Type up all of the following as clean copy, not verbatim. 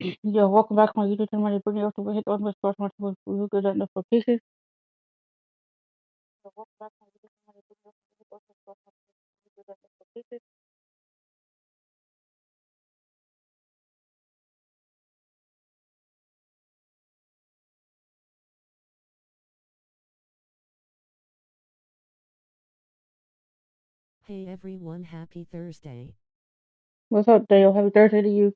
Yo, welcome back to my YouTube channel. My name is Brittni Edwards. Hit the ultimate sports watch for good notifications. Yo, welcome back to my YouTube channel. My name is Brittni Edwards. Hit the ultimate sports watch for good notifications. Hey everyone, happy Thursday. What's up, Dale? Happy Thursday to you.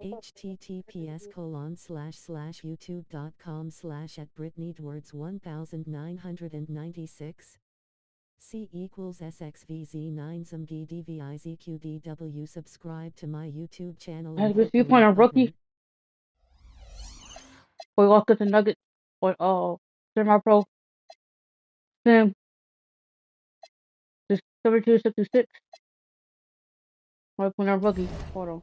https://youtube.com/@Brittni Edwards 1996 C equals SXVZ9ZMDDVIZQDW. Subscribe to my YouTube channel and Has hit the you playing like on rookie? button. We lost to the Nuggets on semi-pro sim. Just 72-66. We're playing on rookie. Hold on.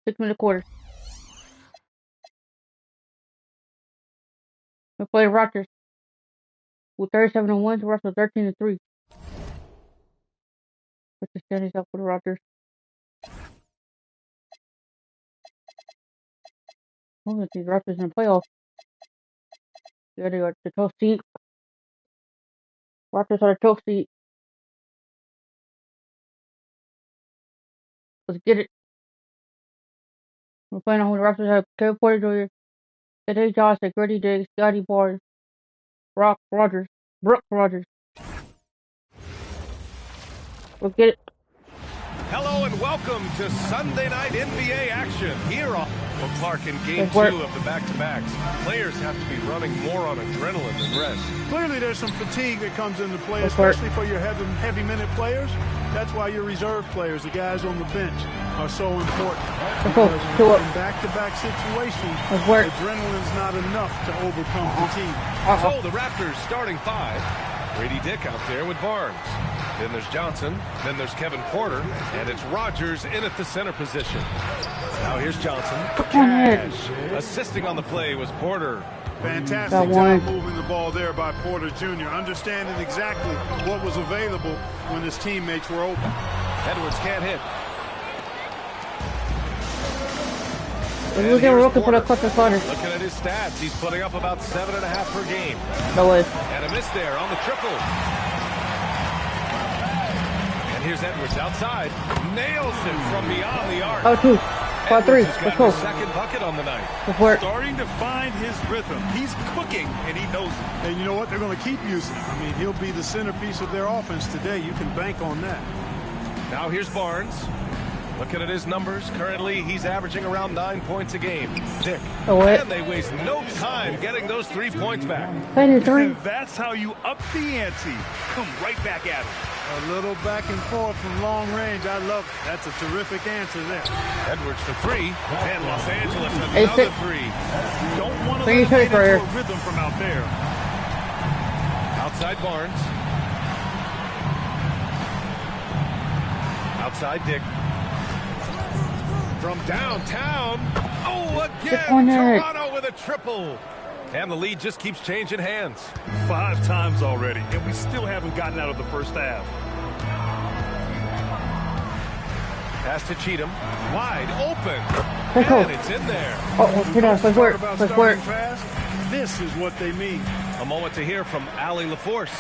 6 minute quarter. We're playing Raptors with 37-1. The Raptors 13-3. What's the standings up for the Raptors? I'm gonna see the Raptors in the playoffs. Yeah, they are the 12th seed. Raptors are the 12th seed. Let's get it. We're playing on who the Raptors have Kevin Porter Jr., J.J. Johnson, Grady Diggs, Scotty Barnes, Brooke Rogers. Let's get it. Hello and welcome to Sunday night NBA action here on Clark in game 2 of the back-to-backs. Players have to be running more on adrenaline than rest. Clearly there's some fatigue that comes into play, especially for your heavy minute players. That's why your reserve players, the guys on the bench, are so important. Because in back-to-back situations, adrenaline's not enough to overcome fatigue. So the Raptors starting 5. Grady Dick out there with Barnes. Then there's Johnson, then there's Kevin Porter, and it's Rogers in at the center position. Now here's Johnson. Cash. Assisting on the play was Porter. Fantastic job moving the ball there by Porter Jr., understanding exactly what was available when his teammates were open. Edwards can't hit. Look Looking at his stats, he's putting up about 7.5 per game. No way. And a miss there on the triple. And here's Edwards outside. Nails it from beyond the arc. Oh, 2. 5-3. Let's go. Second bucket on the night. Starting to find his rhythm. He's cooking, and he knows it. And you know what? They're going to keep using him. I mean, he'll be the centerpiece of their offense today. You can bank on that. Now here's Barnes. Looking at his numbers, currently he's averaging around 9 points a game. Dick. And they waste no time getting those 3 points back. And that's how you up the ante. Come right back at him. A little back and forth from long range. I love it. That's a terrific answer there. Edwards for 3. And Los Angeles another 3. You don't want to let him get into a rhythm from out there. Outside Barnes. Outside Dick. From downtown. Oh, again. Toronto with a triple. And the lead just keeps changing hands. 5 times already, and we still haven't gotten out of the first half. Pass to Cheatham. Wide open. And it's in there. Let's work. This is what they mean. A moment to hear from Allie LaForce.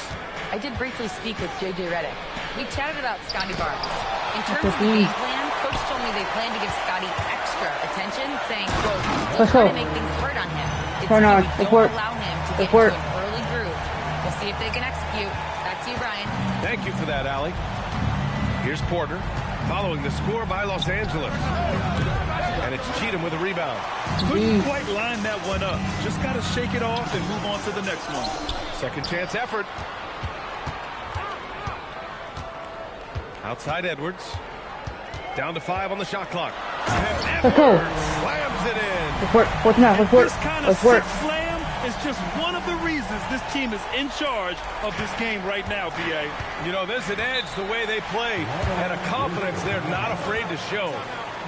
I did briefly speak with J.J. Redick. We chatted about Scotty Barnes. In terms of the game plan, Coach told me they plan to give Scotty extra attention, saying, quote, they'll try to make things hard on him. It's key we don't allow him to get into an early groove. We'll see if they can execute. Back to you, Brian. Thank you for that, Allie. Here's Porter, following the score by Los Angeles. And it's Cheatham with a rebound. Couldn't quite line that one up. Just got to shake it off and move on to the next one. Second chance effort. Outside Edwards. Down to 5 on the shot clock. And Edwards slams it in. This kind of sick slam is just one of the reasons this team is in charge of this game right now, B.A. You know, there's an edge the way they play and a confidence they're not afraid to show.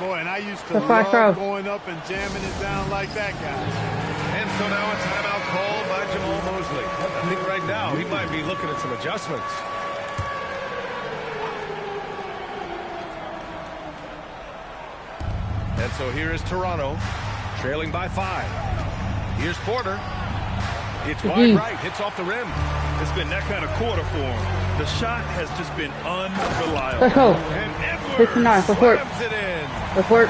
Boy, and I used to love going up and jamming it down like that, guys. And so now a timeout called by Jamal Mosley. I think right now he might be looking at some adjustments. And so here is Toronto, trailing by 5. Here's Porter. It's wide right, hits off the rim. It's been that kind of quarter for him. The shot has just been unreliable. Let's go. And Edwards 69, slams it in. Report.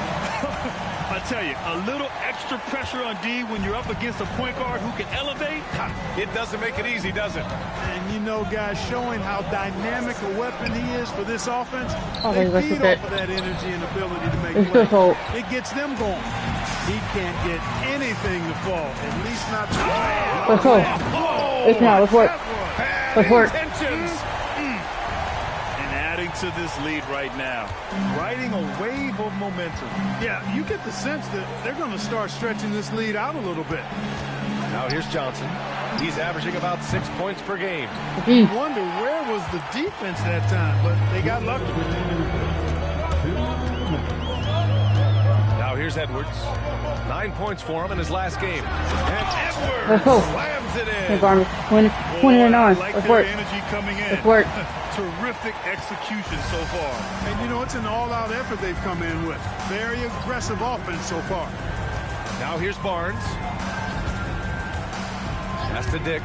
I tell you, a little extra pressure on D when you're up against a point guard who can elevate. It doesn't make it easy, does it? And you know, guys, showing how dynamic a weapon he is for this offense, Oh, they let's feed get off of that energy and ability to make It's plays. so- It gets them going. He can't get anything to fall, at least not the Let's go. Oh, It's now. Let's work. bad Let's work. intentions. And adding to this lead right now, riding a wave of momentum. Yeah, you get the sense that they're going to start stretching this lead out a little bit. Now here's Johnson. He's averaging about 6 points per game. G. Wonder where was the defense that time, but they got lucky. Now here's Edwards. 9 points for him in his last game. And Edwards Let's go. slams it Hey, in. Garmin. 20 and I 9. like Let's their work. energy coming in. Let's work. Terrific execution so far. And you know, it's an all-out effort they've come in with. Very aggressive offense so far. Now here's Barnes. Pass to Dick.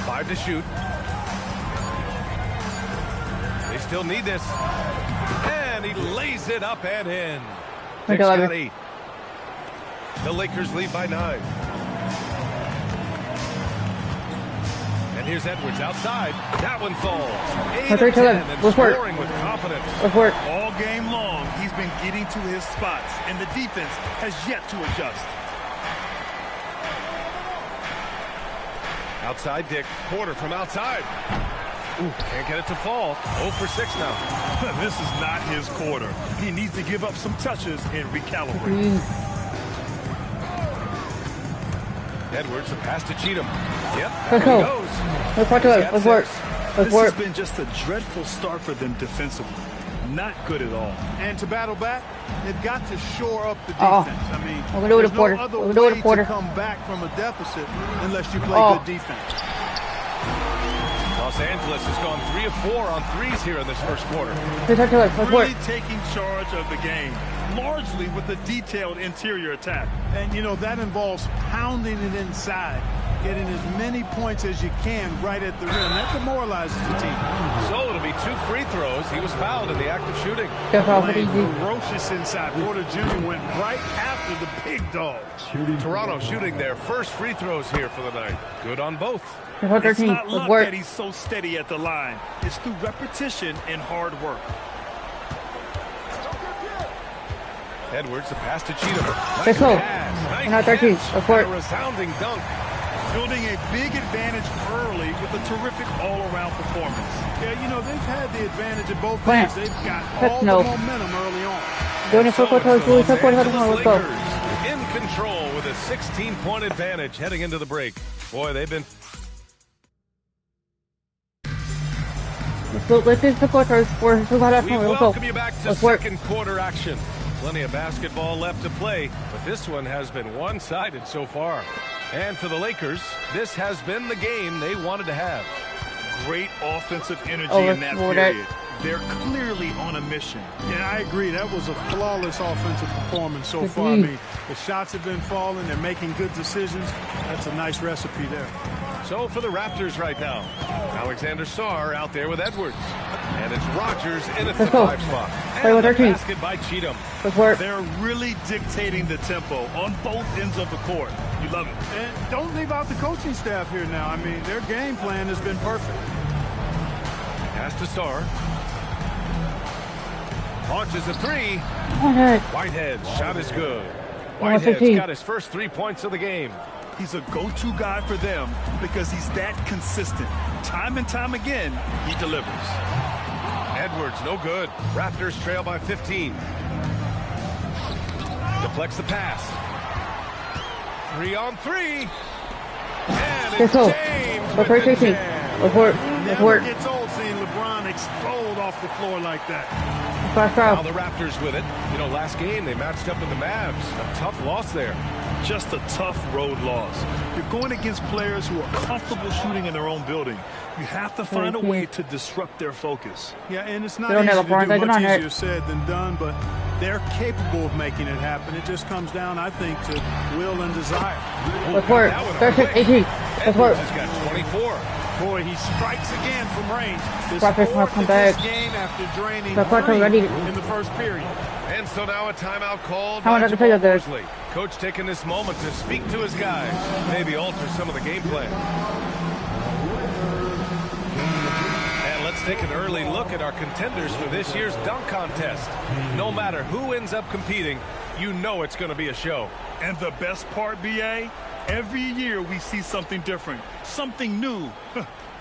Five to shoot. They still need this. And he lays it up and in. Dick's got 8. The Lakers lead by 9. And here's Edwards outside. That one falls. 8 of 10 and Let's work. scoring with confidence. Let's work. All game long, he's been getting to his spots, and the defense has yet to adjust. Outside Dick. Porter from outside. Ooh, can't get it to fall. 0 for 6 now. This is not his quarter. He needs to give up some touches and recalibrate. Edwards, the pass to Cheatham. Yep, Let's there he go. goes. Let's work. He's got Let's work. 6. Let's This work. has been just a dreadful start for them defensively. Not good at all. And to battle back, they've got to shore up the Uh-oh. defense. I mean, We're gonna do it there's to Porter. no other We're gonna do it way to Porter. to come back from a deficit unless you play Oh. good defense. Los Angeles has gone 3 of 4 on threes here in this first quarter. Let's work. Let's work. Really taking charge of the game, largely with a detailed interior attack. And, you know, that involves pounding it inside, getting as many points as you can right at the rim. That demoralizes the team. So it'll be 2 free throws. He was fouled in the act of shooting. Step off. Playing Easy. ferocious inside. Porter Jr. went right after the big dog. Toronto shooting their first free throws here for the night. Good on both. Let's work. It's 13. not Let's luck work. that he's so steady at the line. It's through repetition and hard work. Edwards, the pass to Cheatham. Let's Nice go. pass. Nice We're not 13. catch. Let's work. And a resounding dunk. Building a big advantage early with a terrific all-around performance. Yeah, you know, they've had the advantage of both Plant. ends. They've got Let's all no. the momentum early on. Doing it for So it's the quarter. Los Angeles Let's go. Lakers in control with a 16-point advantage heading into the break. Boy, they've been Let's go. Let's do the quarter. We're so glad We let's go. welcome you back to Let's work. second quarter action. Plenty of basketball left to play, but this one has been one-sided so far. And for the Lakers, this has been the game they wanted to have. Great offensive energy Oh, in that let's go with that. period. They're clearly on a mission. Yeah, I agree. That was a flawless offensive performance so Good far. I D. mean, the shots have been falling. They're making good decisions. That's a nice recipe there. So for the Raptors right now, Alexander Sarr out there with Edwards. And it's Rodgers in at the Let's go. 5 spot. Play And with the our team. basket by Cheatham. Let's work. They're really dictating the tempo on both ends of the court. You love it. And don't leave out the coaching staff here now. I mean, their game plan has been perfect. Pass to Sarr. Launches a 3. Alright. Whitehead's shot is good. Almost Whitehead's 15. got his first 3 points of the game. He's a go-to guy for them because he's that consistent. Time and time again, he delivers. Edwards, no good. Raptors trail by 15. Deflects the pass. 3 on 3. And Let's it's go. James Let's with work the 13. jam. Let's work. Let's Never work. gets old seeing LeBron explode off the floor like that. Now the Raptors with it. You know, last game they matched up with the Mavs. A tough loss there. Just a tough road loss. You're going against players who are comfortable shooting in their own building. You have to find a way to disrupt their focus. Yeah, and it's not easy to do, much easier said than done, but they're capable of making it happen. It just comes down, I think, to will and desire. Let's work. 18. Let's work. He's got 24. Boy, he strikes again from range. This game after draining in the first period. And so now a timeout called by Jamal Mosley. Coach taking this moment to speak to his guys, maybe alter some of the game plan. And let's take an early look at our contenders for this year's dunk contest. No matter who ends up competing, you know it's going to be a show. And the best part, BA, every year we see something different, something new.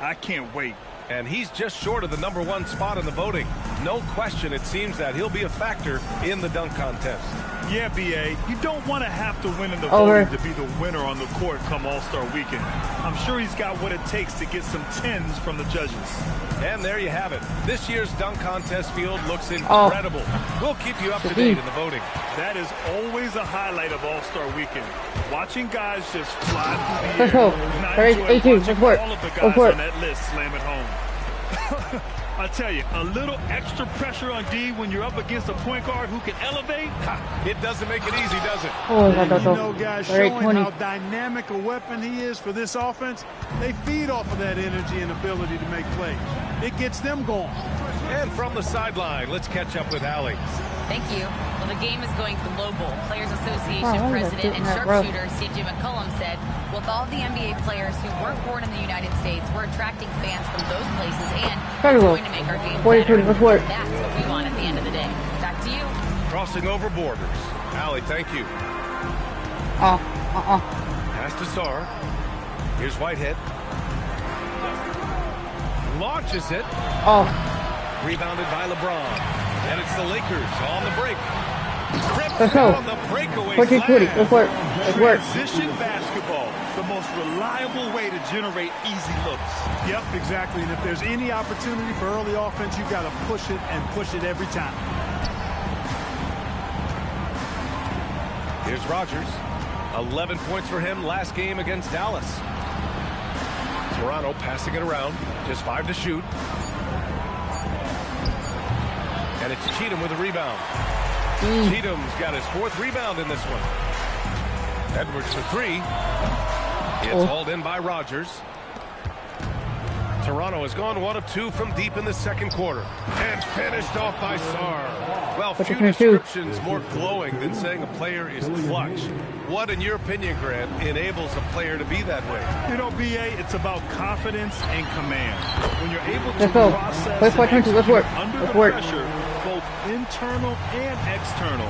I can't wait. And he's just short of the #1 spot in the voting. No question, it seems that he'll be a factor in the dunk contest. Yeah, BA, you don't want to have to win in the voting to be the winner on the court come All-Star Weekend. I'm sure he's got what it takes to get some 10s from the judges. And there you have it. This year's dunk contest field looks incredible. We'll keep you up to date in the voting. That is always a highlight of All-Star Weekend. Watching guys just fly through the air. And I enjoy watching all of the guys on that list slam it home. I tell you, a little extra pressure on D when you're up against a point guard who can elevate. It doesn't make it easy, does it? You know, guys, showing how dynamic a weapon he is for this offense, they feed off of that energy and ability to make plays. It gets them going. And from the sideline, let's catch up with Allie. Thank you. Well, the game is going global. Players Association President and sharpshooter C.J. McCollum said, with all the NBA players who weren't born in the United States, we're attracting fans from those places and it's going to make our game better. That's what we want at the end of the day. Back to you. Crossing over borders. Allie, thank you. Pass to Sarr. Here's Whitehead. Launches it. Rebounded by LeBron. And it's the Lakers on the break. Let's go. On the breakaway Let's work. Transition basketball, the most reliable way to generate easy looks. Yep, exactly. And if there's any opportunity for early offense, you've got to push it and push it every time. Here's Rogers. 11 points for him last game against Dallas. Toronto passing it around. Just 5 to shoot. And it's Cheatham with a rebound. Cheatham's got his 4th rebound in this one. Edwards for 3. It's hauled in by Rogers. Toronto has gone 1 of 2 from deep in the second quarter. And finished off by Sarr. Well, few descriptions more glowing than saying a player is clutch. What, in your opinion, Grant, enables a player to be that way? You know, BA, it's about confidence and command. When you're able to process and execute under the pressure, both internal and external,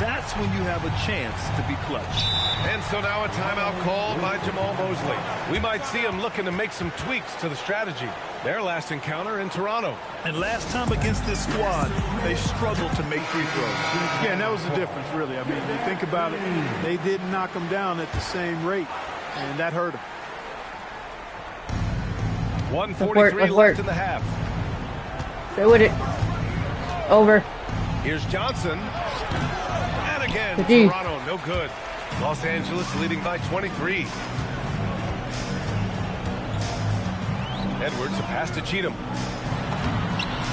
that's when you have a chance to be clutch. And so now a timeout called by Jamal Mosley. We might see him looking to make some tweaks to the strategy. Their last encounter in Toronto. And last time against this squad, they struggled to make free throws. Yeah, and that was the difference, really. I mean, you think about it, they didn't knock them down at the same rate, and that hurt them. 1:43 left in the half. Stay with it. Over. Here's Johnson. And again, Toronto, no good. Los Angeles leading by 23. Edwards, a pass to Cheatham.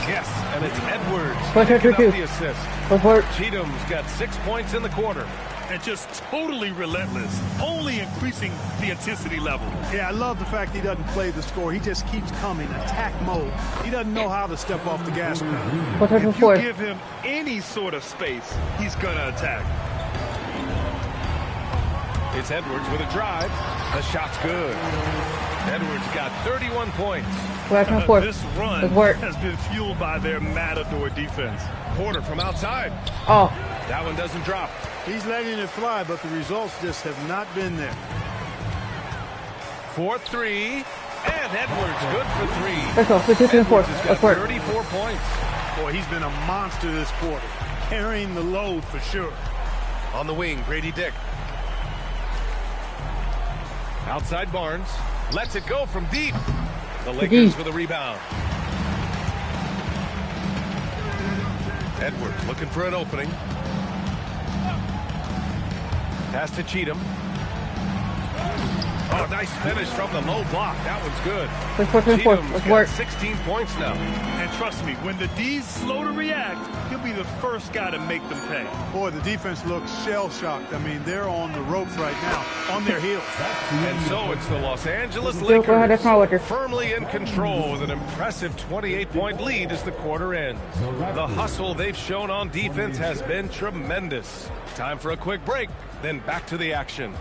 Yes, and it's Edwards picking up the assist. Cheatham's got 6 points in the quarter. And just totally relentless, only increasing the intensity level. Yeah, I love the fact he doesn't play the score. He just keeps coming, attack mode. He doesn't know how to step off the gas pedal. If you give him any sort of space, he's going to attack. It's Edwards with a drive. The shot's good. Edwards got 31 points. This run has been fueled by their Matador defense. Porter from outside. That one doesn't drop. He's letting it fly, but the results just have not been there. 4-3. And Edwards good for 3. Let's go. Edwards has got 34 points. Boy, he's been a monster this quarter. Carrying the load for sure. On the wing, Grady Dick. Outside Barnes. Lets it go from deep. The Lakers with a rebound. Edwards looking for an opening. Pass to Cheatham. Oh, nice finish from the low block. That one's good. Cheatham's got 16 points now. And trust me, when the D's slow to react, he'll be the first guy to make them pay. Boy, the defense looks shell-shocked. I mean, they're on the ropes right now, on their heels. And so it's the Los Angeles Lakers firmly in control with an impressive 28-point lead as the quarter ends. The hustle they've shown on defense has been tremendous. Time for a quick break, then back to the action.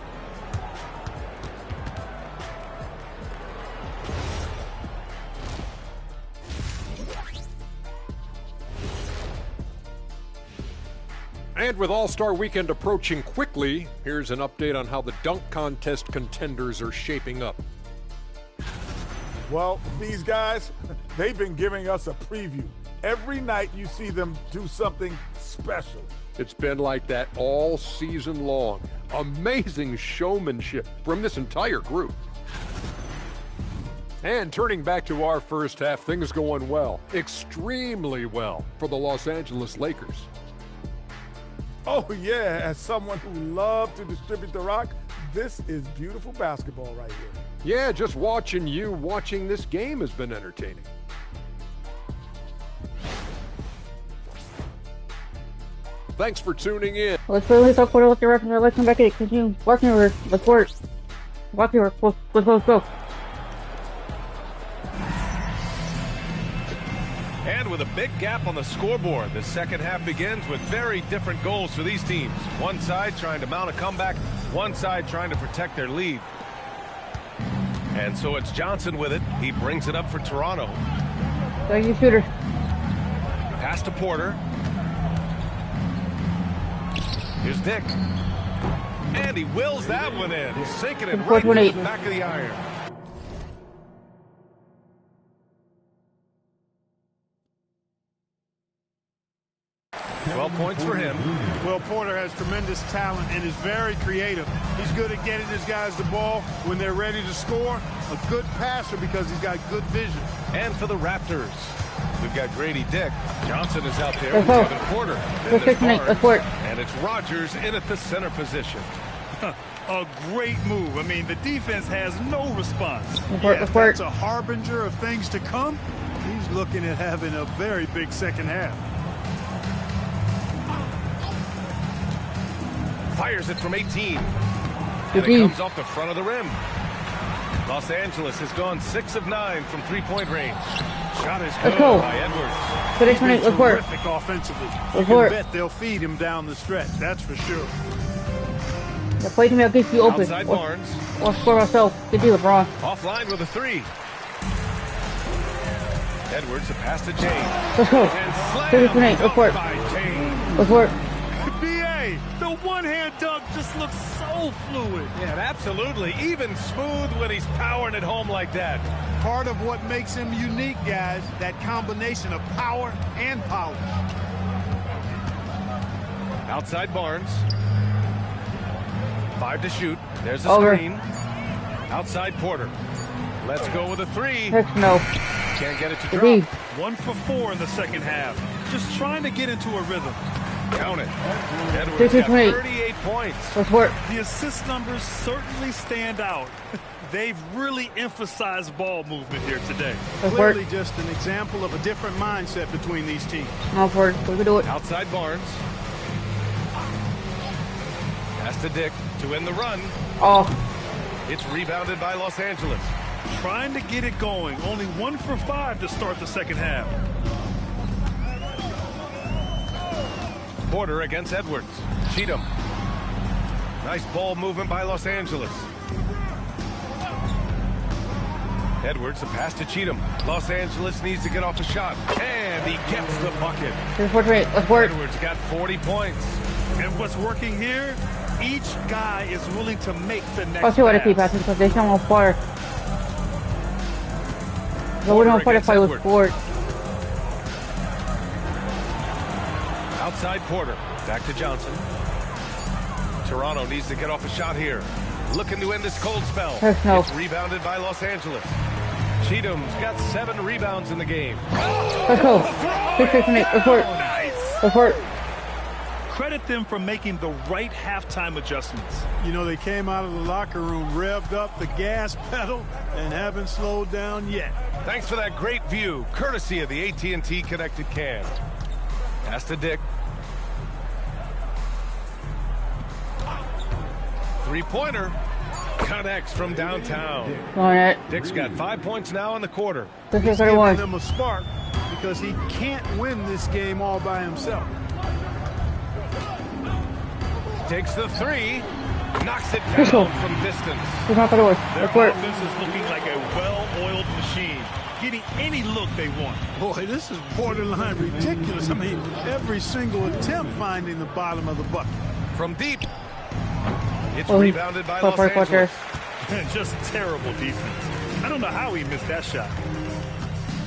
And with All-Star Weekend approaching quickly, here's an update on how the dunk contest contenders are shaping up. Well, these guys, they've been giving us a preview. Every night you see them do something special. It's been like that all season long. Amazing showmanship from this entire group. And turning back to our first half, things going well, extremely well for the Los Angeles Lakers. Oh, yeah, as someone who loves to distribute the rock, this is beautiful basketball right here. Yeah, just watching this game has been entertaining. Thanks for tuning in. Let's really talk about the reference. Let's come back and continue walking over the court. Walking over. Let's go. And with a big gap on the scoreboard, the second half begins with very different goals for these teams. One side trying to mount a comeback, one side trying to protect their lead. And so it's Johnson with it. He brings it up for Toronto. Thank you, shooter. Pass to Porter. Here's Dick. And he wills that one in, sinking it right in the back of the iron. 12 points for him. Well, Porter has tremendous talent and is very creative. He's good at getting his guys the ball when they're ready to score. A good passer because he's got good vision. And for the Raptors, we've got Grady Dick. Johnson is out there with Kevin Porter. Then there's Barnes, and it's Rogers in at the center position. A great move. I mean, the defense has no response. That's a harbinger of things to come. He's looking at having a very big second half. Fires it from 18. And it comes off the front of the rim. Los Angeles has gone 6 of 9 from three-point range. Shot is good by Edwards. He's been terrific offensively. You can bet they'll feed him down the stretch. That's for sure. The play to me, I'll get you open. Outside Barnes. Or score myself. Good deal, LeBron. Offline with a 3. Edwards, a pass to James. Let's go. And slam Let's work. by James. Let's work. B.A., the one-hand dunk just looks so fluid. Yeah, absolutely. Even smooth when he's powering it home like that. Part of what makes him unique, guys, that combination of power and polish. Outside Barnes. 5 to shoot. There's a screen. Outside Porter. Let's go with a 3. Heck no. Can't get it to drop. 1 for 4 in the second half. Just trying to get into a rhythm. Count it. Edwards got 38 points. Let's work. The assist numbers certainly stand out. They've really emphasized ball movement here today. Clearly just an example of a different mindset between these teams. Off work. We can do it. Outside Barnes. Pass to Dick to win the run. Oh. It's rebounded by Los Angeles. Trying to get it going. Only 1 for 5 to start the second half. Porter against Edwards. Cheatham. Nice ball movement by Los Angeles. Edwards, a pass to Cheatham. Los Angeles needs to get off a shot. And he gets the bucket. Let's work. Edwards got 40 points. And what's working here, each guy is willing to make the next I'll see what I keep pass. passing because they sound on fire. No, we don't fight a fight with Ford. Outside Porter. Back to Johnson. Toronto needs to get off a shot here. Looking to end this cold spell. No. It's rebounded by Los Angeles. Cheatham's got 7 rebounds in the game. Let's go. Let's work. Nice. Support. Credit them for making the right halftime adjustments. You know, they came out of the locker room, revved up the gas pedal, and haven't slowed down yet. Thanks for that great view, courtesy of the AT&T Connected Cam. Pass to Dick. Three-pointer. Connects from downtown. On it. Dick's got 5 points now in the quarter. This is He's giving 31. them a spark because he can't win this game all by himself. Takes the three. Knocks it down from distance. He's not gonna work. Their Let's work. offense is looking like a well-oiled machine, getting any look they want. Boy, this is borderline ridiculous. I mean, every single attempt finding the bottom of the bucket. From deep. It's rebounded by Los Angeles. Just terrible defense. I don't know how he missed that shot.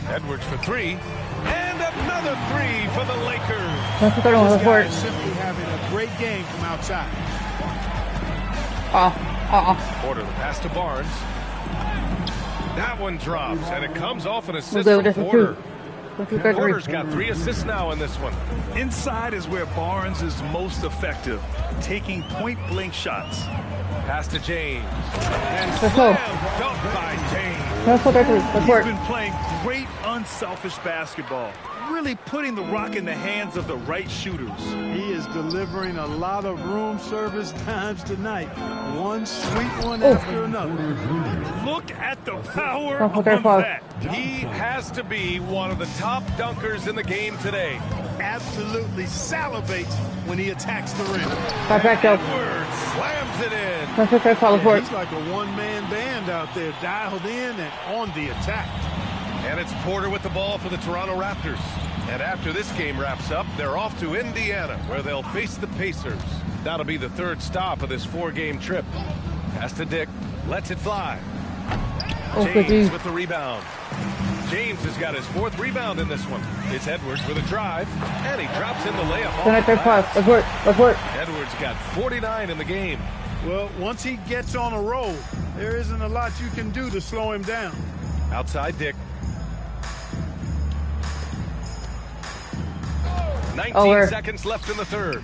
Edwards for three. And another three for the Lakers. That's what they're doing. This Let's guy work. is simply having a great game from outside. Porter, the pass to Barnes. That one drops, and it comes off an assist We'll go from with Porter. this. Porter's got 3 assists now in this one. Inside is where Barnes is most effective, taking point-blank shots. Pass to James. And Let's go. slam dunk by James. Let's work. Let's He's work. been playing great unselfish basketball, really putting the rock in the hands of the right shooters. He is delivering a lot of room service times tonight. One sweet one after another. Look at the power Don't put of their fault. that. He has to be one of the top dunkers in the game today. Absolutely salivates when he attacks the rim. Got back up. Edwards slams it in. That's what they call it. Work. He's like a one-man band out there, dialed in and on the attack. And it's Porter with the ball for the Toronto Raptors. And after this game wraps up, they're off to Indiana, where they'll face the Pacers. That'll be the third stop of this 4-game trip. Pass to Dick. Lets it fly. James with the rebound. James has got his 4th rebound in this one. It's Edwards with a drive, and he drops in the layup. Let's work. Let's work. Edwards got 49 in the game. Well, once he gets on a roll, there isn't a lot you can do to slow him down. Outside Dick. 19 seconds left in the third.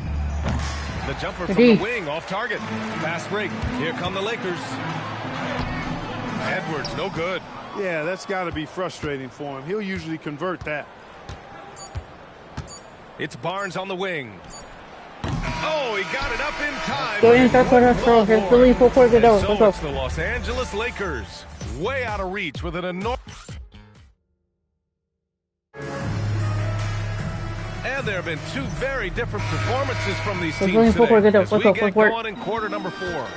The jumper from the wing off target. Fast break. Here come the Lakers. Edwards, no good. Yeah, that's got to be frustrating for him. He'll usually convert that. It's Barnes on the wing. Oh, he got it up in time. Go in, start putting us through. Just the lead 4 quarters to go. So Let's go. it's the Los Angeles Lakers. Way out of reach with an enormous... And there have been 2 very different performances from these teams today as we get going in quarter number 4.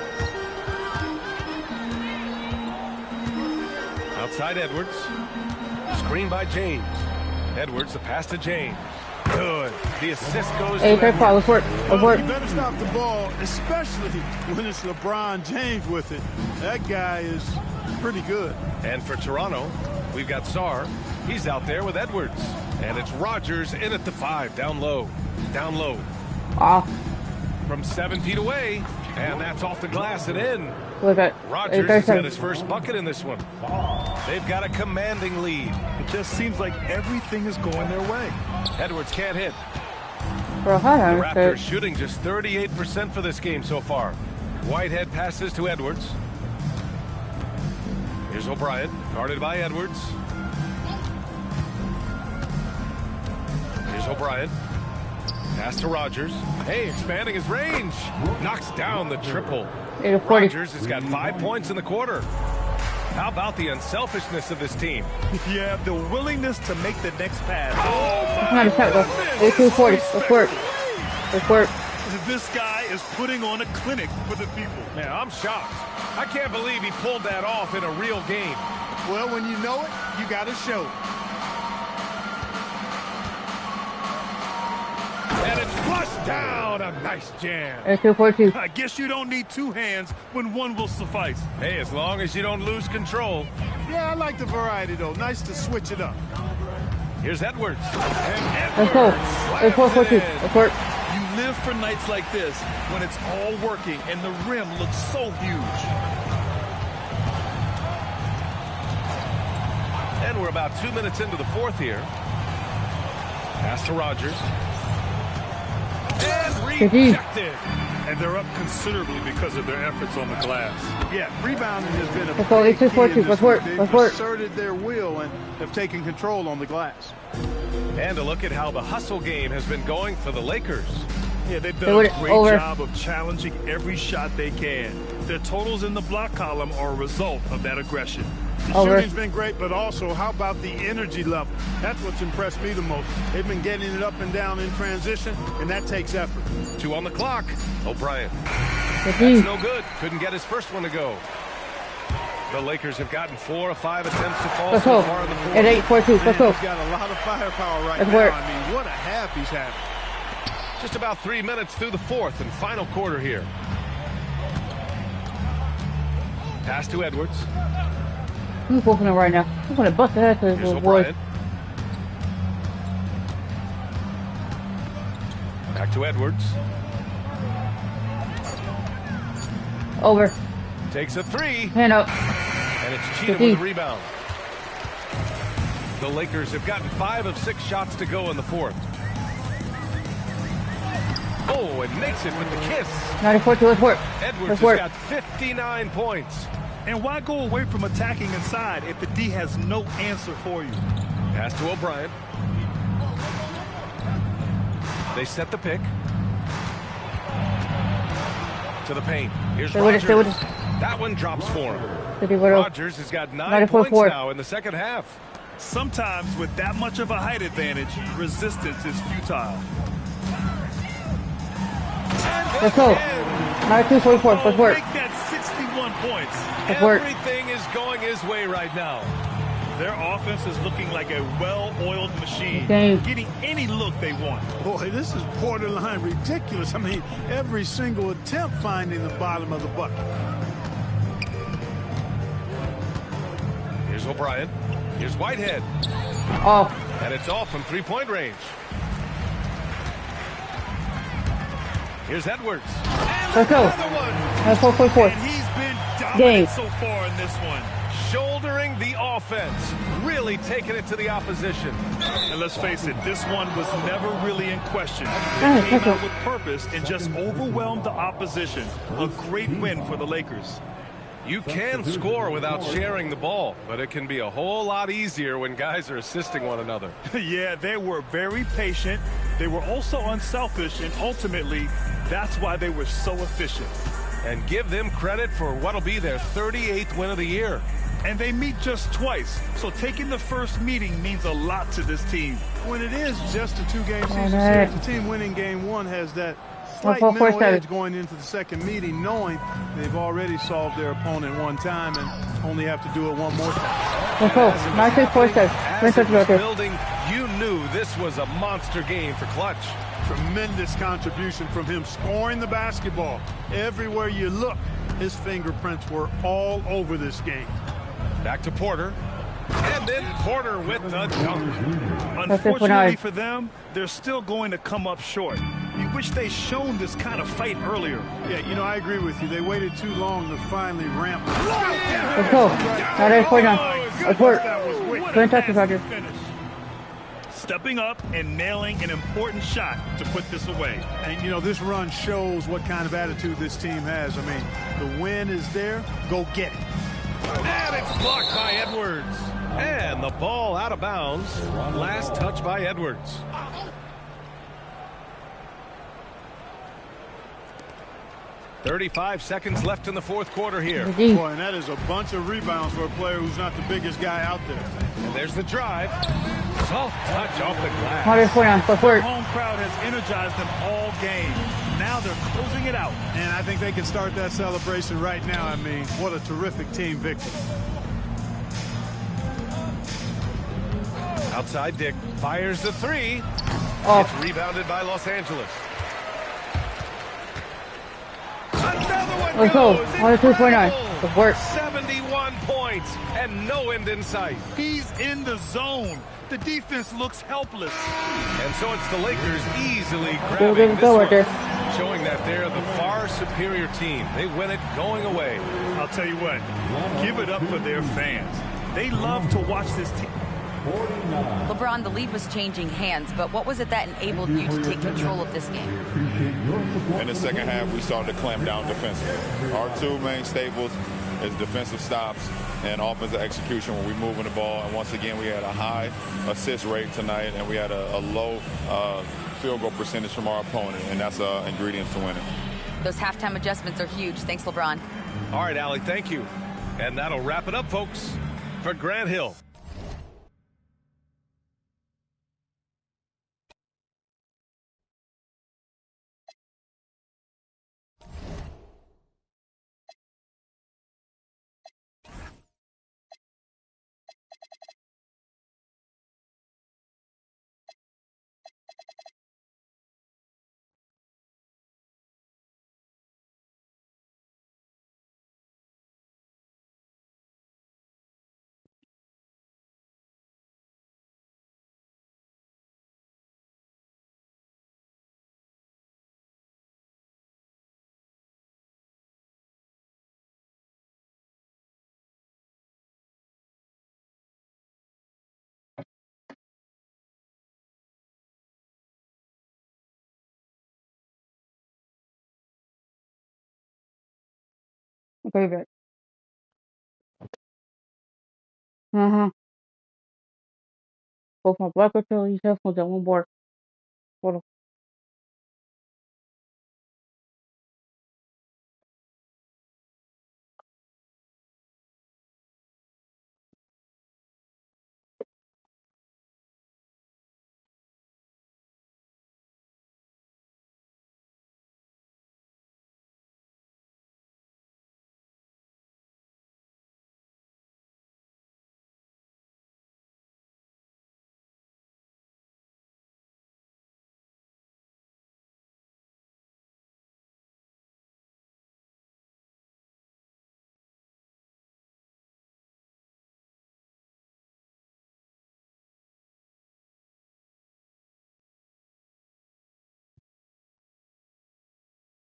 Outside Edwards. Screen by James. Edwards, the pass to James. Good. The assist goes to Edwards. Let's work. Let's work. You better stop the ball, especially when it's LeBron James with it. That guy is pretty good. And for Toronto, we've got Sarr. He's out there with Edwards. And it's Rogers in at the 5, down low. Down low. From 7 feet away. And that's off the glass and in. Look at Rogers has got his first bucket in this one. They've got a commanding lead. It just seems like everything is going their way. Edwards can't hit. The Raptors shooting just 38% for this game so far. Whitehead passes to Edwards. Here's O'Brien, guarded by Edwards. Here's O'Brien. Pass to Rogers. Hey, expanding his range. Knocks down the triple. Rogers has got 5 points in the quarter. How about the unselfishness of this team? Yeah, the willingness to make the next pass. Oh, my goodness. 240. Let's work. Let's work. This guy is putting on a clinic for the people. Man, I'm shocked. I can't believe he pulled that off in a real game. Well, when you know it, you got to show it. And it's flushed down. A nice jam. 242. I guess you don't need 2 hands when 1 will suffice. Hey, as long as you don't lose control. Yeah, I like the variety, though. Nice to switch it up. Here's Edwards. And Let's go. Edwards 442. Let's work. You live for nights like this when it's all working and the rim looks so huge. And we're about 2 minutes into the fourth here. Pass to Rogers. And rejected. And they're up considerably because of their efforts on the glass. Yeah, rebounding has been a Let's go, big key 8-6-4-2. in this Let's work. one. Let's They've work. asserted their will and have taken control on the glass. And a look at how the hustle game has been going for the Lakers. Yeah, they've done a great job of challenging every shot they can. Their totals in the block column are a result of that aggression. The shooting's been great, but also, how about the energy level? That's what's impressed me the most. They've been getting it up and down in transition, and that takes effort. 2 on the clock. O'Brien. That's no good. Couldn't get his first one to go. The Lakers have gotten 4 of 5 attempts to fall so far in the fourth. At 8-4-2. Let's go. He's got a lot of firepower right Let's now. work. I mean, what a half he's having. Just about 3 minutes through the fourth and final quarter here. Pass to Edwards. Who's whooping him right now? I'm gonna bust the head to this little boy. Back to Edwards. Over. Takes a 3. Hand up. And it's Cheatham with the rebound. The Lakers have gotten 5 of 6 shots to go in the fourth. Oh, and makes it with the kiss. 94-2. Let's work. Edwards has got 59 points. And why go away from attacking inside if the D has no answer for you? Pass to O'Brien. They set the pick. To the paint. Here's Rogers. That one drops for him. Rogers has got 9 points now in the second half. Sometimes with that much of a height advantage, resistance is futile. Let's go. 92-44. Let's work. Make that 61 points. Everything is going his way right now. Their offense is looking like a well-oiled machine, getting any look they want. Boy, this is borderline ridiculous. I mean, every single attempt finding the bottom of the bucket. Here's O'Brien. Here's Whitehead. Off. And it's off from 3-point range. Here's Edwards. Let's go. That's 4-4-4. And he's been dominant so far in this one. Shouldering the offense, really taking it to the opposition. And let's face it, this one was never really in question. They came out with purpose and just overwhelmed the opposition. A great win for the Lakers. You can score without sharing the ball, but it can be a whole lot easier when guys are assisting one another. Yeah, they were very patient. They were also unselfish, and ultimately, that's why they were so efficient. And give them credit for what'll be their 38th win of the year. And they meet just twice, so taking the first meeting means a lot to this team. When it is just a 2-game season series, the team winning game 1 has that slight mental edge going into the second meeting, knowing they've already solved their opponent one time and only have to do it one more time. Let's go. 96-47. As it was building, you knew this was a monster game for Clutch. Tremendous contribution from him, scoring the basketball. Everywhere you look, his fingerprints were all over this game. Back to Porter. And then Porter with the dunk. Unfortunately for them, they're still going to come up short. We wish they'd shown this kind of fight earlier. Yeah, you know, I agree with you. They waited too long to finally ramp. Let's go. 98-49. Let's work. Good touches, Roger. Stepping up and nailing an important shot to put this away. And, you know, this run shows what kind of attitude this team has. I mean, the win is there. Go get it. And it's blocked by Edwards. And the ball out of bounds. Last touch by Edwards. "35 seconds left in the fourth quarter here." Boy, and that is a bunch of rebounds for a player who's not the biggest guy out there. And there's the drive. Soft touch off the glass. 149. Let's work. The home crowd has energized them all game. Now they're closing it out. And I think they can start that celebration right now. I mean, what a terrific team victory. Outside, Dick fires the 3. Off. It's rebounded by Los Angeles. Another one Let's go. goes. 102.9. Let's work. 71 points and no end in sight. He's in the zone. The defense looks helpless. And so it's the Lakers easily grabbing this one, showing that they're the far superior team. They win it going away. I'll tell you what, give it up for their fans. They love to watch this team. LeBron, the lead was changing hands, but what was it that enabled you to take control of this game? In the second half, we started to clamp down defensively. Our two main staples is defensive stops and offensive execution when we're moving the ball. And once again, we had a high assist rate tonight, and we had a low field goal percentage from our opponent, and that's ingredients to winning. Those halftime adjustments are huge. Thanks, LeBron. All right, Allie, thank you. And that'll wrap it up, folks, for Grant Hill. Okay, back. Both my black these headphones at one board. Hold on.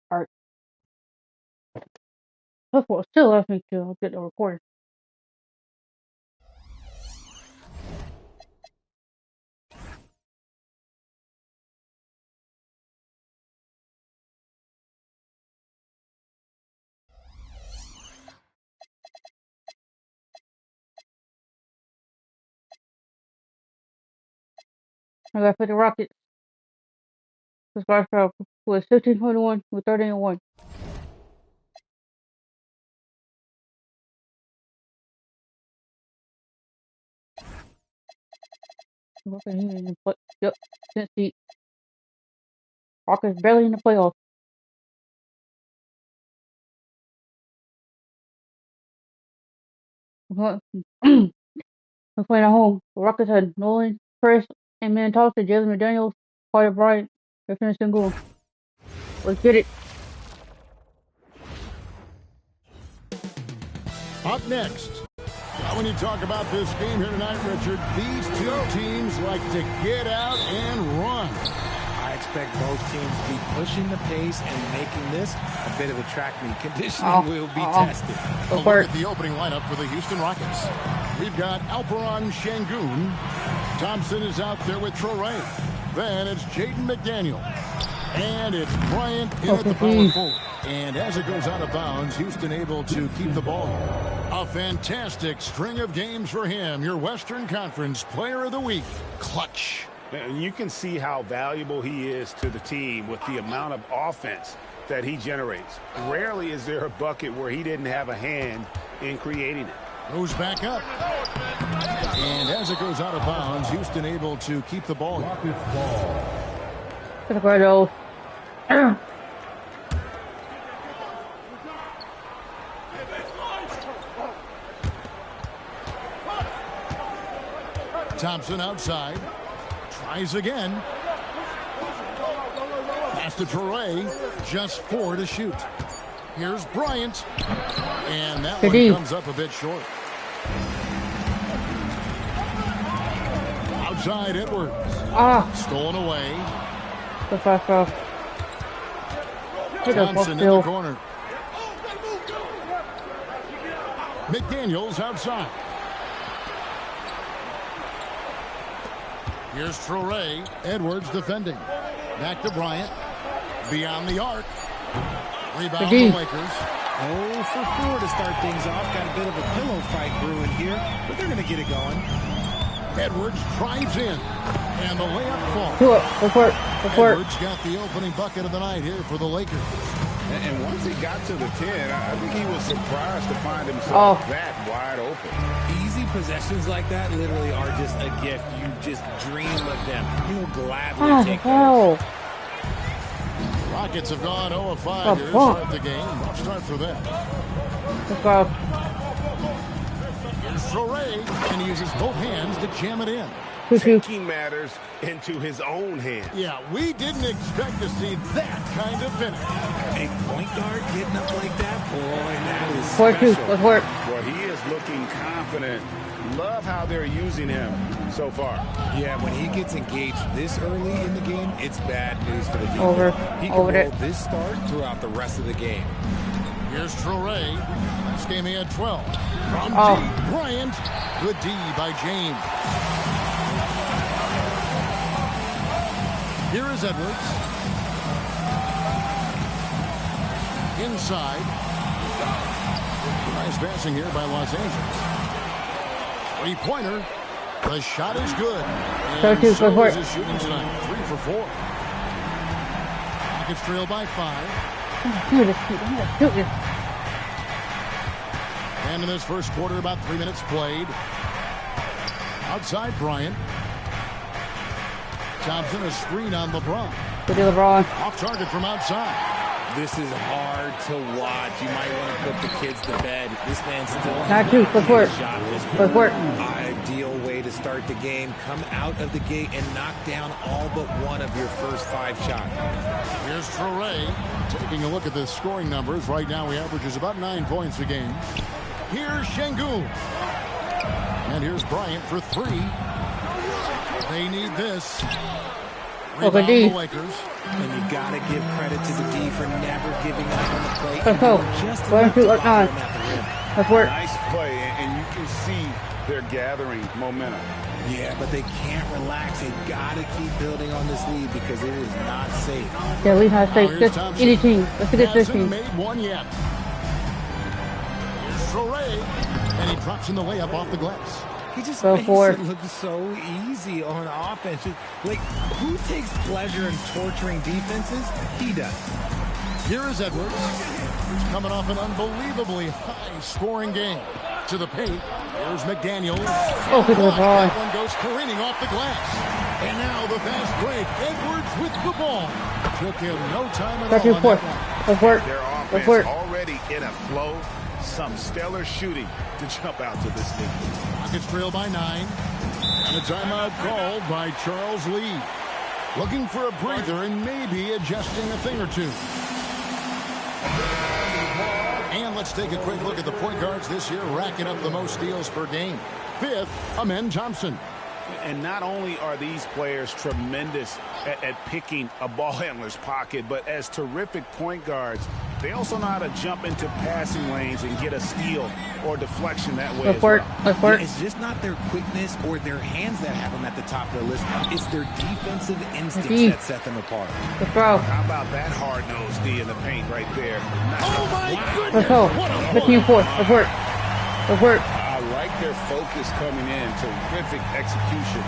Alright. Still left me to get the recording. I got for the Rockets. This guy's was 15-21 with 30-1. Rockets in the play. Yep, since the Rockets barely in the playoffs. We're playing at home. The Rockets had Nolan, Chris, and Man Thompson, Jalen McDaniels, Carter Bryant. They're finishing goal. Let's get it. Up next, when you talk about this game here tonight, Richard, these two teams like to get out and run. I expect both teams to be pushing the pace and making this a bit of a track meet. Conditioning will be tested. A look at the opening lineup for the Houston Rockets. We've got Alperon Şengün. Thompson is out there with Traore. Then it's Jaden McDaniel. And it's Bryant in at the power forward. And as it goes out of bounds, Houston able to keep the ball. A fantastic string of games for him. Your Western Conference Player of the Week, clutch. And you can see how valuable he is to the team with the amount of offense that he generates. Rarely is there a bucket where he didn't have a hand in creating it. Goes back up. And as it goes out of bounds, Houston able to keep the ball. Thompson outside. Tries again. Pass to Traore. Just 4 to shoot. Here's Bryant. And that one comes up a bit short. Outside Edwards. Stolen away. Thompson in the corner. McDaniels outside. Here's Brittni Edwards defending. Back to Bryant. Beyond the arc. Rebound the Lakers. 0 for 4 to start things off. Got a bit of a pillow fight brewing here, but they're going to get it going. Edwards drives in, and the layup falls. Edwards got the opening bucket of the night here for the Lakers. And once he got to the 10, I think he was surprised to find himself that wide open. Easy possessions like that literally are just a gift. You just dream of them. He'll gladly take those. Rockets have gone 0 of 5 here to start the game. Rough start for them. Let's go. Here's Brittni, and he uses both hands to jam it in. Taking matters into his own hands. Yeah, we didn't expect to see that kind of finish. A point guard getting up like that, boy, that is special. Let's work. Well, he is looking confident. Love how they're using him so far. Yeah, when he gets engaged this early in the game, it's bad news for the defense. He can roll this start throughout the rest of the game. Here's Brittni. Last game he had 12. From deep, Bryant. Good D by James. Here is Edwards. Inside. Nice passing here by Los Angeles. Three-pointer. The shot is good. And so is his shooting tonight. 3 for 4. Rockets trail by 5. Do this. And in this first quarter, about 3 minutes played. Outside Bryant. Thompson, a screen on LeBron. Off target from outside. This is hard to watch. You might want to put the kids to bed. This man still Let's work. Ideal way to start the game. Come out of the gate and knock down all but one of your first 5 shots. Here's Brittni taking a look at the scoring numbers. Right now he averages about 9 points a game. Here's Şengün. And here's Bryant for 3. They need this. Rebound the Lakers. And you got to give credit to the D for never giving up on the play. Let's work. Nice play, and you can see they're gathering momentum. Yeah, but they can't relax. They got to keep building on this lead because it is not safe. Yeah, lead not safe. Just any team. Let's get this team. Made one yet. Here's Brittni, and he drops in the layup off the glass. He just makes it look so easy on offense. Like, who takes pleasure in torturing defenses? He does. Here is Edwards. He's coming off an unbelievably high-scoring game. To the paint. Here's McDaniels. That one goes careening off the glass. And now the fast break. Edwards with the ball. Took him no time at all on that one. Let's work. Their offense already in a flow. Some stellar shooting to jump out to this lead. Rockets trail by 9. And a timeout called by Charles Lee. Looking for a breather and maybe adjusting a thing or two. And let's take a quick look at the point guards this year, racking up the most steals per game. 5th, Amen Thompson. And not only are these players tremendous at picking a ball handler's pocket, but as terrific point guards, they also know how to jump into passing lanes and get a steal or deflection that way. Let's work. It's just not their quickness or their hands that have them at the top of the list. It's their defensive instincts that set them apart. Let's go. How about that hard-nosed D in the paint right there? Oh, my goodness. Let's go. Let's work. Let's work. I like their focus coming in. Terrific execution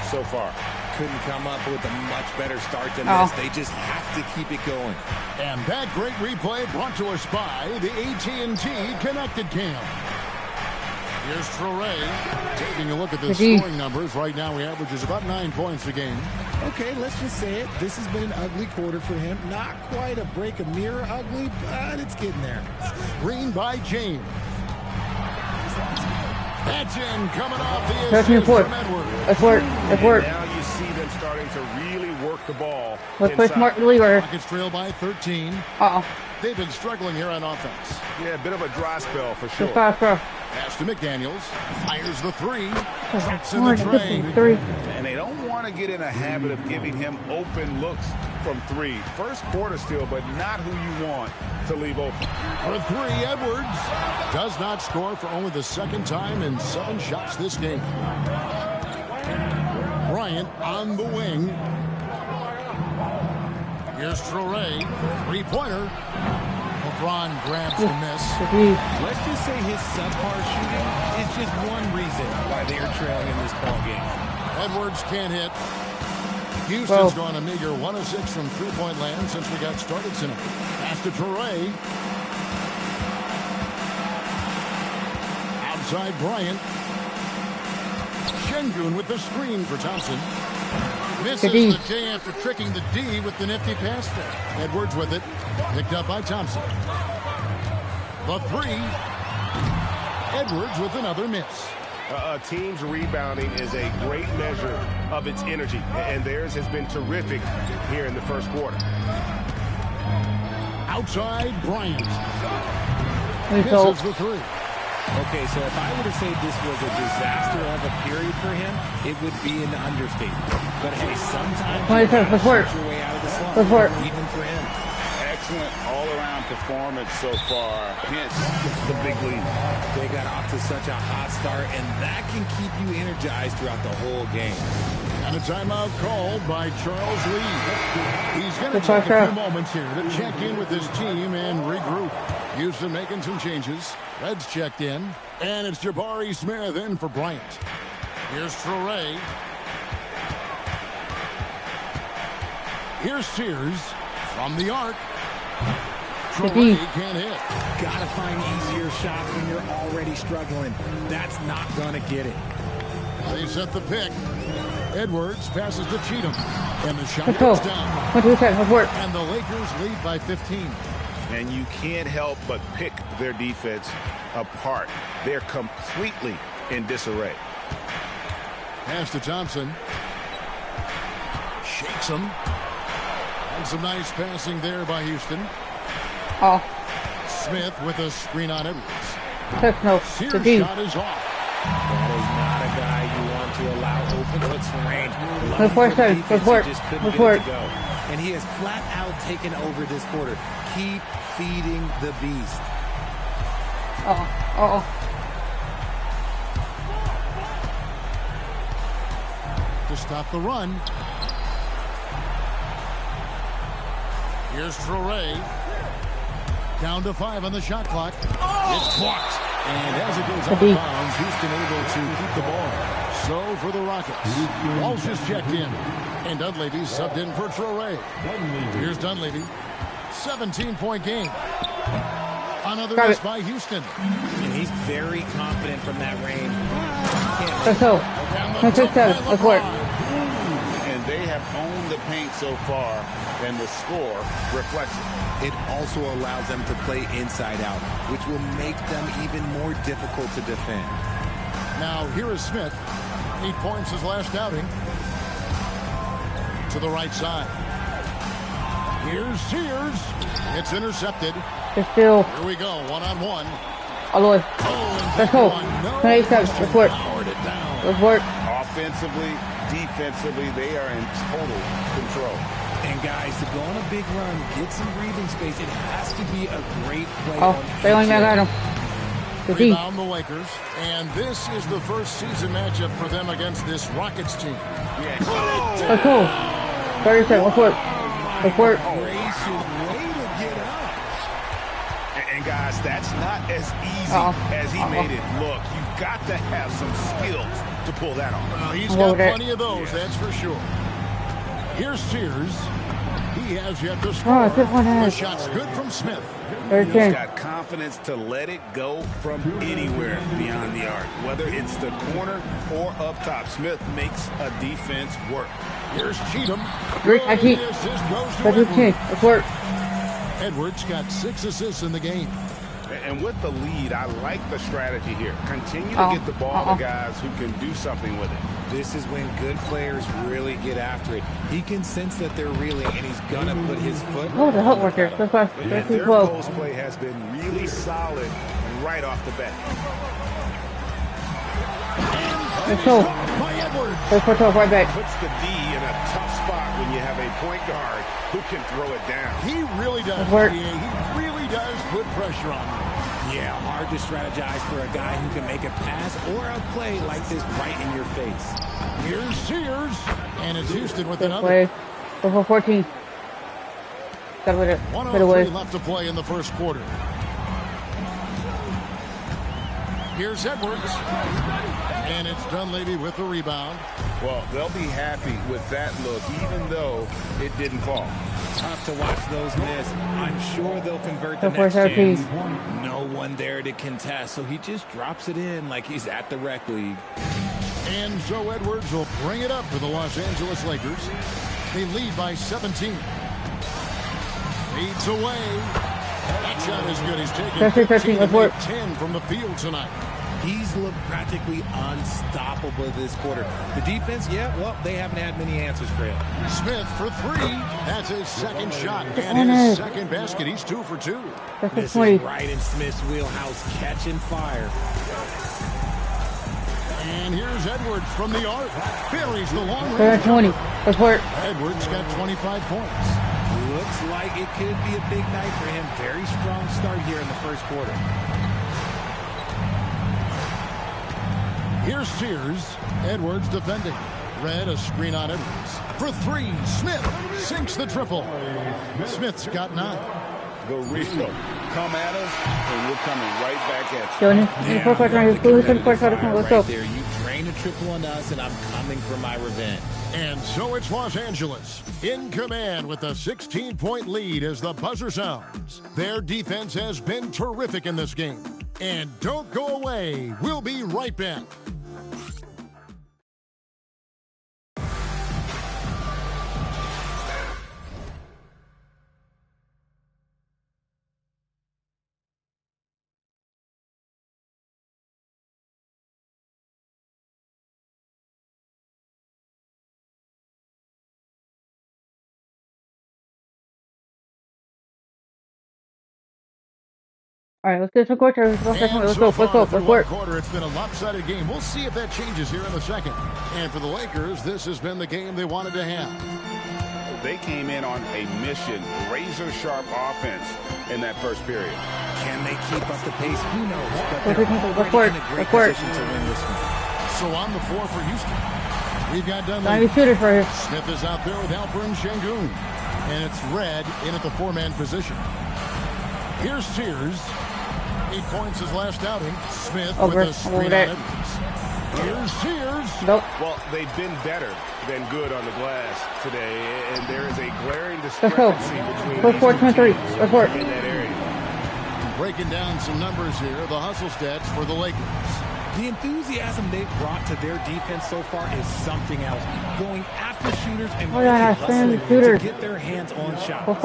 so far. Couldn't come up with a much better start than this. They just have to keep it going. And that great replay brought to us by the AT&T Connected Cam. Here's Brittni taking a look at the scoring numbers. Right now he averages about 9 points a game. Okay, let's just say it. This has been an ugly quarter for him. Not quite a break a mirror ugly, but it's getting there. Screen by James. That's in, coming off the assist from Edwards. Let's work. Now you see them starting to really work the ball. Let's play smartly. Rockets trail by 13. Uh-oh. They've been struggling here on offense. Yeah, a bit of a dry spell for sure. Pass to McDaniels. Fires the 3. Drops in the tray. And they don't want to get in a habit of giving him open looks from 3. First quarter still, but not who you want to leave open. For 3, Edwards does not score for only the 2nd time in 7 shots this game. Bryant Bryant on the wing. Here's Traore, three-pointer. LeBron grabs the miss. Let's just say his subpar shooting is just one reason why they are trailing in this ball game. Edwards can't hit. Houston's gone a meager 1 of 6 from three-point land since we got started tonight. Pass to Traore. Outside Bryant. Şengün with the screen for Thompson. Misses the J after tricking the D with the nifty pass there. Edwards with it. Picked up by Thompson. The three. Edwards with another miss. A team's rebounding is a great measure of its energy, and theirs has been terrific here in the first quarter. Outside Bryant. Misses the three. Okay, so if I were to say this was a disaster of a period for him, it would be an understatement. But hey, sometimes you have to shoot your way out of the slump, even for him. Excellent all-around performance so far. Hence the big lead. They got off to such a hot start, and that can keep you energized throughout the whole game. And a timeout called by Charles Lee. He's going to take a few moments here to check in with his team and regroup. Houston making some changes. Reds checked in. And it's Jabari Smith in for Bryant. Here's Traore. Here's Sears from the arc. Traore can't hit. Gotta find easier shots when you're already struggling. That's not gonna get it. They set the pick. Edwards passes to Cheatham. And the shot goes down. And the Lakers lead by 15. And you can't help but pick their defense apart. They're completely in disarray. Pass to Thompson. Shakes him. And some nice passing there by Houston. Smith with a screen on Edwards. Sears shot is off. That is not a guy you want to allow open looks from range. Just couldn't get it to go. And he has flat out taken over this quarter. Keep feeding the beast. To stop the run. Here's Traore. Down to 5 on the shot clock. It's blocked. And as it goes out of bounds, Houston able to keep the ball. So for the Rockets, Walsh is checked in. And Dunleavy subbed in for Traore. Here's Dunleavy. 17-point game. Another miss by Houston. And he's very confident from that range. And they have owned the paint so far, and the score reflects it. It also allows them to play inside out, which will make them even more difficult to defend. Now here is Smith. 8 points his last outing. To the right side. Here's Sears. It's intercepted. Here we go, one-on-one. Lord. Let's go. 27. Report. Report. Offensively, defensively, they are in total control. And guys, to go on a big run, get some breathing space, it has to be a great play. They only got him. Rebound the Lakers. And this is the first season matchup for them against this Rockets team. Let's go. 37. Report. Report. And guys, that's not as easy as he made it look. You've got to have some skills to pull that off. He's got plenty of those, that's for sure. Here's Sears. He has yet to score. The shot's good from Smith. He's got confidence to let it go from anywhere beyond the arc, whether it's the corner or up top. Smith makes a defense work. Here's Cheatham. Great, I keep. Let's work. Edwards got 6 assists in the game. And with the lead, I like the strategy here. Continue to get the ball to guys who can do something with it. This is when good players really get after it. He can sense that they're reeling, and he's going to put his foot. Oh, the help worker. And their post play has been really solid right off the bat. Let's go. Let's go right back. Puts the D in a tough spot when you have a point guard who can throw it down. He really does. He really does put pressure on him. Yeah, hard to strategize for a guy who can make a pass or a play like this right in your face. Here's Sears, and it's Houston with another. Play. 4-14. Got rid of it. 1:03 left to play in the first quarter. Here's Edwards, and it's Dunleavy with the rebound. Well, they'll be happy with that look, even though it didn't fall. Tough to watch those miss. I'm sure they'll convert the next chance. No one there to contest, so he just drops it in like he's at the rec league. And Joe Edwards will bring it up for the Los Angeles Lakers. They lead by 17. Feeds away. That shot is good. He's taken 15 to make 10 from the field tonight. He's looked practically unstoppable this quarter. The defense, yeah, well, they haven't had many answers for him. Smith for three. That's his second shot and his second basket. He's 2 for 2. This is right in Smith's wheelhouse, catching fire. And here's Edwards from the arc. Buries the long range. 20. Edwards got 25 points. Looks like it could be a big night for him. Very strong start here in the first quarter. Here's Sears. Edwards defending. Red, a screen on Edwards. For three, Smith sinks the triple. Smith's got 9. The real come at us, and we're coming right back at you. Right there, you drain a triple on us, and I'm coming for my revenge. And so it's Los Angeles in command with a 16-point lead as the buzzer sounds. Their defense has been terrific in this game. And don't go away. We'll be right back. All right, let's get some quarters. Let's go. Quarter, it's been a lopsided game. We'll see if that changes here in the second. And for the Lakers, this has been the game they wanted to have. They came in on a mission, razor-sharp offense in that first period. Can they keep up the pace? Who knows? But they're already in a great position to win this one. So on the floor for Houston, we've got Dunleavy. Smith is out there with Alperen Sengun. And it's Red in at the 4-man position. Here's Sears. 8 points his last outing. Smith with a screen on Edwards. Here's Sears. Nope. Well, they've been better than good on the glass today, and there is a glaring discrepancy between in that area. Breaking down some numbers here, the hustle stats for the Lakers. The enthusiasm they've brought to their defense so far is something else. Going after shooters and hustling to get their hands on shots.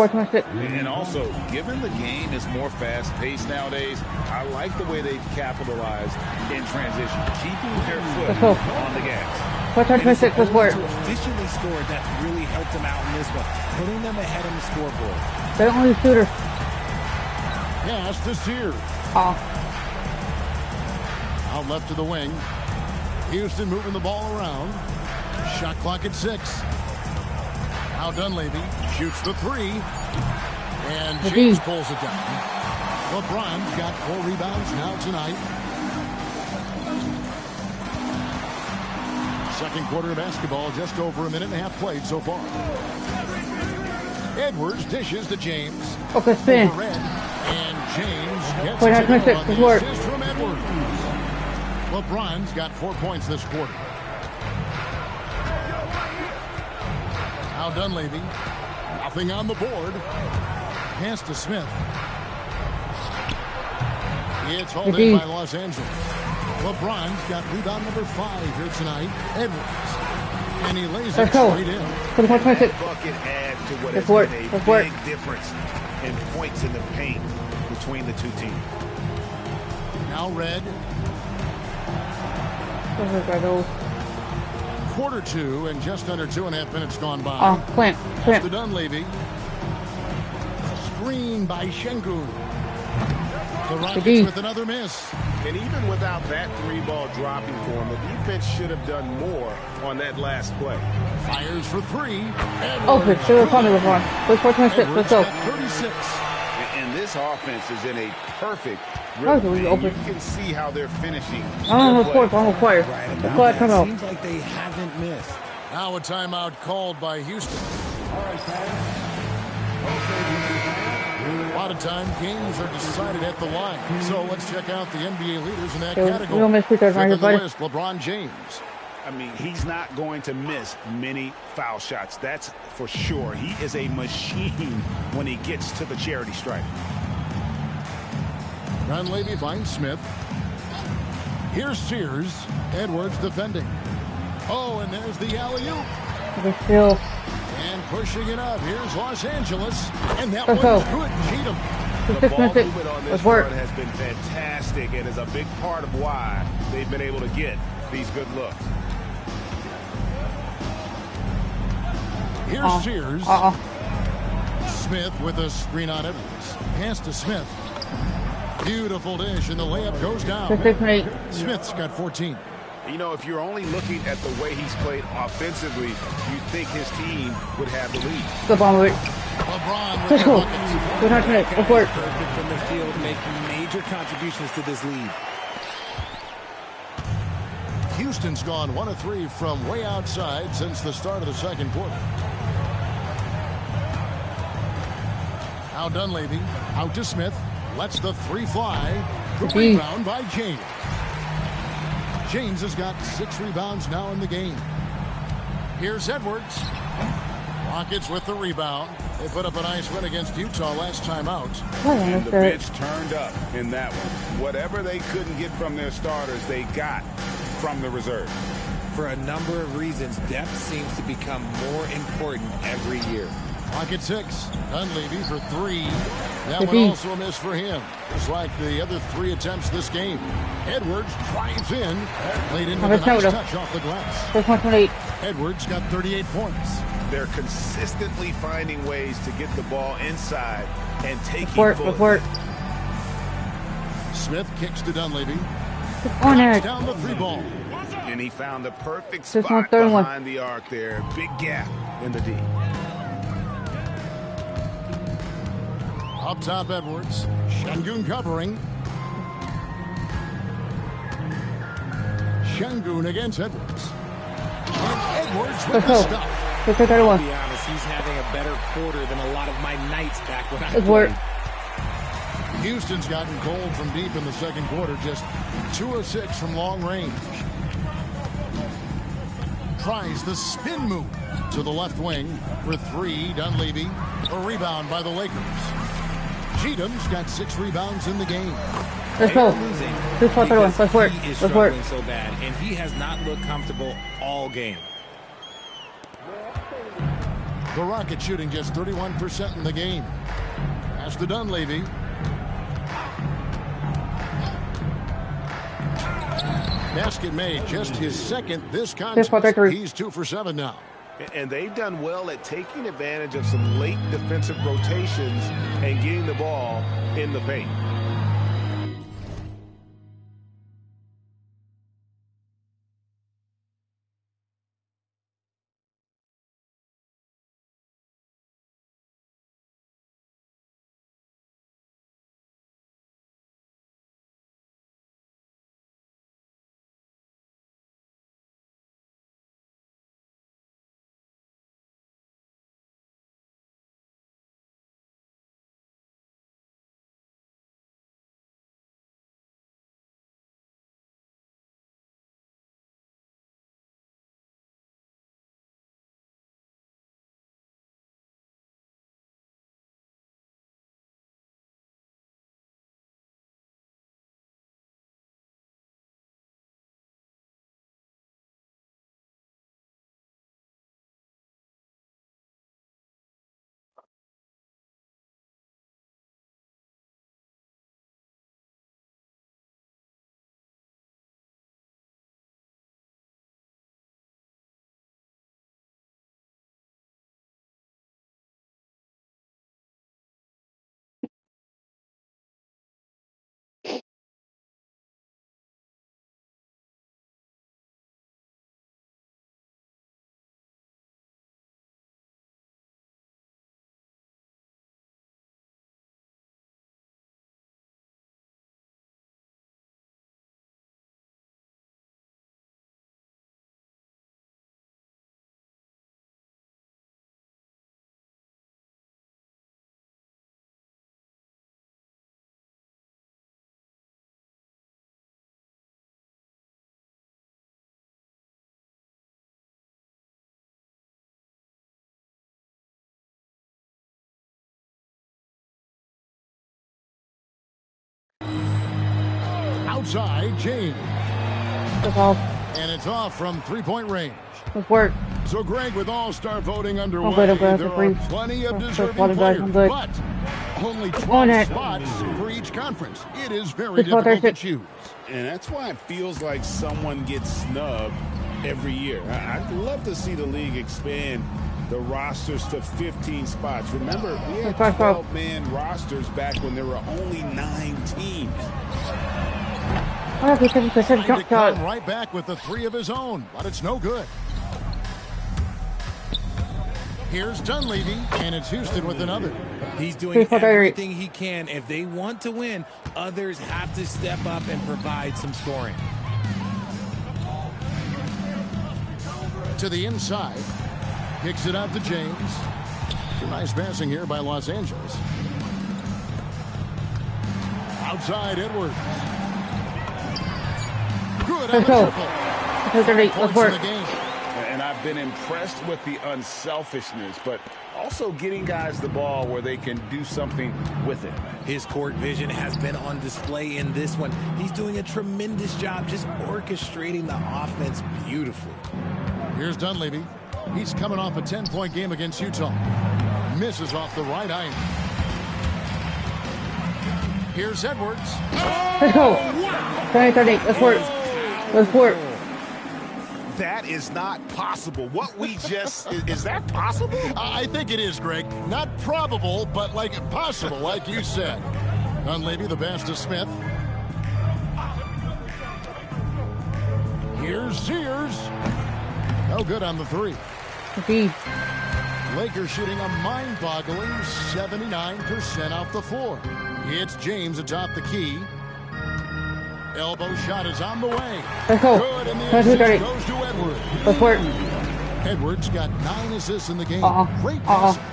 And also, given the game is more fast-paced nowadays, I like the way they've capitalized in transition, keeping their foot on the gas. Efficiently scored, that's really helped them out in this one, putting them ahead on the scoreboard. They're only shooter. Pass to Sears. Out left to the wing. Houston moving the ball around. Shot clock at 6. Now Dunleavy shoots the 3. And James pulls it down. LeBron's got 4 rebounds now tonight. Second quarter of basketball, just over a minute and a half played so far. Edwards dishes to James. Spin. And James gets the assist from Edwards. LeBron's got 4 points this quarter. Now Dunleavy. Nothing on the board. Pass to Smith. It's hauled in by Los Angeles. LeBron's got rebound number 5 here tonight. Edwards. And he lays it straight in. That bucket adds to what has been a big difference in points in the paint between the two teams. Now Red. Quarter 2 and just under 2.5 minutes gone by. Plant. To Dunleavy. Screen by Sengun. The Rockets with another miss. And even without that 3-ball dropping for him, the defense should have done more on that last play. Fires for 3. They were coming before. Let's go. 36. And this This offense is in a perfect rhythm. You can see how they're finishing. I'm required. Right about that. Timeout. Seems like they haven't missed. Now a timeout called by Houston. A lot of time games are decided at the line. So let's check out the NBA leaders in that category. You don't miss free throws, Fifth on the buddy. list, LeBron James. I mean, he's not going to miss many foul shots. That's for sure. He is a machine when he gets to the charity stripe. Dunleavy finds Smith. Here's Sears. Edwards defending. Oh, and there's the alley-oop. Still. And pushing it up. Here's Los Angeles. And that Let's one's go. good. Cheatham. The ball movement on this Let's work. run has been fantastic and is a big part of why they've been able to get these good looks. Here's Sears. Smith with a screen on Edwards. Pass to Smith. Beautiful dish, and the layup goes down. Smith's got 14. You know, if you're only looking at the way he's played offensively, you'd think his team would have the lead. Good bomb with it. LeBron with the buckets. Good night, go for it. Perfect from the field, making major contributions to this lead. Houston's gone 1 of 3 from way outside since the start of the second quarter. Now Dunleavy out to Smith. Lets the three fly. The rebound by James. James has got 6 rebounds now in the game. Here's Edwards. Rockets with the rebound. They put up a nice win against Utah last time out. And the bench turned up in that one. Whatever they couldn't get from their starters, they got from the reserve. For a number of reasons, depth seems to become more important every year. Pocket 6. Dunleavy for 3. That one also a miss for him. Just like the other 3 attempts this game. Edwards drives in. Laid into the nice touch off the glass. Edwards got 38 points. They're consistently finding ways to get the ball inside and taking Work. Smith kicks to Dunleavy. On there. Down the 3-ball. And he found the perfect spot behind the arc there. Big gap in the D. Up top, Edwards. Şengün covering. Şengün against Edwards. And Edwards with the stuff. To be honest, he's having a better quarter than a lot of my nights back when I played. Houston's gotten cold from deep in the second quarter. Just 2 of 6 from long range. Tries the spin move to the left wing for 3. Dunleavy. A rebound by the Lakers. Cheatham's got 6 rebounds in the game. Let's go. Let's work. He is struggling so bad, and he has not looked comfortable all game. The Rockets shooting just 31% in the game. Pass to Dunleavy. Basket made, just his second this contest. He's 2 for 7 now. And they've done well at taking advantage of some late defensive rotations and getting the ball in the paint. outside, James. That's all. And it's off from three-point range. Good work. So, Greg, with all-star voting underway, I'm good. there are plenty of deserving I'm players, good. but only 12 spots for each conference. It is very difficult to choose. And that's why it feels like someone gets snubbed every year. I'd love to see the league expand the rosters to 15 spots. Remember, we had 12-man rosters back when there were only 9 teams. Trying to come right back with the 3 of his own, but it's no good. Here's Dunleavy, and it's Houston with another. He's doing everything he can. If they want to win, others have to step up and provide some scoring. To the inside. Kicks it out to James. Some nice passing here by Los Angeles. Outside Edwards. Good on the triple. Let's work. And I've been impressed with the unselfishness, but also getting guys the ball where they can do something with it. His court vision has been on display in this one. He's doing a tremendous job just orchestrating the offense beautifully. Here's Dunleavy. He's coming off a 10-point game against Utah. Misses off the right iron. Here's Edwards. Let's go. 30. Let's work. Let's work. That is not possible. What we just... is that possible? I think it is, Greg. Not probable, but like possible, like you said. Dunleavy, the pass to Smith. Here's Sears. No good on the 3. Lakers shooting a mind-boggling 79% off the floor. It's James atop the key. Elbow shot is on the way. Let's go. Good, and the assist goes to Edwards. Let's work. Edwards got 9 assists in the game. Great passing.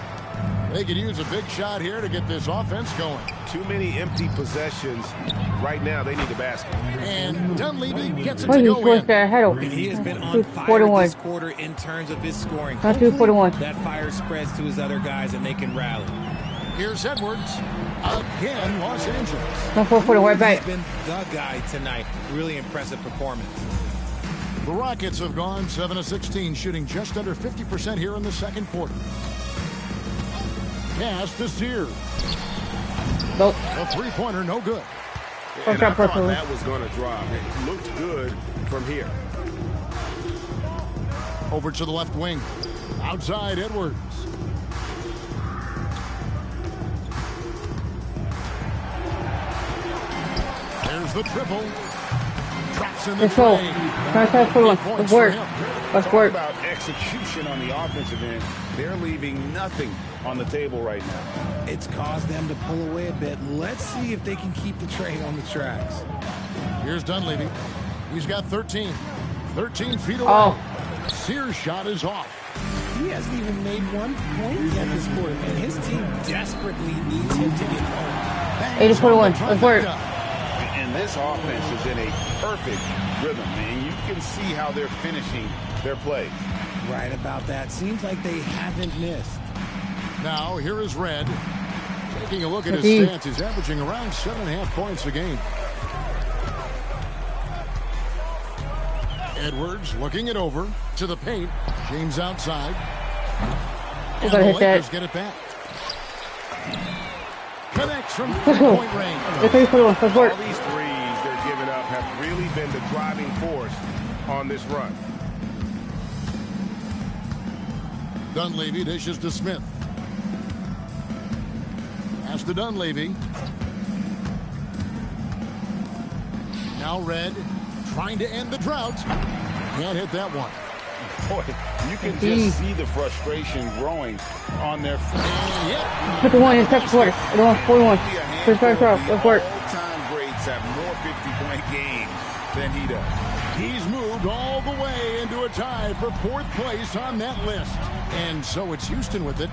They could use a big shot here to get this offense going. Too many empty possessions. Right now, they need a basket. And Dunleavy gets it to go in. And he has been on fire this quarter in terms of his scoring. That fire spreads to his other guys, and they can rally. Here's Edwards. Again, Los Angeles. He's been the guy tonight. Really impressive performance. The Rockets have gone 7 of 16, shooting just under 50% here in the second quarter. Pass to Sears. Nope. A three-pointer, no good. And I thought that was going to drop. It looked good from here. Over to the left wing. Outside Edwards. There's the triple. Drops in the tray. Let's work. Let's work. About execution on the offensive end, they're leaving nothing on the table right now. It's caused them to pull away a bit. Let's see if they can keep the train on the tracks. Here's Dunleavy. He's got 13. 13 feet away. Sears' shot is off. He hasn't even made 1 point yet this quarter, and his team desperately needs him to get home. 80-41. Let's work. And this offense is in a perfect rhythm, man. You can see how they're finishing their plays. Right about that. Seems like they haven't missed. Now, here is Red. Taking a look at his stats, he's averaging around 7.5 points a game. Edwards looking it over to the paint. James outside. And the Lakers get it back. Connects from three-point range. All these threes they're giving up have really been the driving force on this run. Dunleavy dishes to Smith. Pass to Dunleavy. Now Red trying to end the drought. Can't hit that one. Boy, you can just see the frustration growing on their face. Put the one in the second quarter. I don't want 41. Let's work. All-time greats have more 50-point games than he does. He's moved all the way into a tie for 4th place on that list. And so it's Houston with it,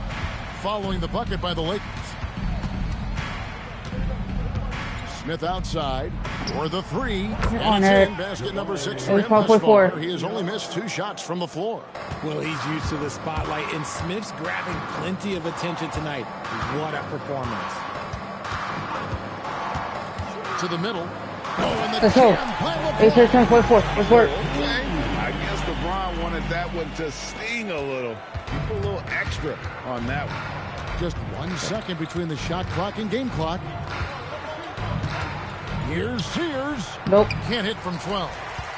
following the bucket by the Lakers. Smith outside for the 3. And it's in. Basket number 6 for him thus far. He has only missed 2 shots from the floor. Well, he's used to the spotlight, and Smith's grabbing plenty of attention tonight. What a performance. To the middle. Let's go. 8-10-4. Let's work. I guess LeBron wanted that one to sting a little. You put a little extra on that one. Just 1 second between the shot clock and game clock. Here's Sears. Nope. Can't hit from 12.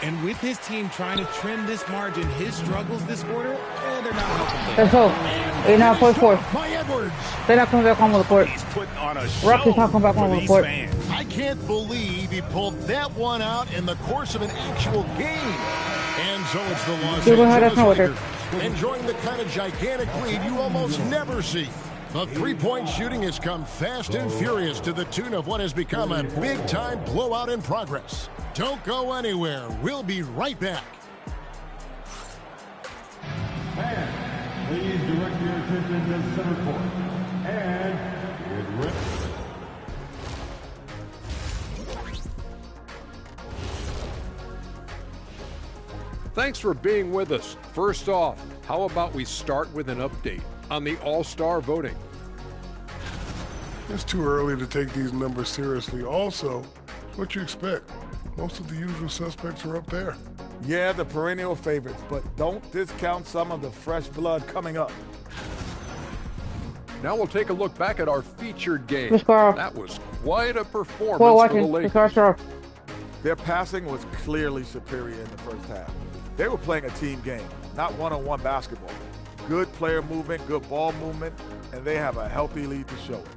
And with his team trying to trim this margin, his struggles this quarter, they're not helping. Let's go. 8-9-4. My Edwards. They're not coming back on the court. He's putting on a show. Rockets not coming back on the court. I can't believe he pulled that one out in the course of an actual game. And so it's the Los Angeles Lakers enjoying the kind of gigantic lead you almost never see. The three-point shooting has come fast and furious to the tune of what has become a big-time blowout in progress. Don't go anywhere. We'll be right back. And please direct your attention to center court. And with Thanks for being with us. First off, how about we start with an update on the All-Star voting? It's too early to take these numbers seriously. Also, what you expect. Most of the usual suspects are up there. Yeah, the perennial favorites, but don't discount some of the fresh blood coming up. Now we'll take a look back at our featured game. That was quite a performance for the Lakers. Their passing was clearly superior in the first half. They were playing a team game, not one-on-one basketball. Good player movement, good ball movement, and they have a healthy lead to show it.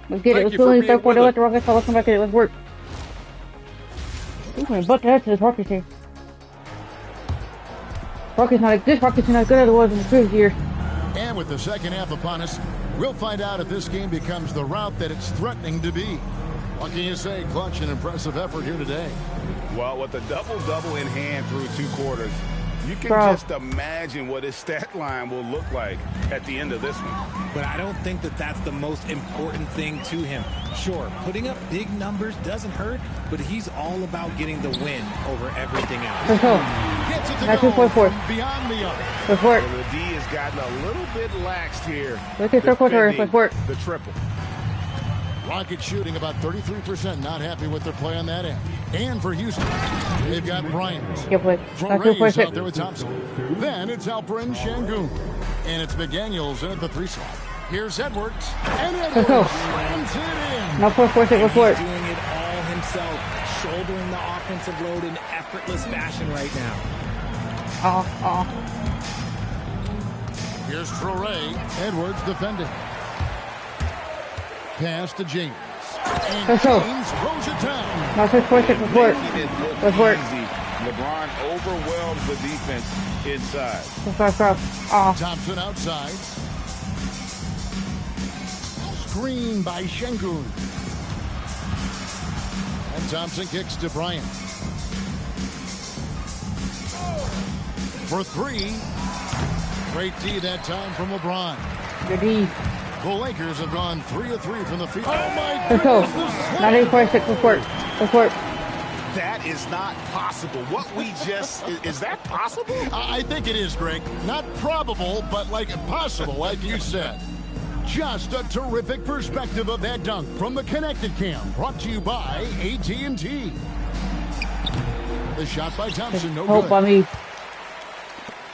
Let's get it. Let's go in the third quarter. Let the Rockets let's come back in. Let's work. Ooh, man, butt the head to this Rockets team. This Rockets are not good as it was in the previous year. And with the second half upon us, we'll find out if this game becomes the route that it's threatening to be. What can you say? Clutch and impressive effort here today. Well, with the double-double in hand through 2 quarters, you can just imagine what his stat line will look like at the end of this one. But I don't think that that's the most important thing to him. Sure, putting up big numbers doesn't hurt, but he's all about getting the win over everything else. Let's go. That's 2.4. Beyond the arc. Let's work. Well, the D has gotten a little bit laxed here. Let's get third quarter. Let's work. The triple. Rockets shooting about 33%. Not happy with their play on that end. And for Houston, they've got Bryant. Ray's out there with Thompson. Then it's Alperen Şengün. And it's McDaniels in at the 3 slot. Here's Edwards. And Edwards slams it in. Now 4-4-6. Let's work. He's doing it all himself, shouldering the offensive load in effortless fashion right now. Here's Traore. Edwards defending. Pass to James. And James throws it down. Now 6-4-6. Let's work. Let's work. LeBron overwhelms the defense inside. Thompson outside. Screen by Şengün. And Thompson kicks to Bryant. For 3. Great D that time from LeBron. Good D. The Lakers have gone 3 of 3 from the field. Oh my Let's go. goodness. Now 8-4-6. Let's work. Let's work. That is not possible. What we just, is that possible? I think it is, Greg. Not probable, but like possible, like you said. Just a terrific perspective of that dunk from the Connected Cam, brought to you by AT&T. The shot by Thompson, no good. By me.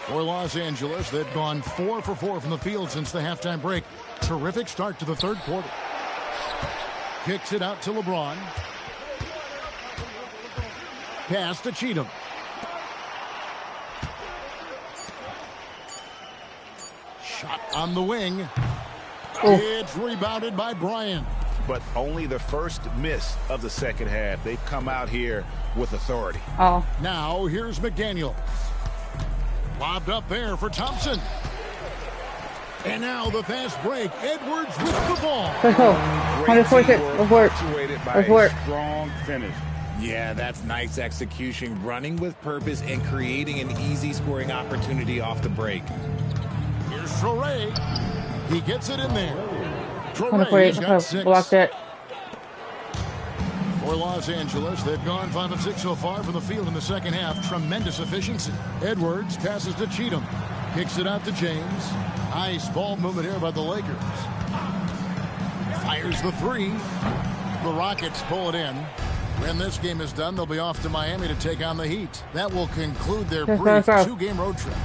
For Los Angeles, they've gone 4 for 4 from the field since the halftime break. Terrific start to the third quarter. Kicks it out to LeBron. Pass to Cheatham. Shot on the wing. It's rebounded by Bryant. But only the first miss of the second half. They've come out here with authority. Now here's McDaniels. Lobbed up there for Thompson. And now the fast break. Edwards with the ball. Let's go. 146. Let's work. Let's work. Strong finish. Yeah, that's nice execution. Running with purpose and creating an easy scoring opportunity off the break. Here's Traore. He gets it in there. 148. Got 6. Block that. For Los Angeles, they've gone 5 of 6 so far from the field in the second half. Tremendous efficiency. Edwards passes to Cheatham. Kicks it out to James. Nice ball movement here by the Lakers. Fires the three. The Rockets pull it in. When this game is done, they'll be off to Miami to take on the Heat. That will conclude their brief two-game road trip.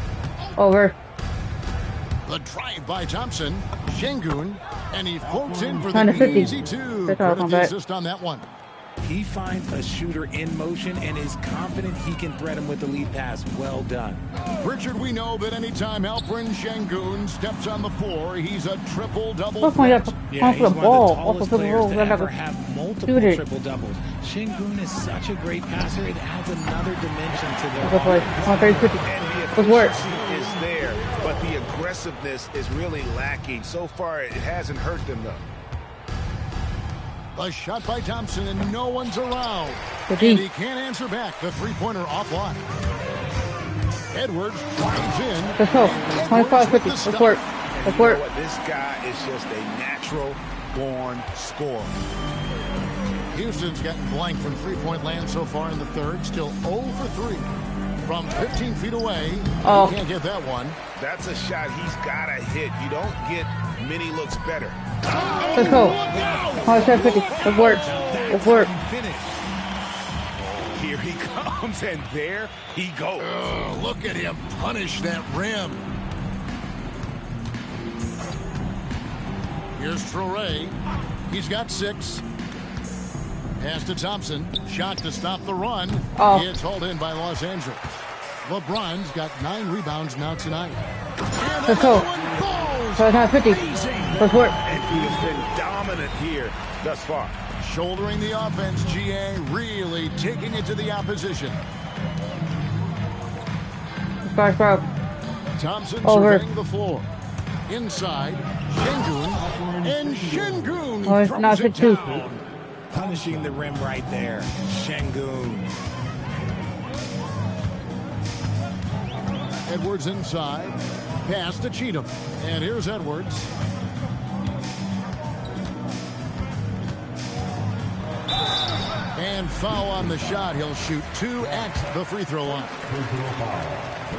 Over. The drive by Thompson. Şengün. And he floats in for the easy two. Credit the assist on that one. He finds a shooter in motion and is confident he can thread him with the lead pass. Well done. Richard, we know that anytime Alperen Şengün steps on the floor, he's a triple-double Oh my threat. God. Yeah, he's Off one the ball. of the tallest Off the players ball. to ever have multiple triple-doubles. Şengün is such a great passer, it adds another dimension to their Good play. offense. And the efficiency is there, but the aggressiveness is really lacking. So far, it hasn't hurt them, though. A shot by Thompson, and no one's around. And he can't answer back. The three-pointer offline. Edwards drives in. Let's go. 25-50. Let's work. Let's work. This guy is just a natural-born scorer. Houston's gotten blank from three-point land so far in the third. Still 0 for 3. From 15 feet away. Oh. He can't get that one. That's a shot he's got to hit. You don't get many looks better. Let's go. 25-50. Let's work. Let's work. Here he comes, and there he goes. Oh, look at him punish that rim. Here's Traore. He's got 6. Pass to Thompson. Shot to stop the run. Oh. It's hauled in by Los Angeles. LeBron's got 9 rebounds now tonight. Let's go. 25-50. Let's work. And he has been dominant here thus far. Shouldering the offense, GA really taking it to the opposition. Let's go. Thompson Over. surveying the floor. Inside, Şengün. And Şengün Oh, it's throws not it 52. down. Punishing the rim right there. Şengün. Edwards inside. Pass to Cheatham. And here's Edwards. And foul on the shot. He'll shoot 2 at the free throw line.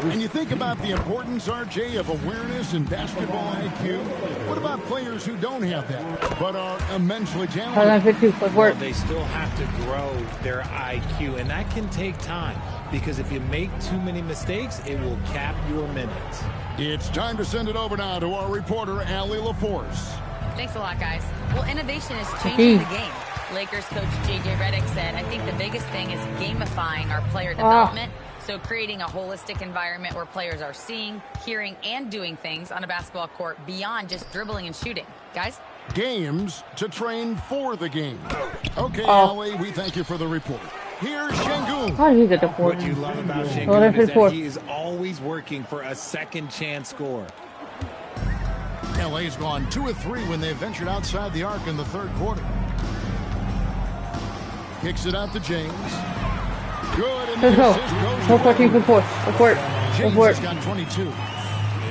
And you think about the importance, RJ, of awareness and basketball IQ. What about players who don't have that, but are immensely talented? 25-50. Let's work. Well, they still have to grow their IQ, and that can take time because if you make too many mistakes, it will cap your minutes. It's time to send it over now to our reporter, Allie LaForce. Thanks a lot, guys. Well, innovation is changing the game. Lakers coach J.J. Redick said, I think the biggest thing is gamifying our player development. So creating a holistic environment where players are seeing, hearing, and doing things on a basketball court beyond just dribbling and shooting. Guys? Games to train for the game. Okay, Allie, we thank you for the report. Here's Şengün. How did he get the 4? What you love about Şengün is that he is always working for a second chance score. LA's gone 2 of 3 when they ventured outside the arc in the third quarter. Kicks it out to James. Good, and Let's the go. assist goes No away. 14 for 4. Let's work. James Let's work. has got 22.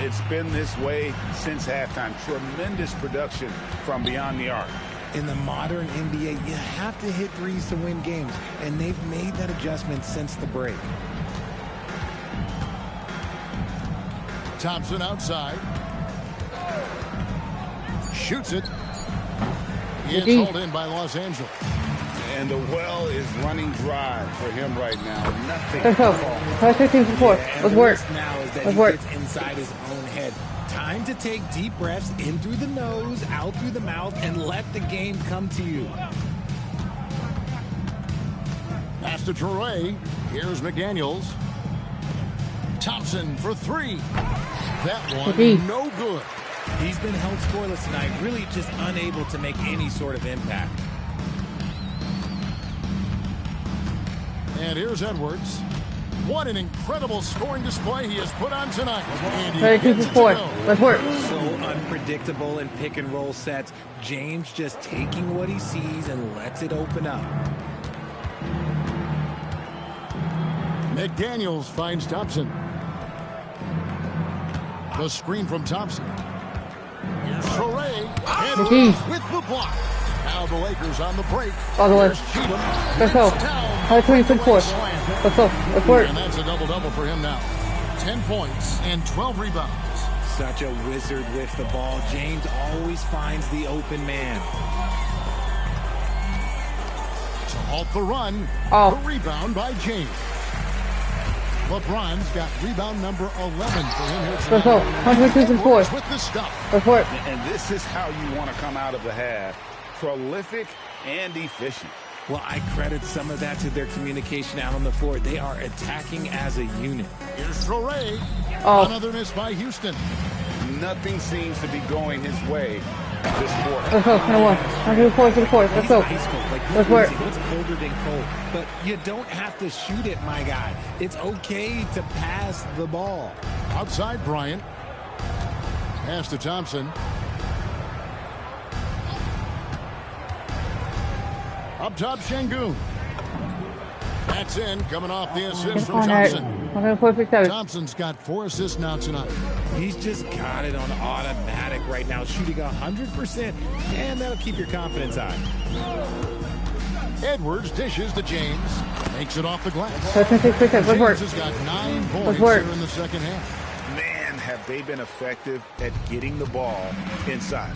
It's been this way since halftime. Tremendous production from beyond the arc. In the modern NBA, you have to hit threes to win games, and they've made that adjustment since the break. Thompson outside. Shoots it. It's hauled in by Los Angeles. And the well is running dry for him right now. Nothing. Let's go. 15 for 4. Let's work. Now is that Let's he work. gets inside his own head. Time to take deep breaths in through the nose, out through the mouth, and let the game come to you. Pass to Traore. Here's McDaniels. Thompson for 3. That one, no good. He's been held scoreless tonight, really just unable to make any sort of impact. And here's Edwards. What an incredible scoring display he has put on tonight. And he 32 gets for it 4. to go. Let's work. So unpredictable in pick and roll sets. James just taking what he sees and lets it open up. McDaniels finds Thompson. The screen from Thompson. Here's Traore. Edwards with the block. Now the Lakers on the break. All the way. Here's Cheatham. Let's go. 23 for 4. Let's go. Let's work. And that's a double-double for him now. 10 points and 12 rebounds. Such a wizard with the ball. James always finds the open man. To halt the run, oh. the rebound by James. LeBron's got rebound number 11 for him here tonight. Let's go. 102 with the stuff. Report. And this is how you want to come out of the half. Prolific and efficient. Well, I credit some of that to their communication out on the floor. They are attacking as a unit. Here's Torrey. Oh. Another miss by Houston. Nothing seems to be going his way this quarter. Let's go. 104 to the fourth. Let's go. Let's work. What's colder than cold? But you don't have to shoot it, my guy. It's okay to pass the ball. Outside Bryant. Pass to Thompson. Up top, Şengün. That's in, coming off the assist from Thompson. 147. Thompson's got 4 assists now tonight. He's just got it on automatic right now, shooting 100%, and that'll keep your confidence high. Edwards dishes to James. Makes it off the glass. 6%. Let's work. James has got 9 points here in the second half. Man, have they been effective at getting the ball inside.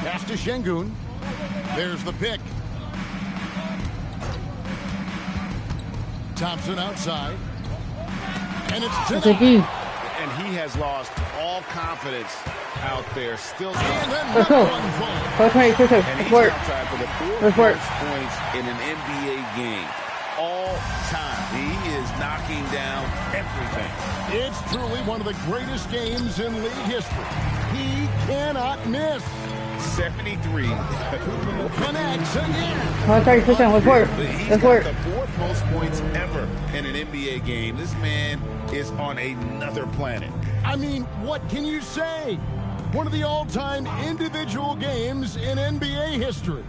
Pass to Şengün. There's the pick. Thompson outside. And it's to and he has lost all confidence out there. Still let's go. And he's outside for the 4 points in an NBA game. All time. He is knocking down everything. It's truly one of the greatest games in league history. He cannot miss. 73. Connects again. 130%. Let's work. He's got the 4th most points ever in an NBA game. This man is on another planet. I mean, what can you say? One of the all-time individual games in NBA history.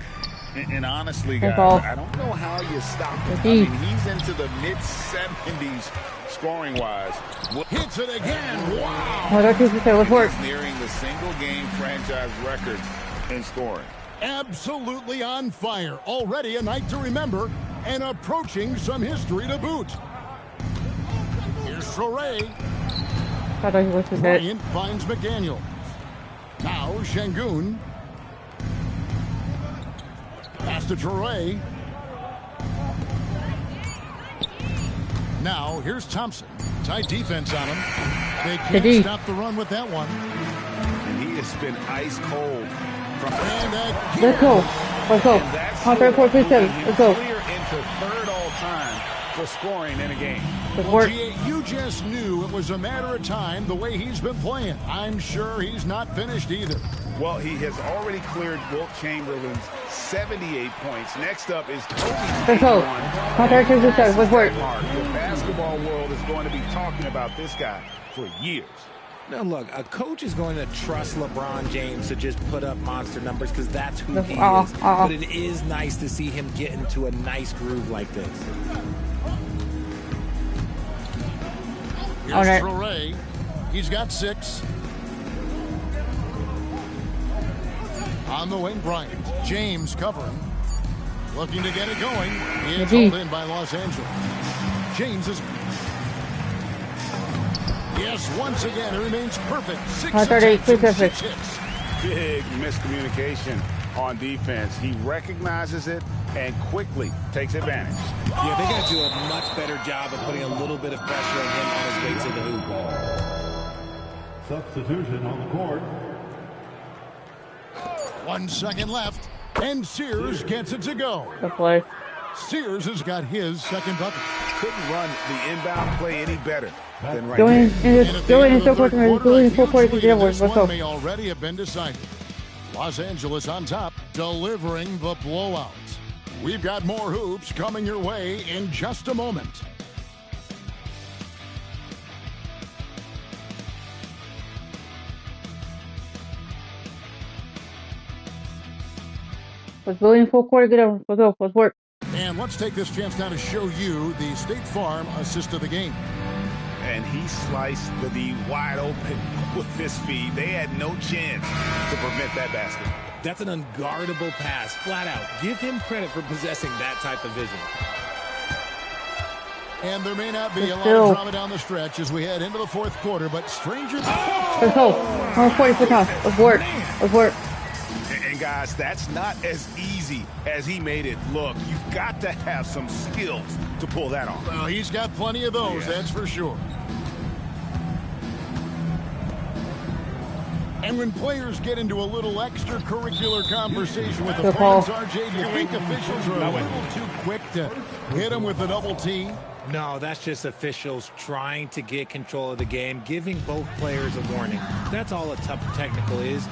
And honestly, guys, I don't know how you stop him. I mean, he's into the mid-70s scoring-wise. Hits it again. Wow. 130%. Let's work. He's nearing the single-game franchise record in scoring. Absolutely on fire. Already a night to remember and approaching some history to boot. Here's Torrey. Bryant finds McDaniel. Now Şengün. Pass to Torrey. Now here's Thompson. Tight defense on him. They can't stop the run with that one. And he has been ice cold. Let's go. Let's go. 134%. Let's go. Clear into 3rd all-time for scoring in a game. Well, you just knew it was a matter of time the way he's been playing. I'm sure he's not finished either. Well, he has already cleared Wilt Chamberlain's 78 points. Next up is Kobe's 81. 132%. Let's work. The basketball world is going to be talking about this guy for years. Now, look, a coach is going to trust LeBron James to just put up monster numbers because that's who he is. But it is nice to see him get into a nice groove like this. Here's Torrey. He's got 6. On the wing, Bryant. James covering. Looking to get it going. It's held in by Los Angeles. James is... Yes, once again, it remains perfect. 6 hits. Big miscommunication on defense. He recognizes it and quickly takes advantage. Yeah, they got to do a much better job of putting a little bit of pressure on him on his way to the hoop. Substitution on the court. 1 second left, and Sears gets it to go. Good play. Sears has got his second bucket. Couldn't run the inbound play any better than right Going there. in the fourth quarter. This one may already have been decided. Los Angeles on top, delivering the blowout. We've got more hoops coming your way in just a moment. Let's go in full quarter. Get over. Let's go. Let's work. And let's take this chance now to show you the State Farm assist of the game. And he sliced the D wide open with this feed. They had no chance to prevent that basket. That's an unguardable pass, flat out. Give him credit for possessing that type of vision. And there may not be a lot of drama down the stretch as we head into the fourth quarter, but strangers... Let's go. 140 for time. Let's work. Let's work. And guys, that's not as easy as he made it look. You've got to have some skills to pull that off. Well, he's got plenty of those, that's for sure. And when players get into a little extracurricular conversation with opponents, RJ, do you think officials are a little too quick to hit them with a double T? No, that's just officials trying to get control of the game, giving both players a warning. That's all a tough technical is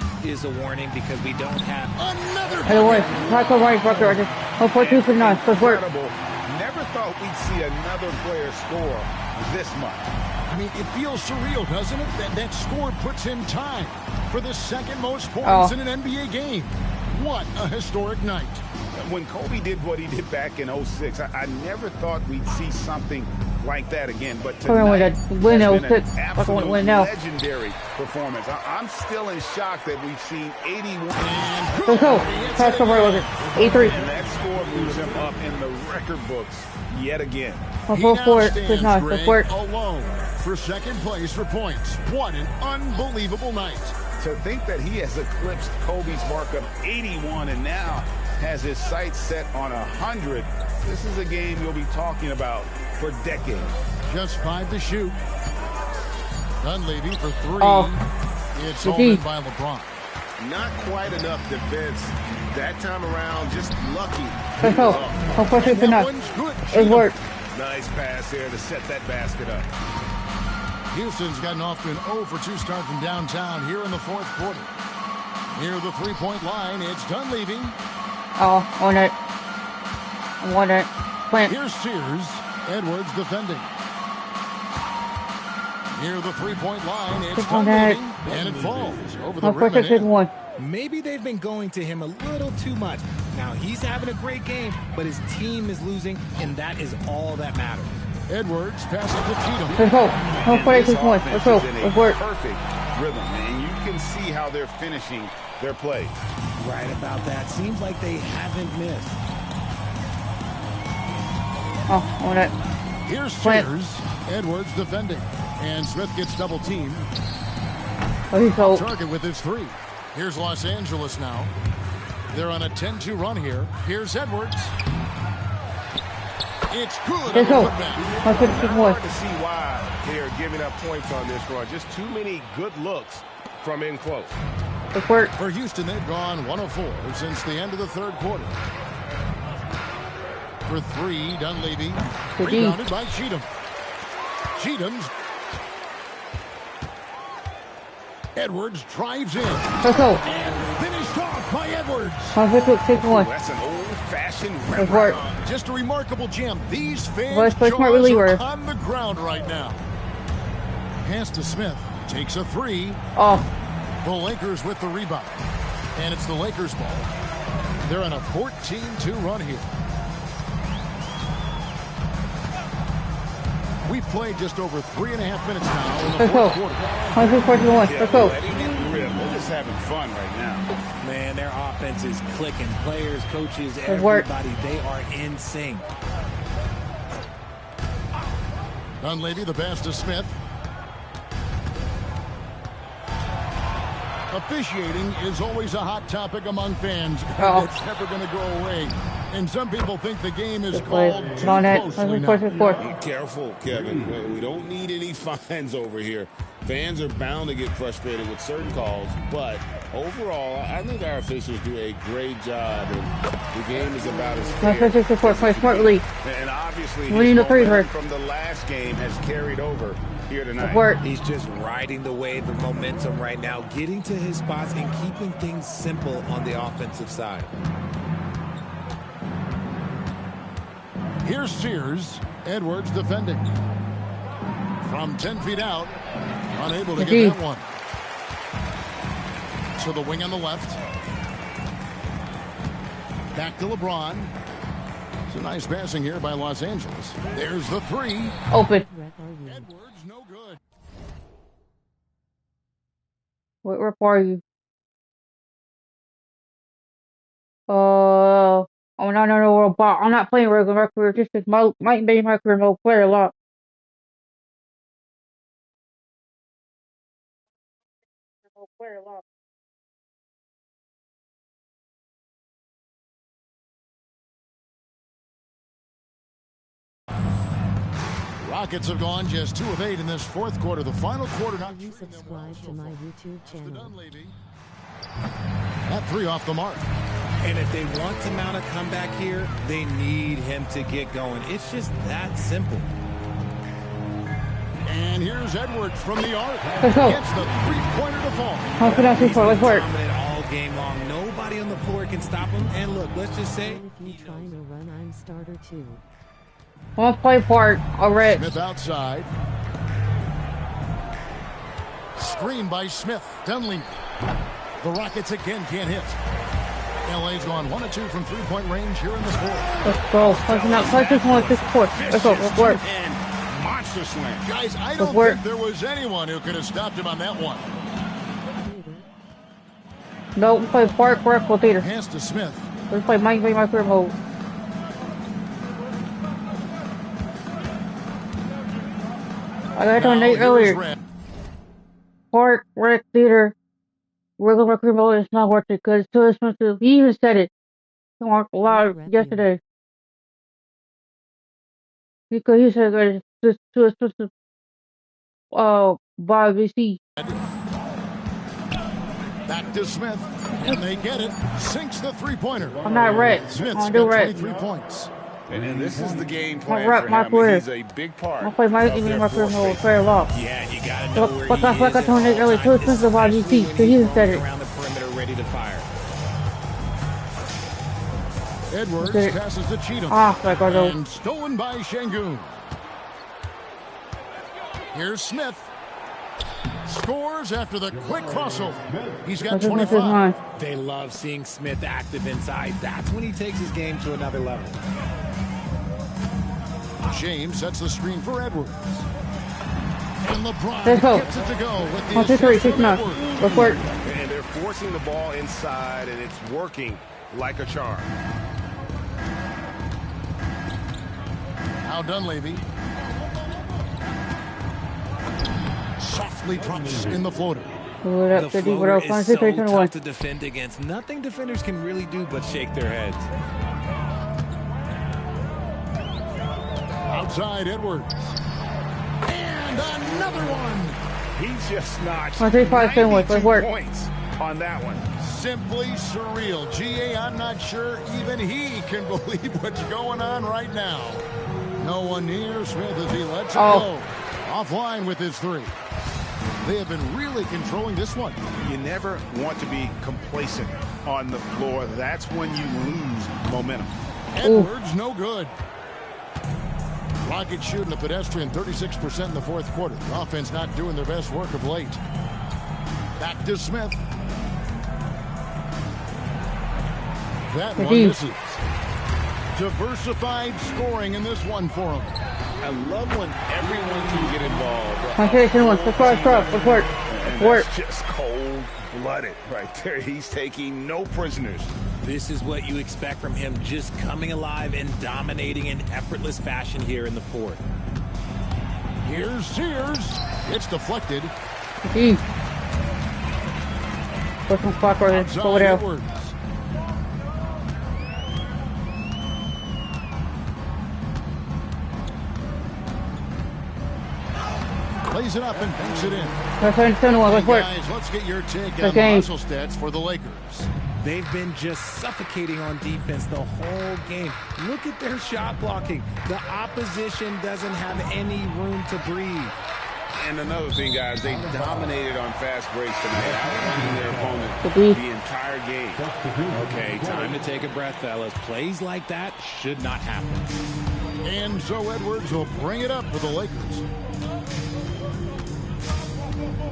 a warning because we don't have another. Hey, wait. Tackle right, Rucker. 142 for 9. Let's work. Never thought we'd see another player score this much. I mean, it feels surreal, doesn't it? That score puts in time for the second most points in an NBA game. What a historic night. When Kobe did what he did back in 06, I never thought we'd see something like that again. But tonight has been an absolute legendary performance. I'm still in shock that we've seen 81. Let's go. Pass over with it. 83. And that score moves him up in the record books yet again. He now stands, Greg, alone for second place for points. What an unbelievable night. To think that he has eclipsed Kobe's mark of 81 and now has his sights set on 100. This is a game you'll be talking about for decades. Just 5 to shoot. Dunleavy for 3. It's holding by LeBron. Not quite enough defense that time around. Just lucky. Let's go. 142 for 9. Let's work. Nice pass here to set that basket up. Houston's gotten off to an 0 for 2 start from downtown here in the fourth quarter. Near the three-point line, it's Dunleavy. On it. On it. Plant. Here's Sears. Edwards defending. Near the three-point line, it's Dunleavy. And it falls over the rim. Maybe they've been going to him a little too much. Now, he's having a great game, but his team is losing, and that is all that matters. Edwards passes to Cheatham. Let's go. 142 points. Let's go. Let's work. Perfect rhythm, and you can see how they're finishing their play. Right about that. Seems like they haven't missed. On it. Here's Sears. Edwards defending. And Smith gets double teamed. He's out. Target with his 3. Here's Los Angeles now. They're on a 10-2 run here. Here's Edwards. It's good. Let's go. Hard to see why they are giving up points on this run. Just too many good looks from in close. Let's work. For Houston, they've gone 1 of 4 since the end of the third quarter. For 3, Dunleavy. Rebounded by Cheatham. Cheatham's. Edwards drives in. Let's go. And finished off by Edwards. 151. That's an old-fashioned Let's work. Just a remarkable jam. These fans are on the ground right now. Pass to Smith. Takes a 3. The Lakers with the rebound. And it's the Lakers ball. They're on a 14-2 run here. We've played just over 3.5 minutes now in the fourth quarter. 141. Let's go. They're just having fun right now. Man, their offense is clicking. Players, coaches, everybody, they are in sync. Dunleavy, the pass to Smith. Officiating is always a hot topic among fans. It's never going to go away. And some people think the game is called too closely now. Be careful, Kevin. We don't need any fines over here. Fans are bound to get frustrated with certain calls, but overall, I think our officials do a great job, and the game is about as fair. And obviously, his momentum from the last game has carried over here tonight. He's just riding the wave of momentum right now, getting to his spots and keeping things simple on the offensive side. Here's Sears. Edwards defending. From 10 feet out. Unable to get that one. To the wing on the left. Back to LeBron. It's a nice passing here by Los Angeles. There's the 3. Open. Edwards, no good. What rep are you? Oh, no, bot. I'm not playing regular career. Just because might be my career mode player a lot. Rockets have gone just 2 of 8 in this fourth quarter. The final quarter. Not you subscribe to my YouTube channel. That 3 off the mark. And if they want to mount a comeback here, they need him to get going. It's just that simple. And here's Edwards from the arc. Let's go. Gets the three-pointer to fall. Let's work. Dominant all game long. Nobody on the floor can stop him. And look, let's just say, If you trying to run, I'm starter too. One play part already. Smith outside. Screen by Smith. Dunleavy. The Rockets again can't hit. LA's gone 1 of 2 from three-point range here in this fourth. Let's go. Play this one with this court. Let's go. Let's work. And monster slam. Guys, I don't think there was anyone who could have stopped him on that one. No, play part vertical theater. Pass to Smith. Let's play my career mode. I got on Nate earlier. Park, rec, theater, regular career mode is not worth it because it's too expensive. He even said it. He worked a lot yesterday. Because he said that it's too expensive. Buy VC. Back to Smith. And they get it. Sinks the three-pointer. I'm not red. Smith's I'm do got red. 23 points. And this is the game plan rep for my him. career. He's a big part. I'll play my career mode very long. yeah, you got to know where But that's he like I is told at Nate all earlier, times. too expensive buy VC. So he even said it. Around the perimeter, ready to fire. Edwards Okay. passes to Cheatham. Like I go. And stolen by Şengün. Here's Smith. Scores after the quick crossover. He's got 25. They love seeing Smith active inside. That's when he takes his game to another level. James sets the screen for Edwards. And LeBron Let's go. gets it to go with the 1, 2, 3, assist 6, from 9. Edwards. Let's work. And they're forcing the ball inside, and it's working like a charm. Now Dunleavy. Softly drops in the floater. What up, The 50? What floater up? is 1, 2, so 3, 2, 1. tough to defend against. Nothing defenders can really do but shake their heads. Outside Edwards. And another one. He's just notched 1, 3, 5, 7, 1. Let's work. points on that one. Simply surreal. GA, I'm not sure even he can believe what's going on right now. No one near Smith as he lets it go. Offline with his 3. They have been really controlling this one. You never want to be complacent on the floor. That's when you lose momentum. Edwards, no good. Rockets shooting a pedestrian 36% in the fourth quarter. The offense not doing their best work of late. Back to Smith. That one misses. Diversified scoring in this one for him. I love when everyone can get involved. 1, 3, 2, 1. Let's work. Let's work. And Work. that's just cold-blooded right there. He's taking no prisoners. This is what you expect from him, just coming alive and dominating in effortless fashion here in the fourth. Here's Sears. It's deflected. Put some clock right in. Go down. Edwards. Plays it up and banks it in. Let's work. Guys, let's get your take The on the game. muscle stats for the Lakers. They've been just suffocating on defense the whole game. Look at their shot blocking. The opposition doesn't have any room to breathe. And another thing, guys, they dominated on fast breaks tonight, outrunning their opponent the entire game. Okay, time to take a breath, fellas. Plays like that should not happen. And so Edwards will bring it up for the Lakers.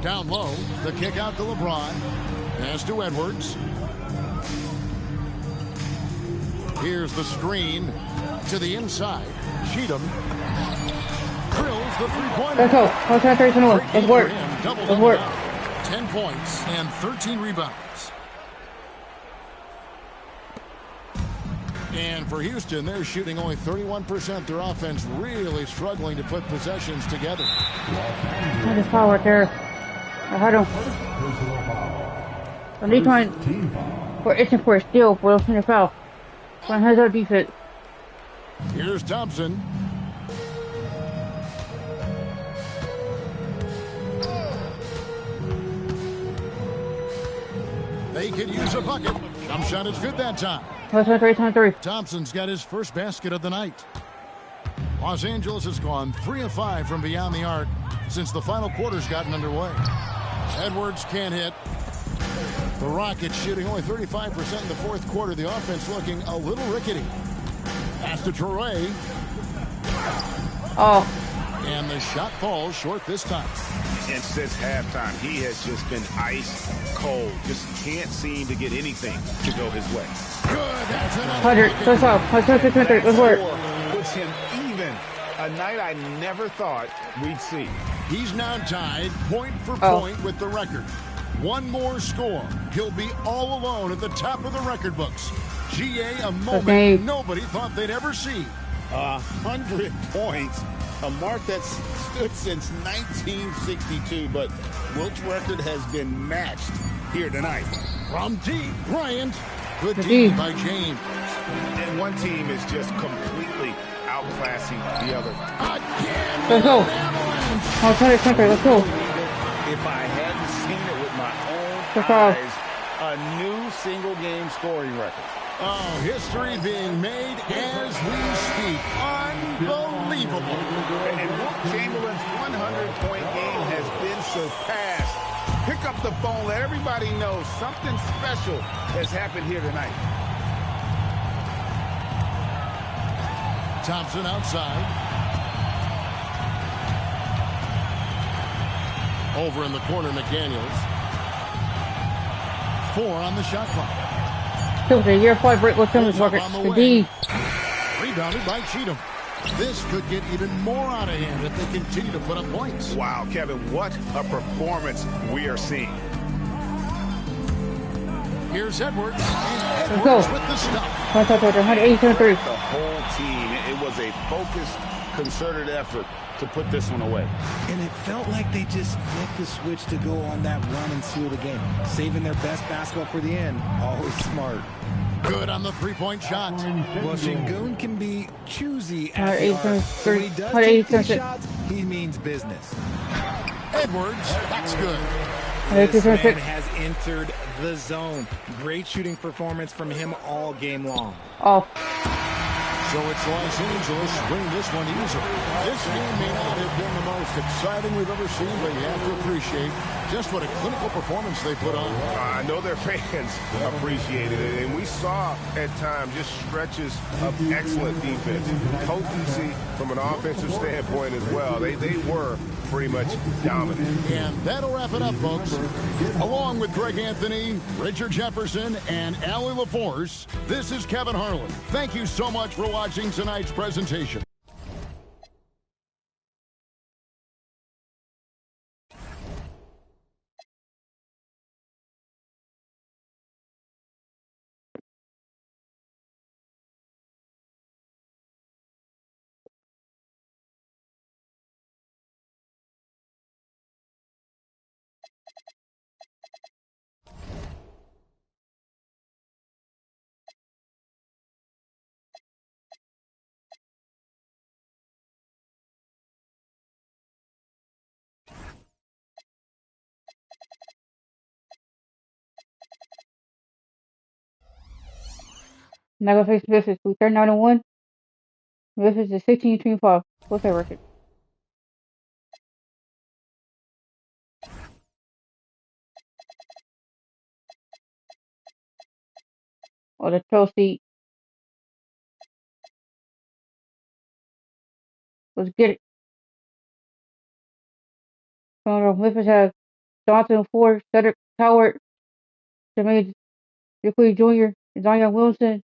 Down low, the kick out to LeBron. Pass to Edwards. Here's the screen to the inside. Cheatham drills the three-pointer. Let's go. 1, 2, 3, 2, 1. Let's work. Let's work. 10 points and 13 rebounds. And for Houston, they're shooting only 31%. Their offense really struggling to put possessions together. There's a foul right there. I had him. So they trying for itching for a steal for the foul. Trying to heads up defense. Here's Thompson. They could use a bucket. Jump shot is good that time. Thompson's got his first basket of the night. Los Angeles has gone 3 of 5 from beyond the arc since the final quarter's gotten underway. Edwards can't hit. The Rockets shooting only 35% in the fourth quarter. The offense looking a little rickety. Pass to Torrey. Oh. And the shot falls short this time. And since halftime, he has just been ice cold. Just can't seem to get anything to go his way. Good. That's enough. 100. Let's go. Let's work. Puts him even. A night I never thought we'd see. He's now tied point for point with the record. One more score. He'll be all alone at the top of the record books. GA, a moment nobody thought they'd ever see. 100 points. A mark that's stood since 1962, but Wilt's record has been matched here tonight. From deep, Bryant. Good D by James. And one team is just completely outclassing the other. Again. Let's go. I'll try to center. Let's go. If I hadn't seen it with my own eyes, a new single-game scoring record. Oh, history being made as we speak. Unbelievable. And Wilt Chamberlain's 100-point game has been surpassed. Pick up the phone, let everybody know something special has happened here tonight. Thompson outside. Over in the corner, McDaniels. 4 on the shot clock. Year 5 break with Timmons record. The D. Rebounded by Cheatham. This could get even more out of hand if they continue to put up points. Wow, Kevin, what a performance we are seeing. Here's Edwards. And Let's go. With the stuff. 183. The whole team, it was a focused, concerted effort to put this one away. And it felt like they just flipped the switch to go on that run and seal the game. Saving their best basketball for the end. Always smart. Good on the three-point shot. Well, Şengün can be choosy at the arc. So when he does take these shots, he means business. Edwards, that's good. This man has entered the zone. Great shooting performance from him all game long. Oh. So it's Los Angeles winning this one easily. This game may not have been the most exciting we've ever seen, but you have to appreciate just what a clinical performance they put on. I know their fans appreciated it, and we saw at times just stretches of excellent defense. Potency from an offensive standpoint as well. They were pretty much dominant. And that'll wrap it up, folks. Along with Greg Anthony, Richard Jefferson, and Allie LaForce, this is Kevin Harlan. Thank you so much for watching tonight's presentation. Now go face Memphis. We 39-1. Memphis is 16-25. What's that record? Oh, the 12 seed. Let's get it. Memphis has Johnson 4, Cedric Howard, Jermaine Jacquet Jr., Zion Wilson,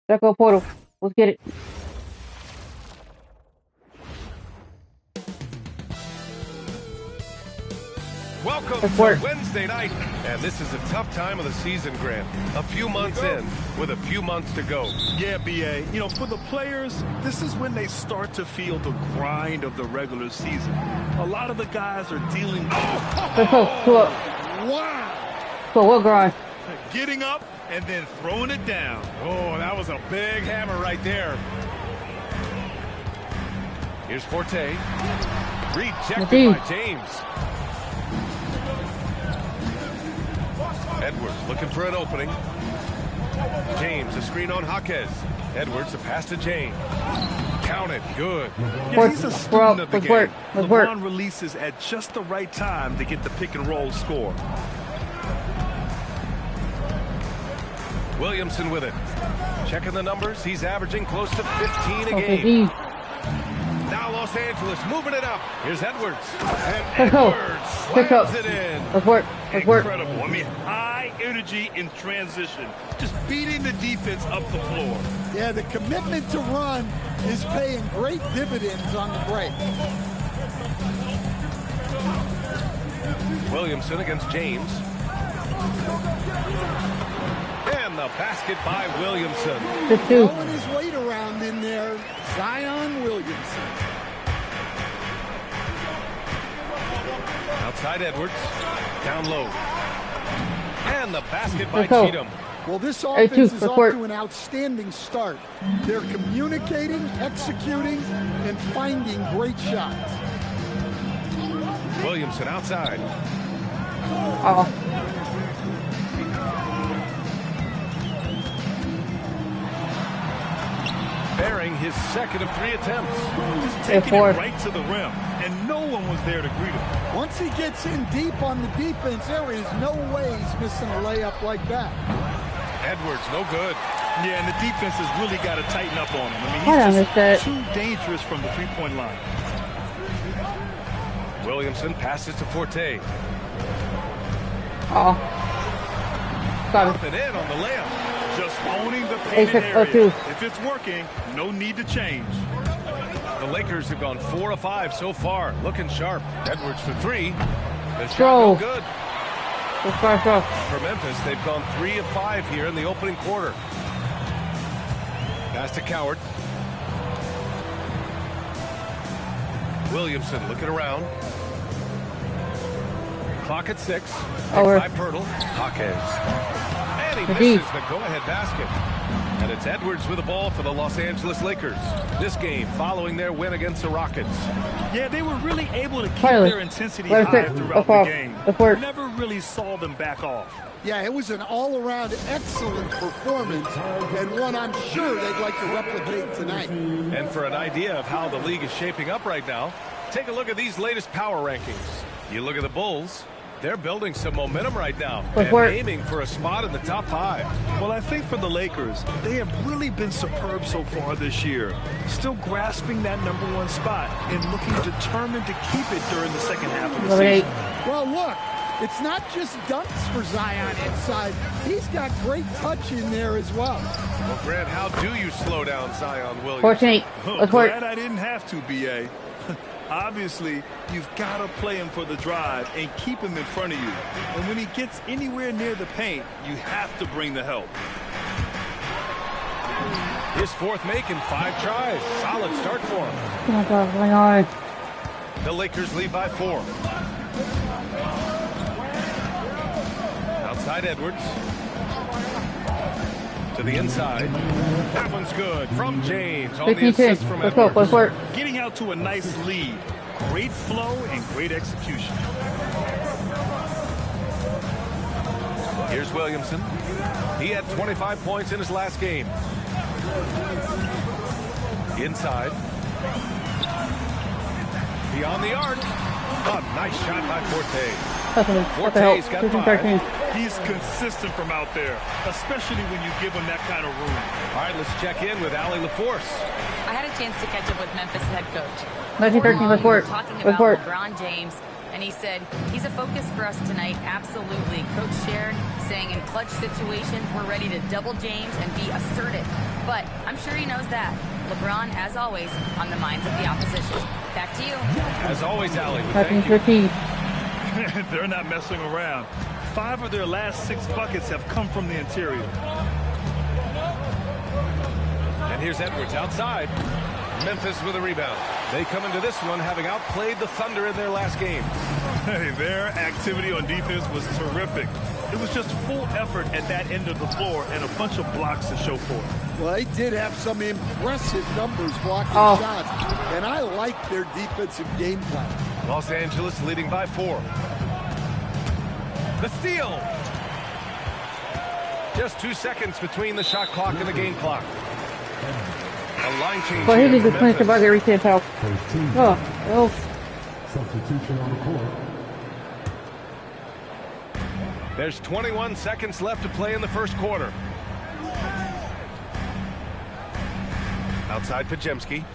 Deco Portal. Let's get it. Welcome to Wednesday night. And this is a tough time of the season, Grant. A few months in with a few months to go. Yeah, B.A. You know, for the players, this is when they start to feel the grind of the regular season. A lot of the guys are dealing with... Wow! So what grind? Getting up and then throwing it down. Oh, that was a big hammer right there. Here's Forte. Rejected by James. Edwards looking for an opening. James, a screen on Jaquez. Edwards, a pass to James. Counted. Good. Yeah, he's a student of the game. LeBron releases at just the right time to get the pick and roll score. Williamson with it. Checking the numbers. He's averaging close to 15 a game. Now Los Angeles moving it up. Here's Edwards. And Edwards slams it in. Incredible. I mean, high energy in transition. Just beating the defense up the floor. Yeah, the commitment to run is paying great dividends on the break. Williamson against James. And the basket by Williamson. Throwing his weight around in there, Zion Williamson. Outside Edwards. Down low. And the basket by Cheatham. Well, this offense is off to an outstanding start. They're communicating, executing, and finding great shots. Williamson outside. Bearing his second of 3 attempts. Just taking it right to the rim, and no one was there to greet him. Once he gets in deep on the defense, there is no way he's missing a layup like that. Edwards, no good. Yeah, and the defense has really got to tighten up on him. I mean, he's just too dangerous from the three-point line. Williamson passes to Forte. Got it in on the layup. Just owning the painted area. If it's working, no need to change. The Lakers have gone 4 of 5 so far. Looking sharp. Edwards for 3. The shot no good. For Memphis, they've gone 3 of 5 here in the opening quarter. Pass to Coward. Williamson looking around. Clock at 6. By Pirtle. Jaquez. And he misses the go-ahead basket. And it's Edwards with the ball for the Los Angeles Lakers. This game following their win against the Rockets. Yeah, they were really able to keep their intensity high throughout the game. Never really saw them back off. Yeah, it was an all-around excellent performance, and one I'm sure they'd like to replicate tonight. And for an idea of how the league is shaping up right now, take a look at these latest power rankings. You look at the Bulls. They're building some momentum right now and aiming for a spot in the top 5. Well, I think for the Lakers, they have really been superb so far this year. Still grasping that #1 spot and looking determined to keep it during the second half of the season. Well, look, it's not just dunks for Zion inside. He's got great touch in there as well. Well, Grant, how do you slow down Zion Williamson? 14. Glad I didn't have to, B.A. Obviously, you've got to play him for the drive and keep him in front of you. And when he gets anywhere near the paint, you have to bring the help. His 4th make in 5 tries. Solid start for him. Oh, God, the Lakers lead by 4. Outside Edwards. To the inside. That one's good from James on the assist from Edwards. Getting out to a nice lead. Great flow and great execution. Here's Williamson. He had 25 points in his last game. Inside. Beyond the arc. A nice shot by Forte. Forte's got 5. He's consistent from out there, especially when you give him that kind of room. All right, let's check in with Allie LaForce. I had a chance to catch up with Memphis head coach. 1913, report. Talking about LeBron James, and he said, he's a focus for us tonight, absolutely. Coach shared, saying in clutch situations, we're ready to double James and be assertive. But I'm sure he knows that. LeBron, as always, on the minds of the opposition. Back to you. As always, Allie. 1913. They're not messing around. 5 of their last 6 buckets have come from the interior. And here's Edwards outside. Memphis with a rebound. They come into this one having outplayed the Thunder in their last game. Hey, their activity on defense was terrific. It was just full effort at that end of the floor and a bunch of blocks to show for it. Well, they did have some impressive numbers blocking shots, and I like their defensive game plan. Los Angeles leading by 4. The steal. Just 2 seconds between the shot clock and the game clock. A line change. Well, he did just finish the bucket every chance out. Oh. Substitution on the court. There's 21 seconds left to play in the first quarter. Outside Pajemski.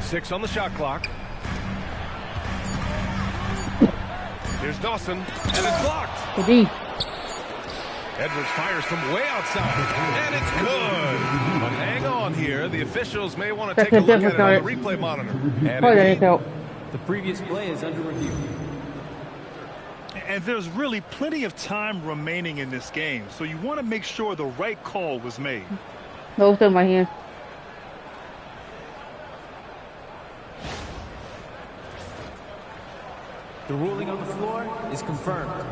6 on the shot clock. Here's Dawson, and it's blocked. Good. Edwards fires from way outside, and it's good. But hang on here. The officials may want to take a look at it on the replay monitor. And there you go. The previous play is under review. And there's really plenty of time remaining in this game, so you want to make sure the right call was made. No, it's in my hand. The ruling on the floor is confirmed.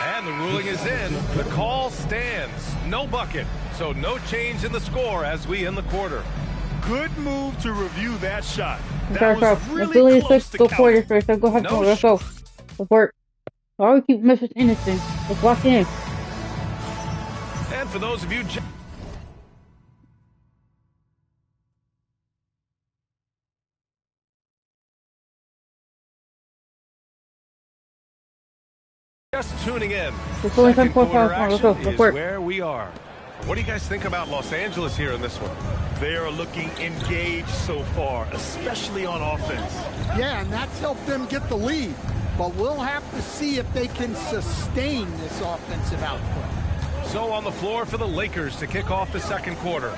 And the ruling is in. The call stands. No bucket. So no change in the score as we end the quarter. Good move to review that shot. That was really close to count. Go for it first. Go ahead. Let's go. Let's work. Why we keep Memphis innocent? Let's lock in. And for those of you just tuning in, second quarter action is where we are. What do you guys think about Los Angeles here in this one? They are looking engaged so far, especially on offense. Yeah, and that's helped them get the lead. But we'll have to see if they can sustain this offensive output. So on the floor for the Lakers to kick off the second quarter.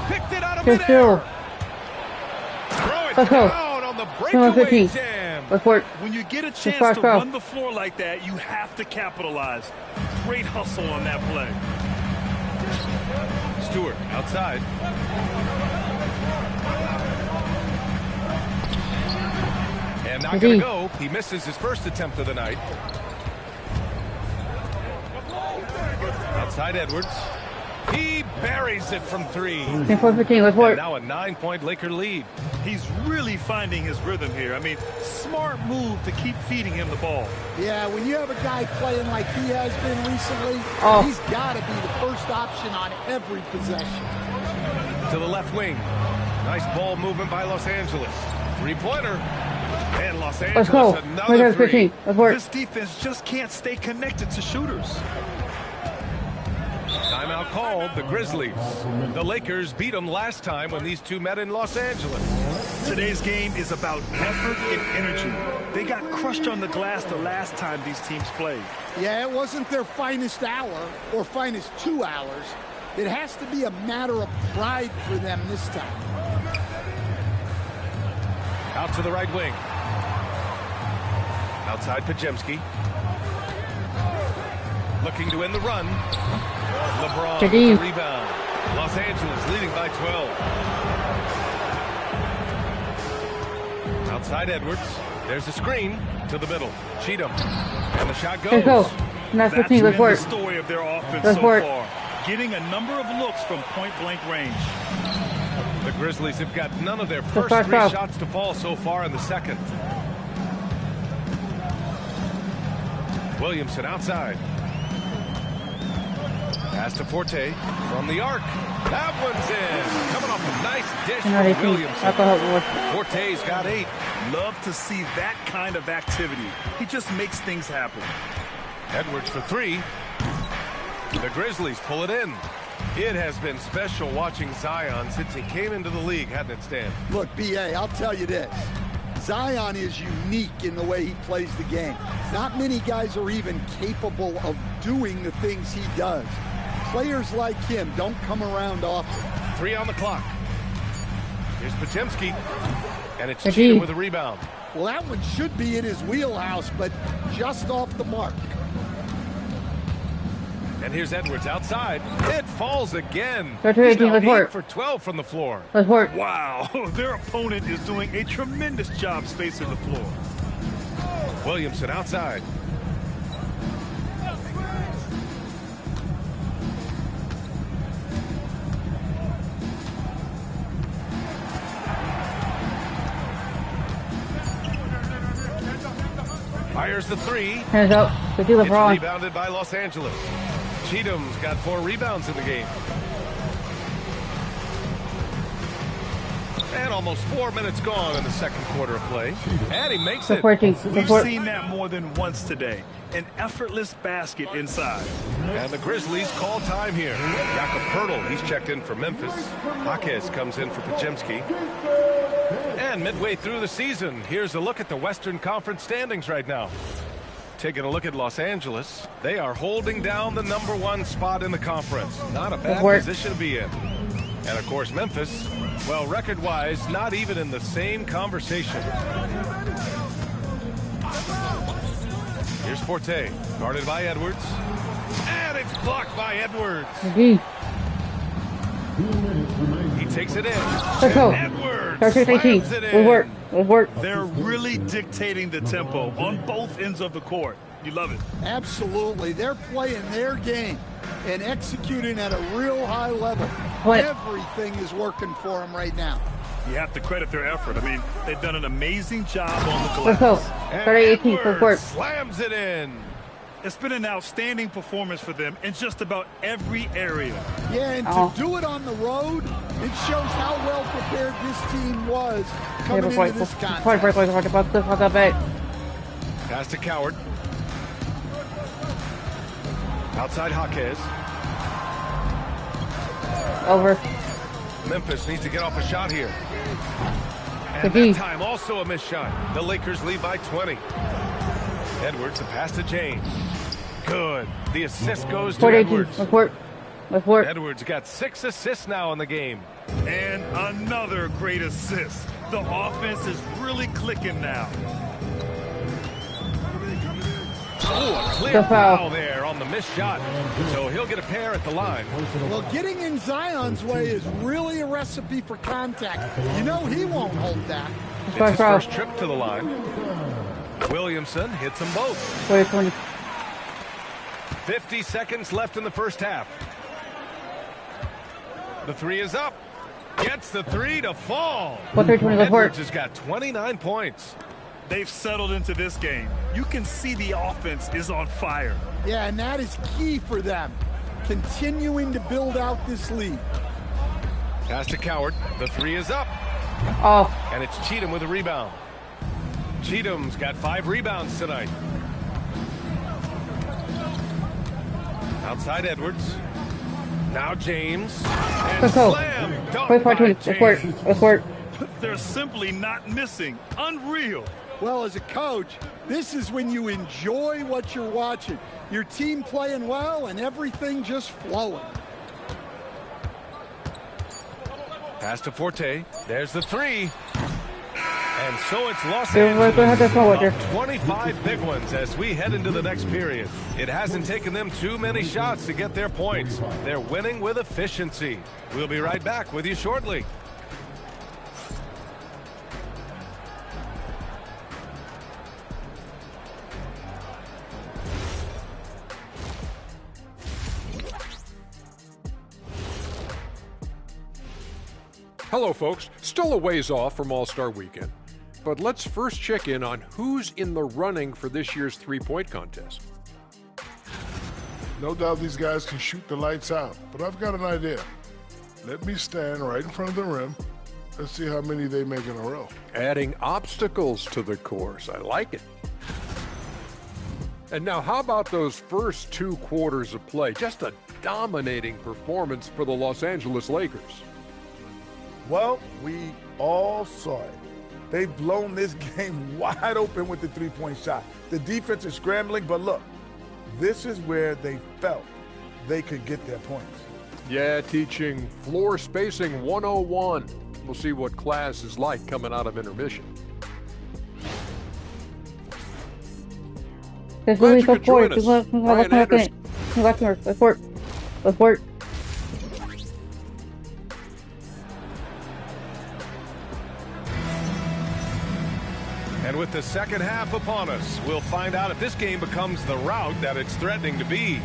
Picked it out of midair. Throw it down on the breakaway jam. When you get a chance to run the floor like that, you have to capitalize. Great hustle on that play. Stewart outside. And not going to go. He misses his first attempt of the night. Outside Edwards. He buries it from 3. And now a 9-point Laker lead. He's really finding his rhythm here. I mean, smart move to keep feeding him the ball. Yeah, when you have a guy playing like he has been recently, he's got to be the first option on every possession. To the left wing. Nice ball movement by Los Angeles. 3-pointer. And Los Angeles another 3. This defense just can't stay connected to shooters. Timeout called, the Grizzlies. The Lakers beat them last time when these two met in Los Angeles. Today's game is about effort and energy. They got crushed on the glass the last time these teams played. Yeah, it wasn't their finest hour or finest 2 hours. It has to be a matter of pride for them this time. Out to the right wing. Outside Pajemski. Looking to end the run. LeBron with the rebound. Los Angeles leading by 12. Outside Edwards. There's a screen to the middle. Cheatham. And the shot goes. That's been the story of their offense so far. Getting a number of looks from point-blank range. The Grizzlies have got none of their first 3 shots to fall so far in the second. Williamson outside. Pass to Forte from the arc. That one's in. Coming off a nice dish from Williamson. Forte's got 8. Love to see that kind of activity. He just makes things happen. Edwards for 3. The Grizzlies pull it in. It has been special watching Zion since he came into the league, hasn't it, Stan? Look, B.A., I'll tell you this. Zion is unique in the way he plays the game. Not many guys are even capable of doing the things he does. Players like him don't come around often. 3 on the clock. Here's Podziemski. And it's Cheatham with a rebound. Well, that one should be in his wheelhouse, but just off the mark. And here's Edwards outside. It falls again. Go to 18, let's work. For 12 from the floor. Let's work. Wow, their opponent is doing a tremendous job spacing the floor. Williamson outside. Fires the three. Hands up. It's rebounded by Los Angeles. Cheatham's got 4 rebounds in the game. And almost 4 minutes gone in the second quarter of play. And he makes it. We've seen that more than once today. An effortless basket inside. And the Grizzlies call time here. Jakob Poeltl, he's checked in for Memphis. Jaquez comes in for Podziemski. And midway through the season, here's a look at the Western Conference standings right now. Taking a look at Los Angeles, they are holding down the #1 spot in the conference. Not a bad position to be in. And of course, Memphis, well, record-wise, not even in the same conversation. Here's Forte, guarded by Edwards. And it's blocked by Edwards. He takes it in. Let's go. Edwards slams it in. We'll work. They're really dictating the tempo on both ends of the court. You love it. Absolutely. They're playing their game and executing at a real high level. Everything is working for them right now. You have to credit their effort. I mean, they've done an amazing job on the glass. Let's go. 18, let's work. Slams it in. It's been an outstanding performance for them in just about every area. Yeah, and to do it on the road, it shows how well prepared this team was coming into this contest. Pass to Coward. Outside Jaquez. Over. Memphis needs to get off a shot here. And that time also a missed shot. The Lakers lead by 20. Edwards, the pass to James. Good. The assist goes to Edwards. Let's work. Edwards got 6 assists now in the game. And another great assist. The offense is really clicking now. Oh, a clear foul there on the missed shot. So he'll get a pair at the line. Well, getting in Zion's way is really a recipe for contact. You know he won't hold that. It's his first trip to the line. Williamson hits them both. 50 seconds left in the first half. The three is up. Gets the three to fall. Edwards has got 29 points. They've settled into this game. You can see the offense is on fire. Yeah, and that is key for them. Continuing to build out this lead. Pass to Coward. The three is up. Oh. And it's Cheatham with a rebound. Cheatham's got 5 rebounds tonight. Outside Edwards. Now James. And slam dunk by James. Let's work. They're simply not missing. Unreal. Well, as a coach, this is when you enjoy what you're watching. Your team playing well and everything just flowing. Pass to Forte. There's the three. And so it's Los Angeles. 25 big ones as we head into the next period. It hasn't taken them too many shots to get their points. They're winning with efficiency. We'll be right back with you shortly. Hello, folks. Still a ways off from All-Star Weekend, but let's first check in on who's in the running for this year's three-point contest. No doubt these guys can shoot the lights out, but I've got an idea. Let me stand right in front of the rim. Let's see how many they make in a row. Adding obstacles to the course. I like it. And now, how about those first 2 quarters of play? Just a dominating performance for the Los Angeles Lakers. Well, we all saw it. They've blown this game wide open with the three-point shot. The defense is scrambling, but look, this is where they felt they could get their points. Yeah, teaching floor spacing 101. We'll see what class is like coming out of intermission. This Glad will you be so could join forward. us. Brian Anderson. Let's work. Let's work. And with the second half upon us, we'll find out if this game becomes the rout that it's threatening to be.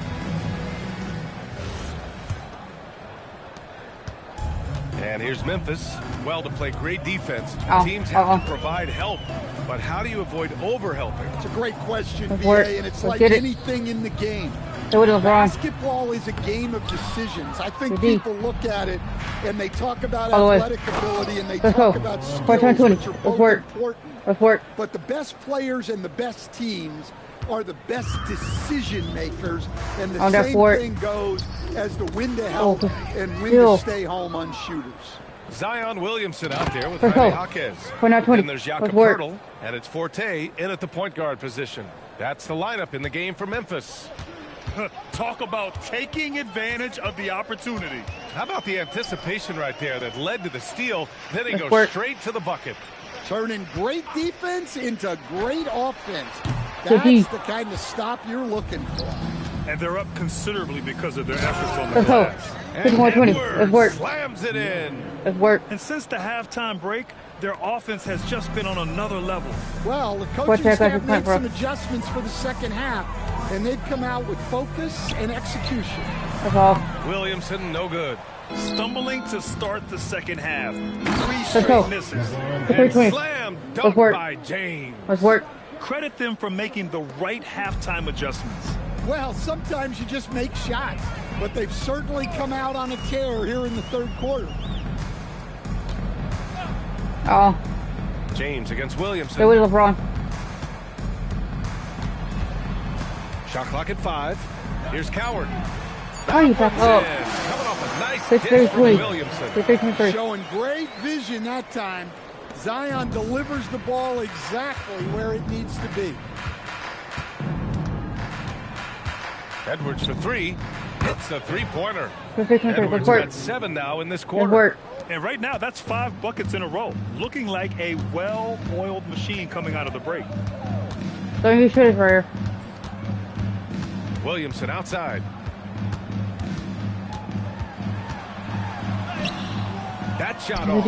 And here's Memphis. Well, to play great defense, teams have to provide help. But how do you avoid over-helping? It's a great question, BA, and it's like anything in the game. Basketball is a game of decisions. I think people look at it and they talk about athletic ability and they talk about skills, which are both important. But the best players and the best teams are the best decision makers, and the same thing goes as the when to help and when to stay home on shooters. Zion Williamson out there with Jaime Jaquez. Then there's Jakob Poeltl, and it's Forte in at the point guard position. That's the lineup in the game for Memphis. Talk about taking advantage of the opportunity. How about the anticipation right there that led to the steal? Then he goes straight to the bucket. Turning great defense into great offense. That's the kind of stop you're looking for. And they're up considerably because of their efforts on the glass. And Edwards slams it in. And since the halftime break, their offense has just been on another level. Well, the coaching staff made some adjustments for the second half, and they've come out with focus and execution. Williamson, no good. Stumbling to start the second half. 3 straight misses. And slam dunk by James. Credit them for making the right halftime adjustments. Well, sometimes you just make shots, but they've certainly come out on a tear here in the third quarter. James against Williamson. There was LeBron. Shot clock at 5. Here's Coward. You back up. Coming off a nice dish from Williamson. Showing great vision that time. Zion delivers the ball exactly where it needs to be. Edwards for 3. Hits the three-pointer. Edwards got 7 now in this quarter. And right now, that's 5 buckets in a row. Looking like a well-oiled machine coming out of the break. Don't you shoot it for here. Williamson outside. That shot off.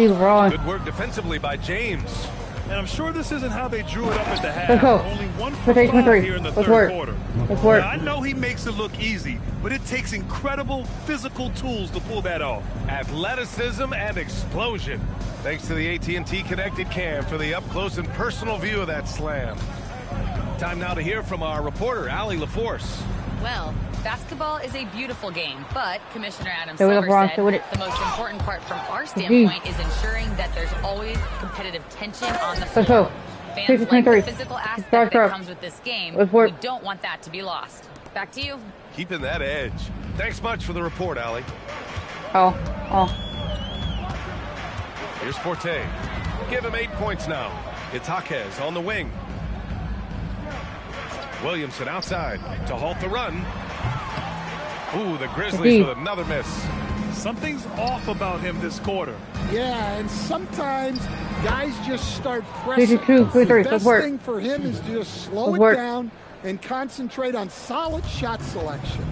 Good work defensively by James. And I'm sure this isn't how they drew it up at the half. Let's go. Only 1 for 5 here in the third quarter. Let's work. Now, I know he makes it look easy, but it takes incredible physical tools to pull that off. Athleticism and explosion. Thanks to the AT&T Connected Cam for the up-close and personal view of that slam. Time now to hear from our reporter, Allie LaForce. Well, basketball is a beautiful game, but Commissioner Adam Silver said the most important part from our standpoint is ensuring that there's always competitive tension on the floor. Fans like the physical aspect that comes with this game. We don't want that to be lost. Back to you. Keeping that edge. Thanks much for the report, Allie. Here's Forte. Give him 8 points now. It's Jaquez on the wing. Williamson outside to halt the run. Ooh, the Grizzlies with another miss. Something's off about him this quarter. Yeah, and sometimes guys just start pressing. The best thing for him is to just slow it down and concentrate on solid shot selection.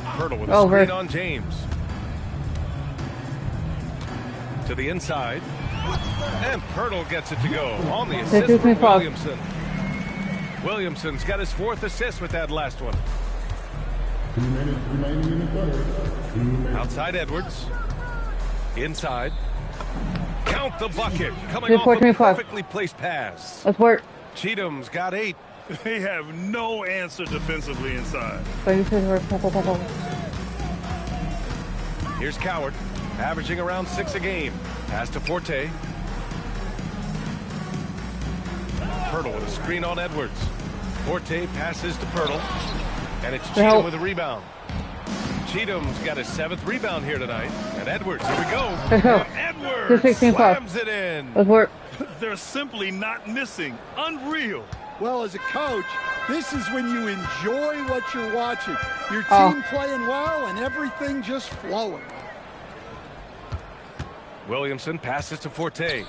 Poeltl with a screen on James. To the inside. And Poeltl gets it to go on the assist from Williamson. Williamson's got his 4th assist with that last one. 2 minutes remaining in the third. 2 minutes. Outside Edwards. Inside. Count the bucket. Coming off a perfectly placed pass. Let's work. Cheatham's got 8. They have no answer defensively inside. Here's Coward, averaging around 6 a game. Pass to Forte. Poeltl with a screen on Edwards. Forte passes to Poeltl. And it's Cheatham with a rebound. Cheatham's got his 7th rebound here tonight. And Edwards, here we go. And Edwards slams it in. Let's work. They're simply not missing. Unreal. Well, as a coach, This is when you enjoy what you're watching. Your team playing well and everything just flowing. Williamson passes to Forte.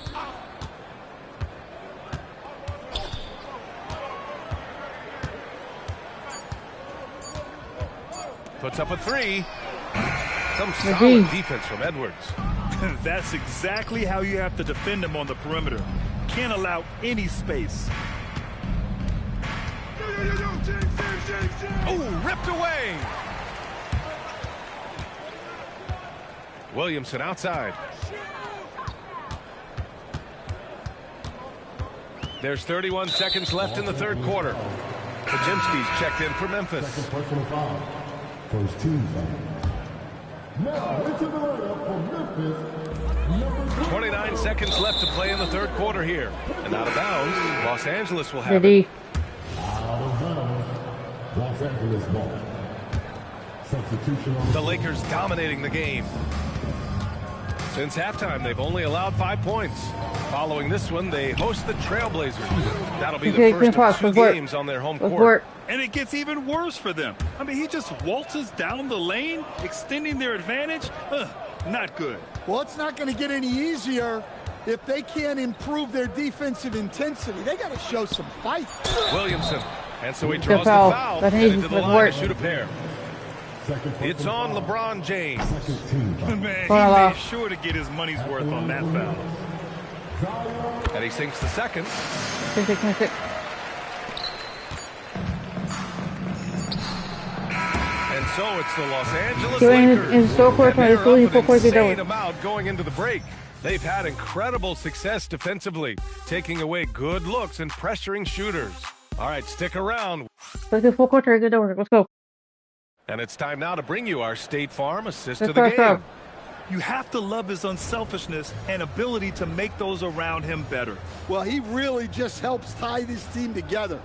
Puts up a three. Some solid defense from Edwards. That's exactly how you have to defend him on the perimeter. Can't allow any space. Oh, ripped away. Williamson outside. There's 31 seconds left in the third quarter. Pajimski's checked in for Memphis. Personal foul. First team foul. Now into the lineup for Memphis. 29 seconds left to play in the third quarter here. And out of bounds, Los Angeles will have it. Out of bounds, Los Angeles ball. Substitution on the Lakers dominating the game. Since halftime, they've only allowed 5 points. Following this one, they host the Trailblazers. That'll be the first of 2 games on their home court. And it gets even worse for them. I mean, he just waltzes down the lane, extending their advantage. Not good. Well, it's not going to get any easier if they can't improve their defensive intensity. They got to show some fight. Williamson. And so he draws the foul. Headed to the line to shoot a pair. It's on LeBron James. Man, he made sure to get his money's worth on that foul. And he sinks the second. And so it's the Los Angeles Lakers. And they're up an insane amount going into the break. They've had incredible success defensively, taking away good looks and pressuring shooters. All right, stick around. Let's go. And it's time now to bring you our State Farm assist of the game. You have to love his unselfishness and ability to make those around him better. Well, he really just helps tie this team together.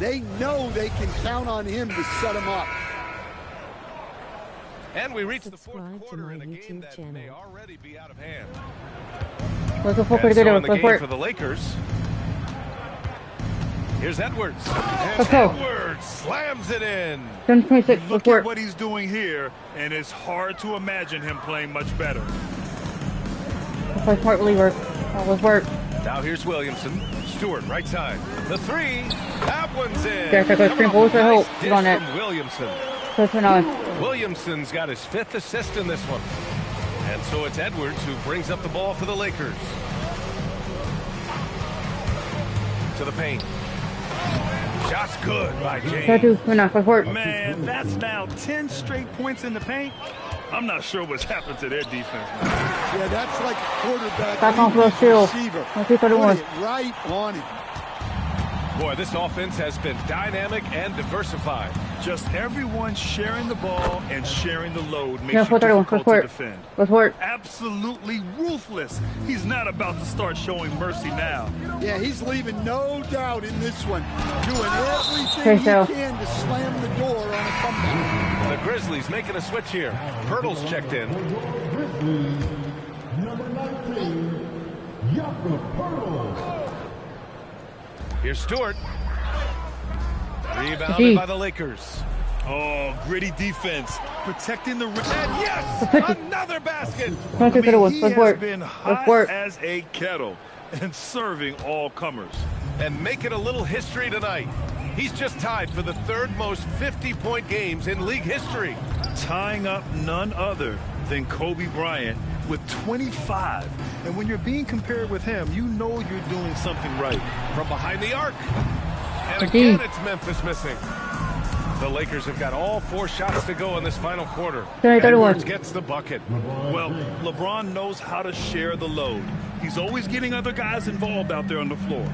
They know they can count on him to set them up. And we reach the fourth quarter in a game that may already be out of hand. And so in the game for the Lakers, here's Edwards. And Edwards slams it in. Look at what he's doing here, and it's hard to imagine him playing much better. Now here's Williamson. Stewart, right side. The three. That one's in. Nice from Williamson. Williamson's got his 5th assist in this one. And so it's Edwards who brings up the ball for the Lakers. To the paint. Shot's good by James. Man, that's now 10 straight points in the paint. I'm not sure what's happened to their defense now. Yeah, that's like a quarterback receiver. Put it right on him. Boy, this offense has been dynamic and diversified. Just everyone sharing the ball and sharing the load makes it difficult to defend. Absolutely ruthless. He's not about to start showing mercy now. Yeah, he's leaving no doubt in this one. Doing everything he can to slam the door on a comeback. The Grizzlies making a switch here. Pirtle's checked in. Grizzlies, number 19, Jakob Pirtle. Here's Stewart. Rebounded by the Lakers. Oh, gritty defense. Protecting the rim. And yes! Another basket! I mean, he has been hot as a kettle and serving all comers. And making a little history tonight. He's just tied for the 3rd most 50-point games in league history. Tying up none other than Kobe Bryant with 25. And when you're being compared with him, you know you're doing something right. From behind the arc. And again, it's Memphis missing. The Lakers have got all 4 shots to go in this final quarter. Edwards gets the bucket. Well, LeBron knows how to share the load. He's always getting other guys involved out there on the floor.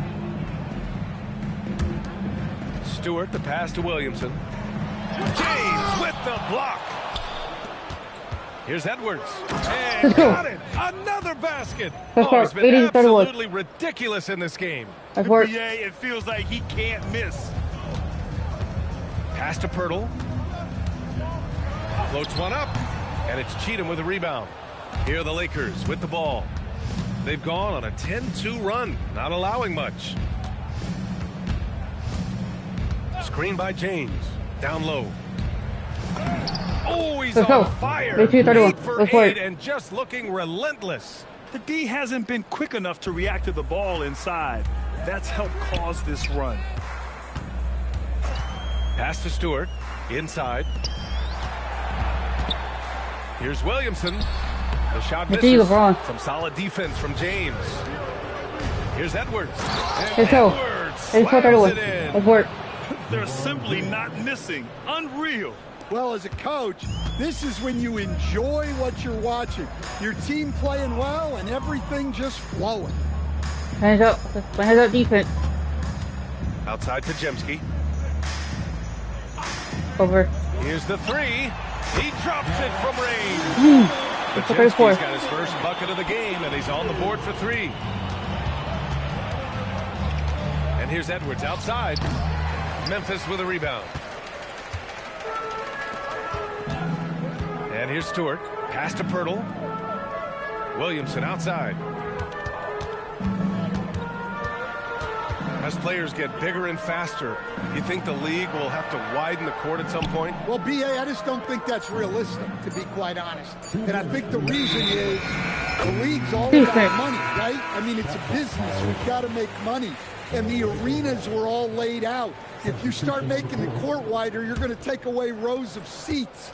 Stewart, the pass to Williamson. James with the block. Here's Edwards. And got it. Another basket. Oh, he's been absolutely ridiculous in this game. Yeah, it feels like he can't miss. Pass to Pirtle. Floats one up. And it's Cheatham with a rebound. Here are the Lakers with the ball. They've gone on a 10-2 run, not allowing much. Screen by James. Down low. Oh, he's Let's on go. fire. 8 for Go for 8 it. and just looking relentless. The D hasn't been quick enough to react to the ball inside. That's helped cause this run. Pass to Stewart. Inside. Here's Williamson. The shot misses. Some solid defense from James. Here's Edwards. And Edwards slams it in. They're simply not missing. Unreal. Well, as a coach, this is when you enjoy what you're watching. Your team playing well and everything just flowing. Hands up defense. Outside to Jemski. Over. Here's the three. He drops it from range. But Jemski's got his first bucket of the game, and he's on the board for 3. And here's Edwards outside. Memphis with a rebound. And here's Stewart. Pass to Pirtle. Williamson outside. As players get bigger and faster, you think the league will have to widen the court at some point? Well, B.A., I just don't think that's realistic, to be quite honest. And I think the reason is the league's all about money, right? I mean, it's a business. We've got to make money. And the arenas were all laid out. If you start making the court wider, you're going to take away rows of seats.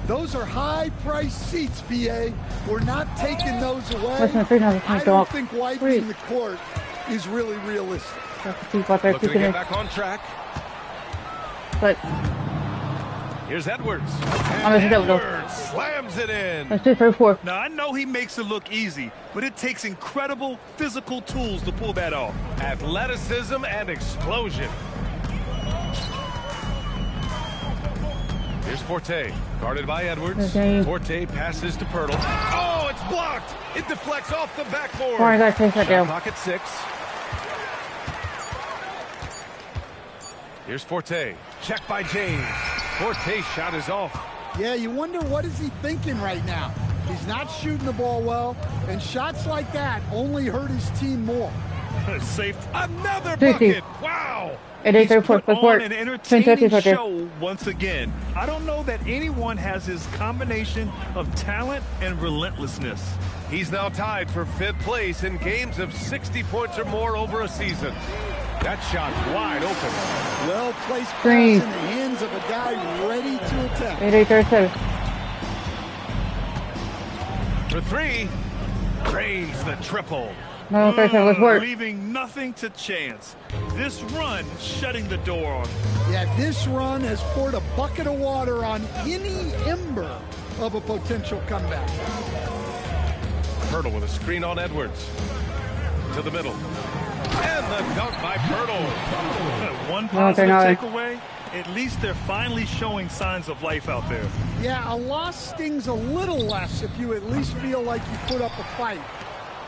Those are high-priced seats, B.A. We're not taking those away. I don't think widening the court is really realistic. Looking to get back on track. But here's Edwards. And Edwards slams it in. Let's do 3-4. Now, I know he makes it look easy, but it takes incredible physical tools to pull that off. Athleticism and explosion. Here's Forte, guarded by Edwards. Forte passes to Pirtle. Oh, it's blocked. It deflects off the backboard. I gotta take that down. Clock at 6. Here's Forte. Check by James. Forte's shot is off. Yeah, you wonder what is he thinking right now. He's not shooting the ball well, and shots like that only hurt his team more. Safe. Another bucket. Wow. He's put on an entertaining show once again. I don't know that anyone has his combination of talent and relentlessness. He's now tied for 5th place in games of 60 points or more over a season. That shot wide open. Well-placed pass in the hands of a guy ready to attack. 8-8-37. For 3, drains the triple. No, let's work. Leaving nothing to chance. This run shutting the door on him. Yeah, this run has poured a bucket of water on any ember of a potential comeback. Pirtle with a screen on Edwards. To the middle. And the dunk by Pirtle. One positive takeaway, at least they're finally showing signs of life out there. Yeah, a loss stings a little less if you at least feel like you put up a fight,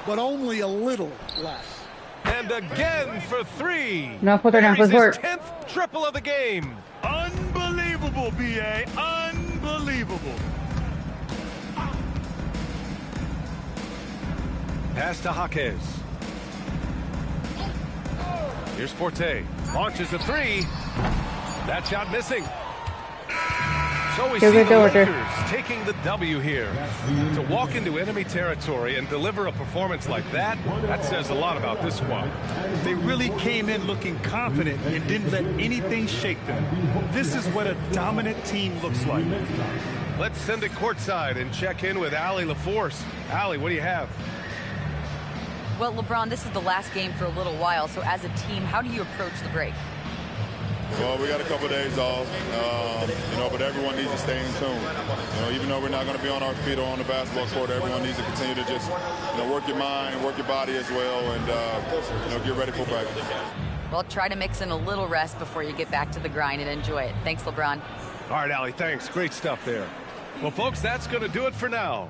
but only a little less. And again for 3. No, put her down. His Let's work. 10th triple of the game. Unbelievable, B.A. Unbelievable. Pass to Jaquez. Here's Forte. Launches a 3. That shot missing. So we see the Lakers taking the W here. To walk into enemy territory and deliver a performance like that, that says a lot about this squad. They really came in looking confident and didn't let anything shake them. This is what a dominant team looks like. Let's send it courtside and check in with Allie LaForce. Allie, what do you have? Well, LeBron, this is the last game for a little while, so as a team, how do you approach the break? Well, we got a couple of days off, but everyone needs to stay in tune. Even though we're not going to be on our feet or on the basketball court, everyone needs to continue to just, work your mind, work your body as well, and, get ready for practice. Well, try to mix in a little rest before you get back to the grind and enjoy it. Thanks, LeBron. All right, Allie, thanks. Great stuff there. Well, folks, that's going to do it for now.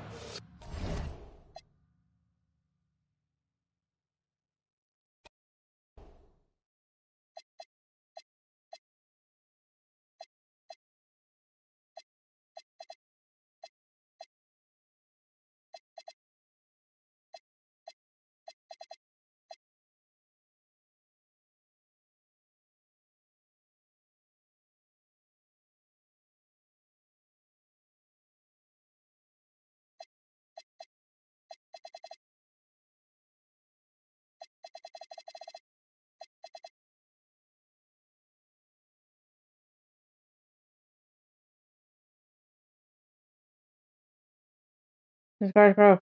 This guy's rough.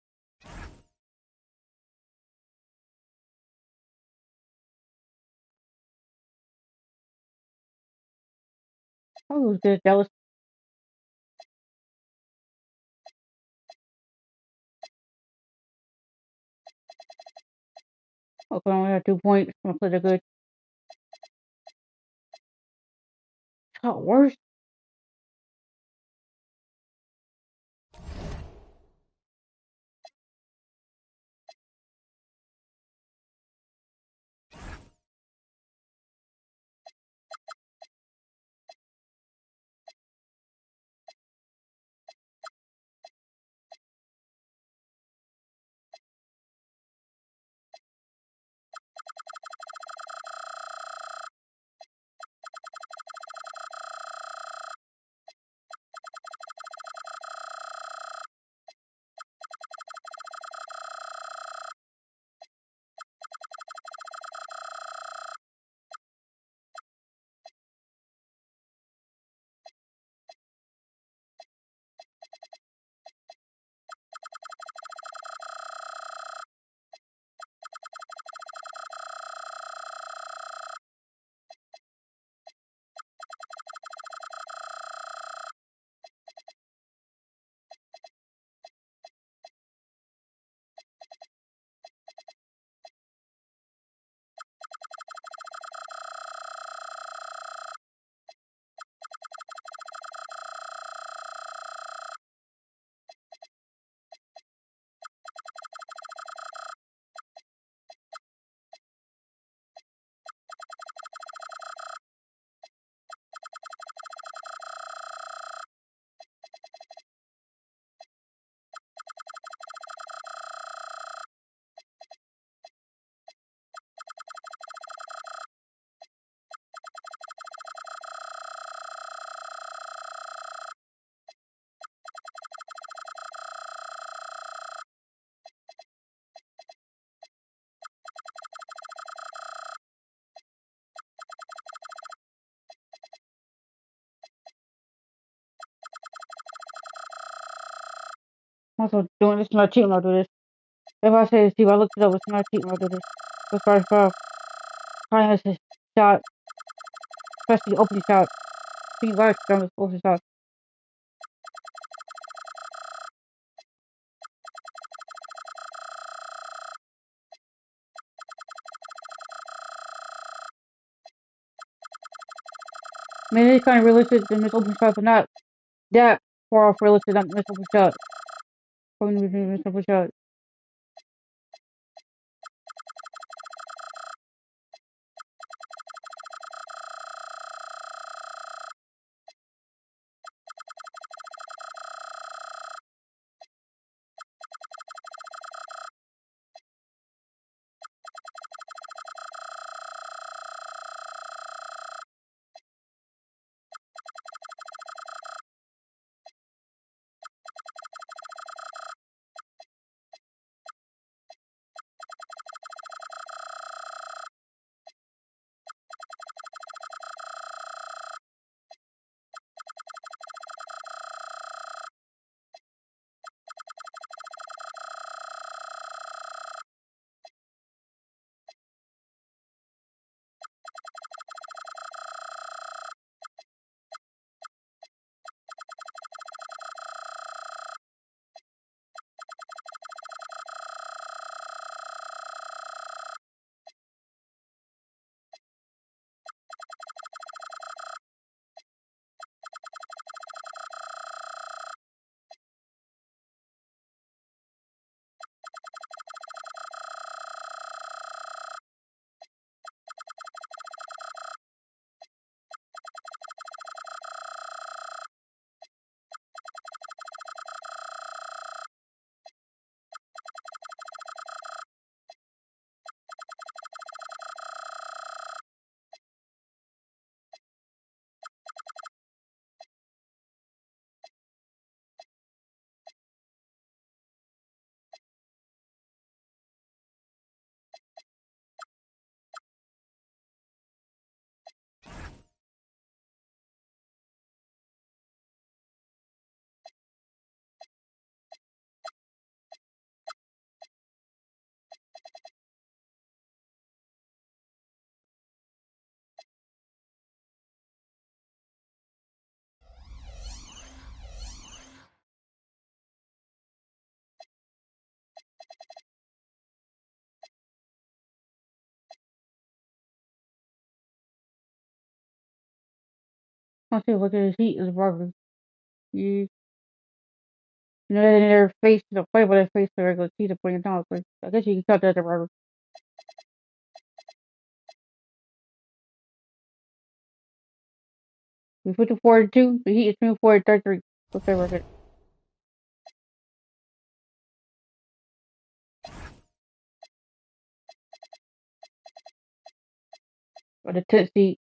Oh, who's good? That was. Okay, I only have 2 points. I'm gonna play the good. It's got worse. I'm also doing this. It's not cheating. I'll do this. If I say Steve, I looked it up. It's not cheating. I'll do this. This guy's rough. Trying his shot, especially the opening shot. He likes them. Opening shot. I mean, it's kind of realistic to miss open shots, but not that far off realistic. Not miss open shot. Probably miss open shot. I'll see. Look at his heat is rubber. Yeah. You know, in their face, the play by their face, the regular teeth are putting down. So I guess you can cut that as a rubber. We put the 4-2. The heat is 24-33. What's their record? Or the 10th seed.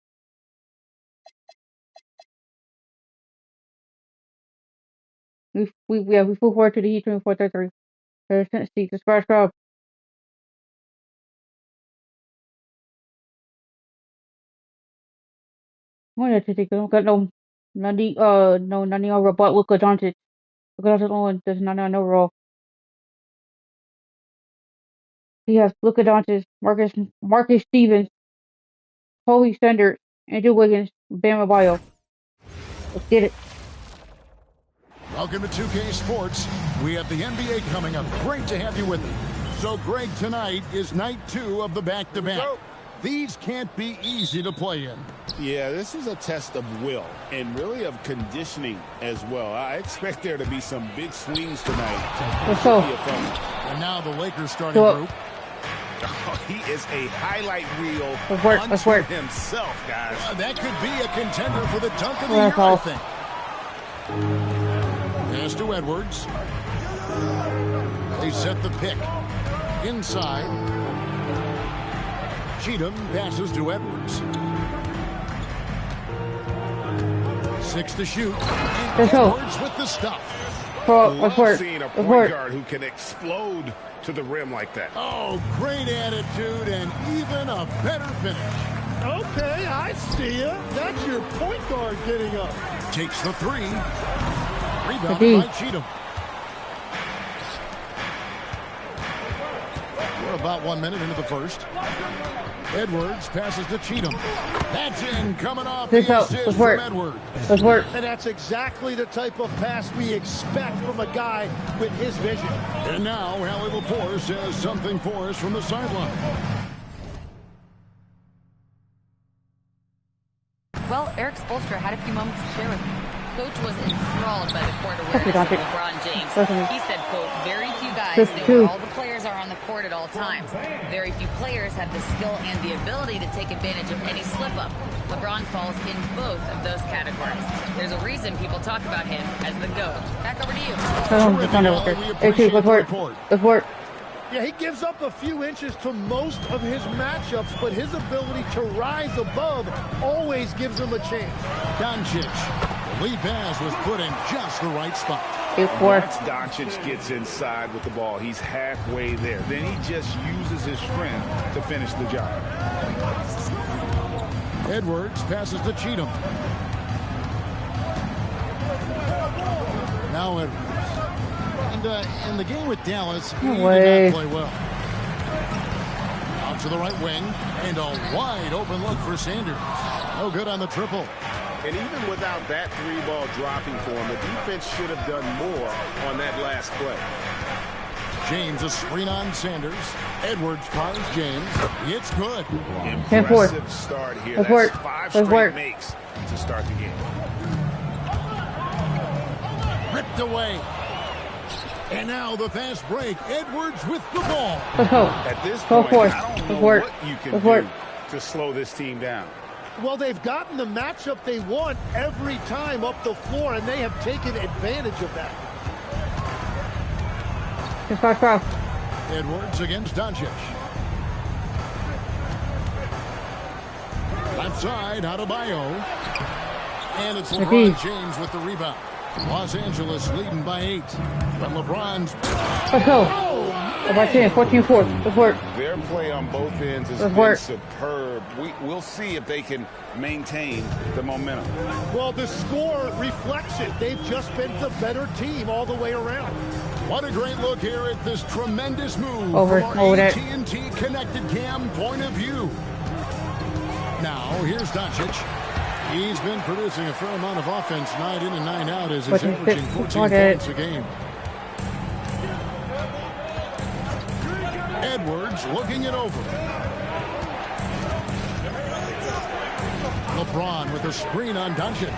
We flew forward to the heat 24-33. There's 10th seed. The Spurs crowd. Oh yeah, I don't got no nothing over but Luka Doncic. Luka Doncic only does not know overall. He has Luka Doncic, Marcus Stevens, Holy Sanders, Andrew Wiggins, Bam Adebayo. Let's get it. Welcome to 2K Sports. We have the NBA coming up. Great to have you with us. So, Greg, tonight is night 2 of the back-to-back. These can't be easy to play in. Yeah, this is a test of will and really of conditioning as well. I expect there to be some big swings tonight. Let's go. And now the Lakers starting group. Oh, he is a highlight reel unto himself, guys. That could be a contender for the dunk of the year, I think. Pass to Edwards. They set the pick. Inside. Cheatham passes to Edwards. 6 to shoot. Edwards with the stuff. Love seeing a point guard who can explode to the rim like that. Oh, great attitude and even a better finish. Okay, I see you. That's your point guard getting up. Takes the 3. Rebounded by Cheatham. We're about 1 minute into the first. Edwards passes to Cheatham. That's in, coming off the assist from Edwards. And that's exactly the type of pass we expect from a guy with his vision. And now, Allie Laporte says something for us from the sideline. Well, Eric Spoelstra had a few moments to share with me. Coach was enthralled by the court awareness of LeBron James. He said, quote, very few guys know where all the players are on the court at all times. Very few players have the skill and the ability to take advantage of any slip-up. LeBron falls in both of those categories. There's a reason people talk about him as the GOAT. Back over to you. Let's work. Yeah, he gives up a few inches to most of his matchups, but his ability to rise above always gives him a chance. Doncic. The lead pass was put in just the right spot. Once Doncic gets inside with the ball, he's halfway there. Then he just uses his strength to finish the job. Edwards passes to Cheatham. Now Edwards. And in the game with Dallas, he did not play well. Out to the right wing, and a wide open look for Sanders. No good on the triple. And even without that 3-ball dropping for him, the defense should have done more on that last play. James, a screen on Sanders. Edwards finds James. It's good. Impressive start here. That's 5 straight makes to start the game. Ripped away. And now the fast break. Edwards with the ball. At this point, I don't know what you can do to slow this team down. Well, they've gotten the matchup they want every time up the floor, and they have taken advantage of that. Edwards against Doncic. Left side, Adebayo. And it's LeBron James with the rebound. Los Angeles leading by 8. But LeBron's... Let's go. About 10, 14-4. Let's work. Their play on both ends has been superb. We'll see if they can maintain the momentum. Well, the score reflects it. They've just been the better team all the way around. What a great look here at this tremendous move from our AT&T connected cam point of view. Now, here's Doncic. He's been producing a fair amount of offense night in and night out as he's averaging 14 points a game. Edwards looking it over. LeBron with a screen on Doncic.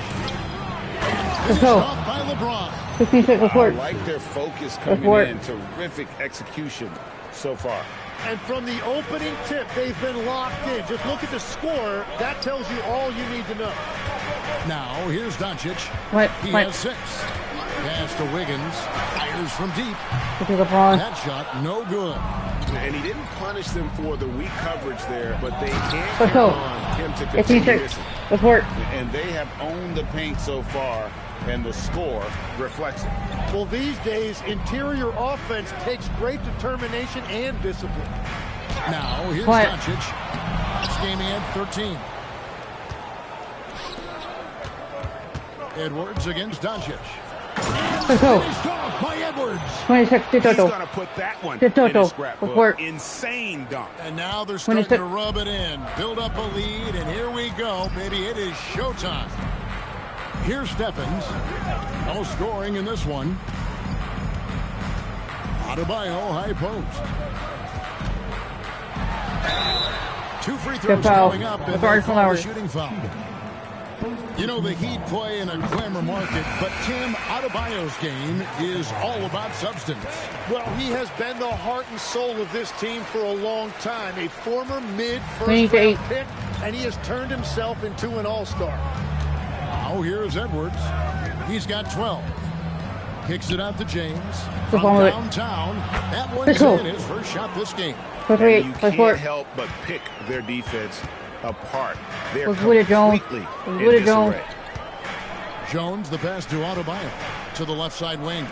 Let's go. Off by LeBron. 15 seconds I report. like their focus coming in. Terrific execution so far. And from the opening tip, they've been locked in. Just look at the score. That tells you all you need to know. Now, here's Doncic. He What? has 6. Pass to Wiggins. Fires from deep. That shot, no good. And he didn't punish them for the weak coverage there, but they can't count on him to continue missing. And they have owned the paint so far, and the score reflects it. Well, these days, interior offense takes great determination and discipline. Now, here's Doncic. Last game he had 13. Edwards against Doncic. Let's go. Finished off by Edwards. 26 to He's total. going to put that one To in total. his scrapbook. Insane dunk. And now they're starting to rub it in. Build up a lead, and here we go. Maybe it is showtime. Here's Stephens. No scoring in this one. Adebayo, high post. 2 free throws coming up, and they call the shooting foul. You know, the Heat play in a glamour market, but Tim, Adebayo's game is all about substance. Well, he has been the heart and soul of this team for a long time. A former mid-first-round pick, and he has turned himself into an all-star. Now here's Edwards. He's got 12. Kicks it out to James. From downtown, that one's in his first shot this game. And you can't help but pick their defense apart. They're completely in disarray. Jones, the pass to Adebayo. To the left side wing.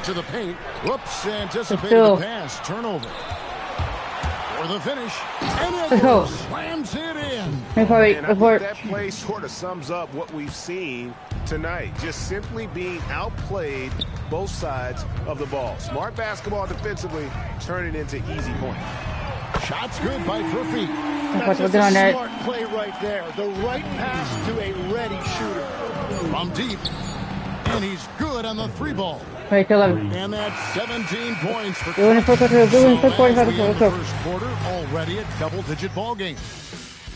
To the paint. Whoops, anticipated the pass. Turnover. For the finish. And Edwards slams it in. And I think that play sort of sums up what we've seen tonight. Just simply being outplayed both sides of the ball. Smart basketball defensively, turning into easy points. Shots good by Furphy. That's a smart play right there. The right pass to a ready shooter. From deep. And he's good on the 3-ball. Right, 11. And that's 17 points for Doing it for the first quarter, already a double-digit ball game.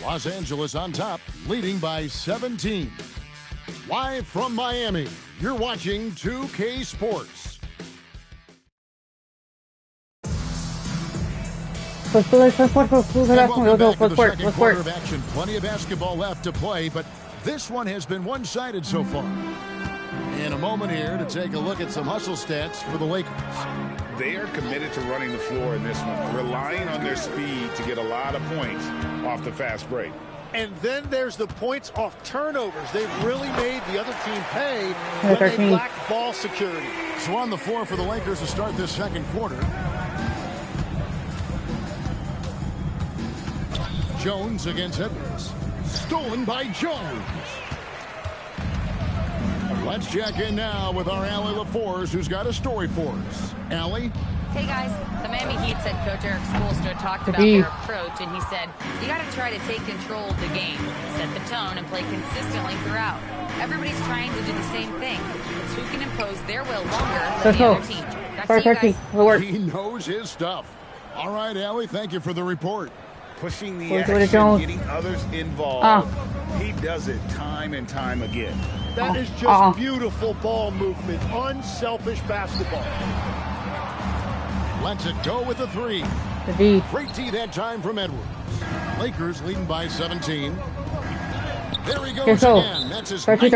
Los Angeles on top, leading by 17. Live from Miami, you're watching 2K Sports. Welcome back to the second quarter of action. Plenty of basketball left to play, but this one has been one-sided so far. In a moment here to take a look at some hustle stats for the Lakers. They are committed to running the floor in this one, relying on their speed to get a lot of points off the fast break. And then there's the points off turnovers. They've really made the other team pay when they lack ball security. So on the floor for the Lakers to start this second quarter. Jones against Edwards. Stolen by Jones. Let's check in now with our Allie LaForce, who's got a story for us. Allie? Hey, guys. The Miami Heat's head coach Eric Spoelstra talked about their approach, and he said, you got to try to take control of the game, set the tone, and play consistently throughout. Everybody's trying to do the same thing. It's who can impose their will longer than the other team. Back to you guys. He knows his stuff. All right, Allie, thank you for the report. Pushing the action, getting others involved. He does it time and time again. That is just beautiful ball movement, unselfish basketball. Lets it go with the 3. Great D that time from Edwards. Lakers leading by 17. There he goes again. That's his 13.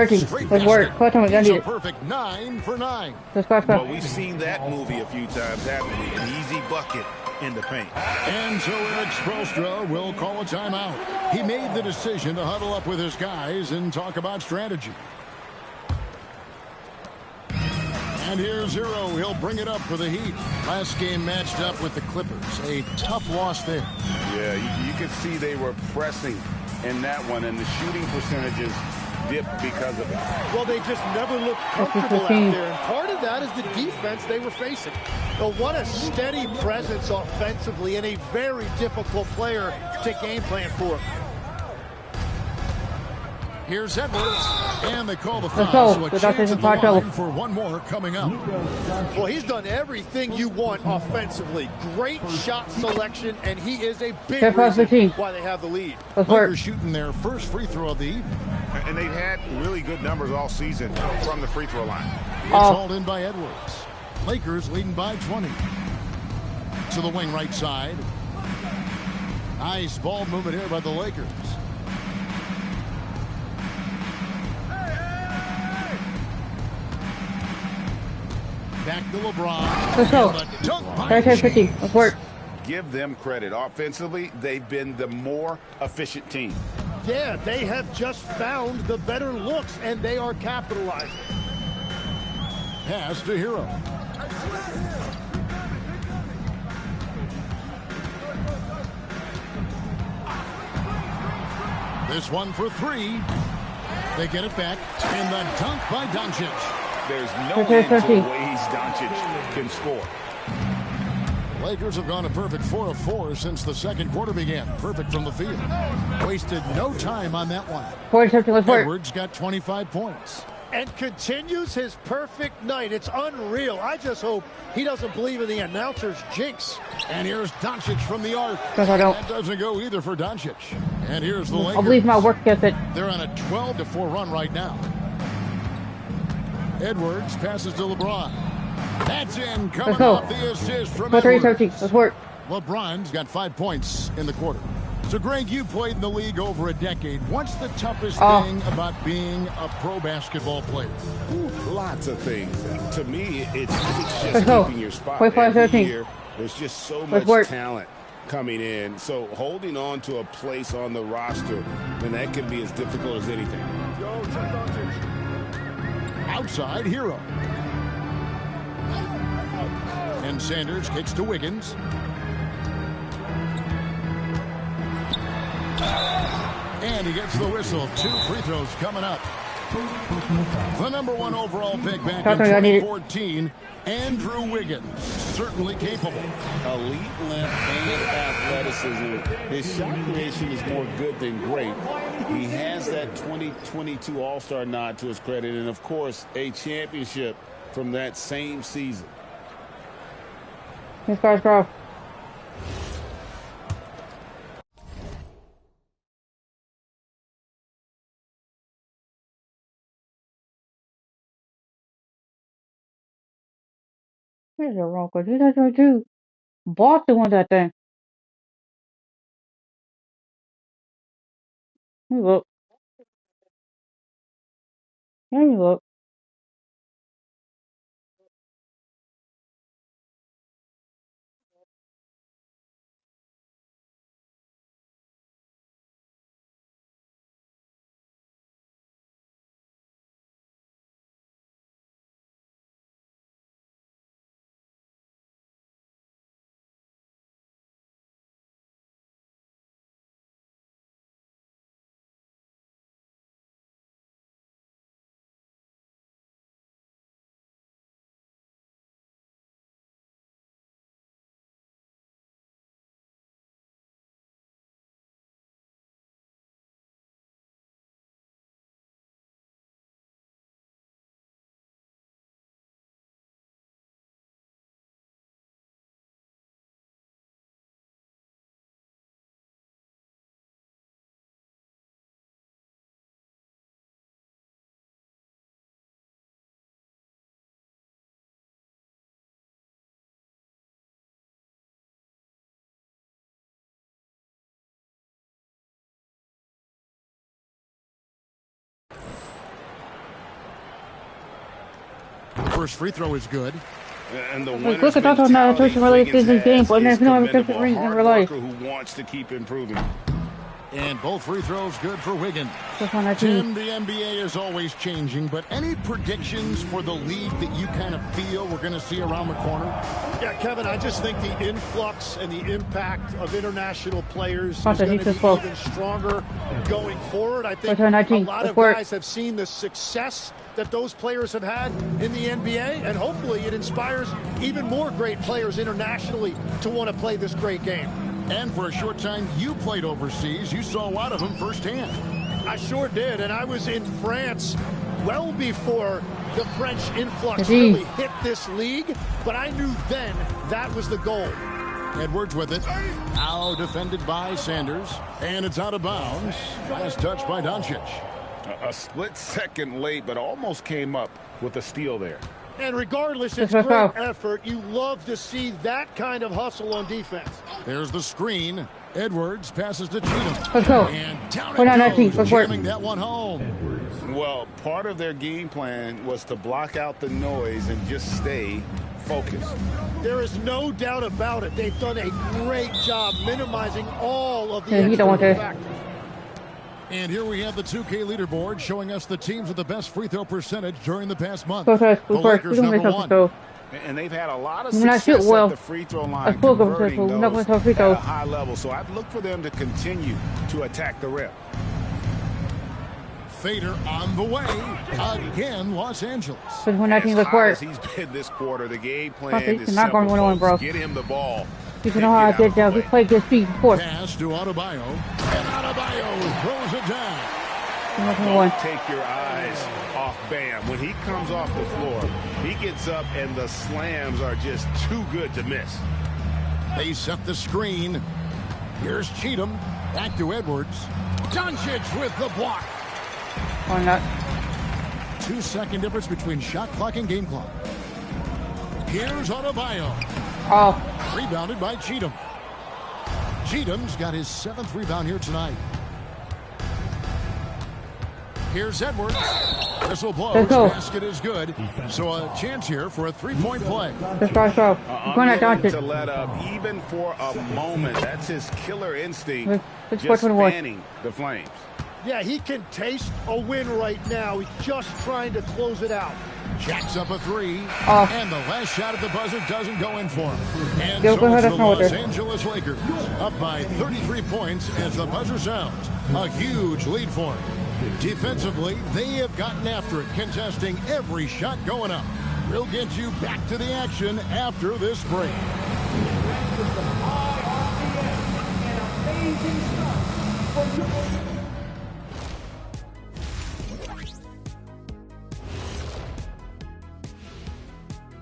Let's work. He's a perfect 9 for 9. Well, we've seen that movie a few times, haven't we? An easy bucket in the paint. And so Eric Spoelstra will call a timeout. He made the decision to huddle up with his guys and talk about strategy. And here's Zero. He'll bring it up for the Heat. Last game matched up with the Clippers. A tough loss there. Yeah, you could see they were pressing in that one, and the shooting percentages dipped because of it. Well, they just never looked comfortable out there, and part of that is the defense they were facing. But what a steady presence offensively and a very difficult player to game plan for. Here's Edwards, and they call the foul. So a chance at the line for one more coming up. Well, he's done everything you want offensively. Great shot selection, and he is a big reason why they have the lead. Lakers shooting their first free throw of the evening. And they've had really good numbers all season from the free throw line. It's hauled in by Edwards. Lakers leading by 20. To the wing right side. Nice ball movement here by the Lakers. Back to LeBron. Let's go. 50. Let's work. Give them credit. Offensively, they've been the more efficient team. Yeah, they have just found the better looks, and they are capitalizing. Pass to Hero. This one for three. They get it back, and the dunk by Doncic. There's no end to the ways Doncic can score. The Lakers have gone a perfect 4 of 4 since the second quarter began. Perfect from the field. Wasted no time on that one. Edwards got 25 points. And continues his perfect night. It's unreal. I just hope he doesn't believe in the announcer's jinx. And here's Doncic from the arc. That doesn't go either for Doncic. And here's the Lakers. I believe my work ethic. They're on a 12-4 run right now. Edwards passes to LeBron. That's in, coming off the assist from Edwards. Let's work. LeBron's got 5 points in the quarter. So, Greg, you played in the league over a decade. What's the toughest thing about being a pro basketball player? Ooh, lots of things. To me, it's just keeping your spot. Every year, there's just so much talent coming in. So holding on to a place on the roster, then that can be as difficult as anything. Outside Hero. And Sanders kicks to Wiggins. And he gets the whistle. 2 free throws coming up. The #1 overall pick back in 2014, Andrew Wiggins, certainly capable. Elite length and athleticism. His shot creation is more good than great. He has that 2022 All-Star nod to his credit, and of course, a championship from that same season. This guy's gross. Here's a wrong one. Who does that do? Boston won that thing. Let me look. Let me look. First free throw is good. And the Look at that on that. It's really season game, but there's no different reason in real life. Who wants to keep improving. And both free throws good for Wiggins. Tim, the NBA is always changing, but any predictions for the league that you kind of feel we're going to see around the corner? Yeah, Kevin, I just think the influx and the impact of international players is going to be even stronger going forward. I think a lot of guys have seen the success that those players have had in the NBA, and hopefully it inspires even more great players internationally to want to play this great game. And for a short time, you played overseas. You saw a lot of them firsthand. I sure did, and I was in France well before the French influx Indeed. really hit this league, but I knew then that was the goal. Edwards with it. Now defended by Sanders, and it's out of bounds. Last touch by Doncic. A split second late, but almost came up with a steal there. And regardless, it's great effort. You love to see that kind of hustle on defense. There's the screen. Edwards passes to Cheatham. Let's go. And down We're not it goes, 19. Let's work. jamming that one home. Well, part of their game plan was to block out the noise and just stay focused. There is no doubt about it. They've done a great job minimizing all of the Yeah, you don't want to. factors. And here we have the 2K leaderboard showing us the teams with the best free throw percentage during the past month. Go first. The Go first. Lakers We don't number make one. throw. And they've had a lot of We're not success shoot well. at the free throw line, That's full converting successful. We're not those gonna throw free at throws. a high level. So I'd look for them to continue to attack the rim. Fader on the way. Again, Los Angeles. Because we're not As let's hot work. as he's been this quarter, the game plan Fuck, is he's not going simple, to win, bro. folks. Get him the ball. You know how I did that. We played good speed before. Pass to Adebayo. And Adebayo throws it down. Don't take your eyes off Bam. When he comes off the floor, he gets up and the slams are just too good to miss. They set the screen. Here's Cheatham. Back to Edwards. Doncic with the block. Or not. 2-second difference between shot clock and game clock. Here's Adebayo. Oh. Rebounded by Cheatham. Cheatham's got his 7th rebound here tonight. Here's Edwards. Whistle blows. Basket is good. So a chance here for a 3-point play. Unwilling to let up even for a moment. That's his killer instinct. Just fanning the Flames. Yeah, he can taste a win right now. He's just trying to close it out. Jacks up a 3. Oh. And the last shot at the buzzer doesn't go in for him. And Go so ahead it's and the hold Los it. Angeles Lakers up by 33 points as the buzzer sounds. A huge lead for him. Defensively, they have gotten after it, contesting every shot going up. We'll get you back to the action after this break.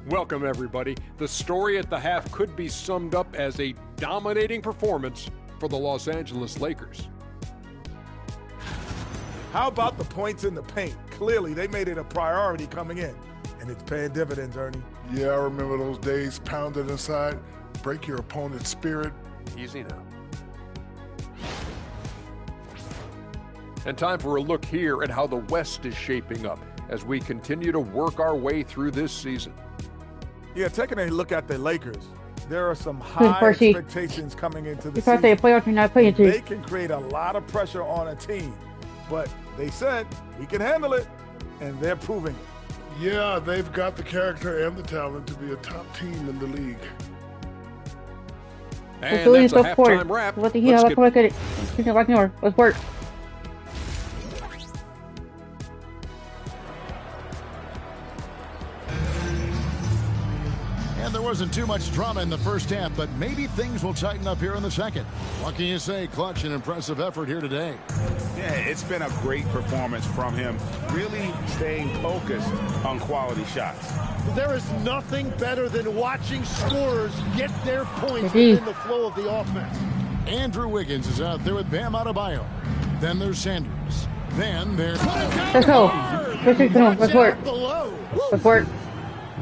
Welcome, everybody. The story at the half could be summed up as a dominating performance for the Los Angeles Lakers. How about the points in the paint? Clearly, they made it a priority coming in, and it's paying dividends, Ernie. Yeah, I remember those days pounded inside. Break your opponent's spirit. Easy now. And time for a look here at how the West is shaping up as we continue to work our way through this season. Yeah, taking a look at the Lakers, there are some high expectations coming into the season. They can create a lot of pressure on a team, but they said we can handle it, and they're proving it. Yeah, they've got the character and the talent to be a top team in the league. And that's a halftime wrap. Let's get it. Let's work. And there wasn't too much drama in the first half, but maybe things will tighten up here in the second. What can you say? Clutch and impressive effort here today. Yeah, it's been a great performance from him, really staying focused on quality shots. There is nothing better than watching scorers get their points within the flow of the offense. Andrew Wiggins is out there with Bam Adebayo. Then there's Sanders. Then there's... Let's go. Let's work. Let's work.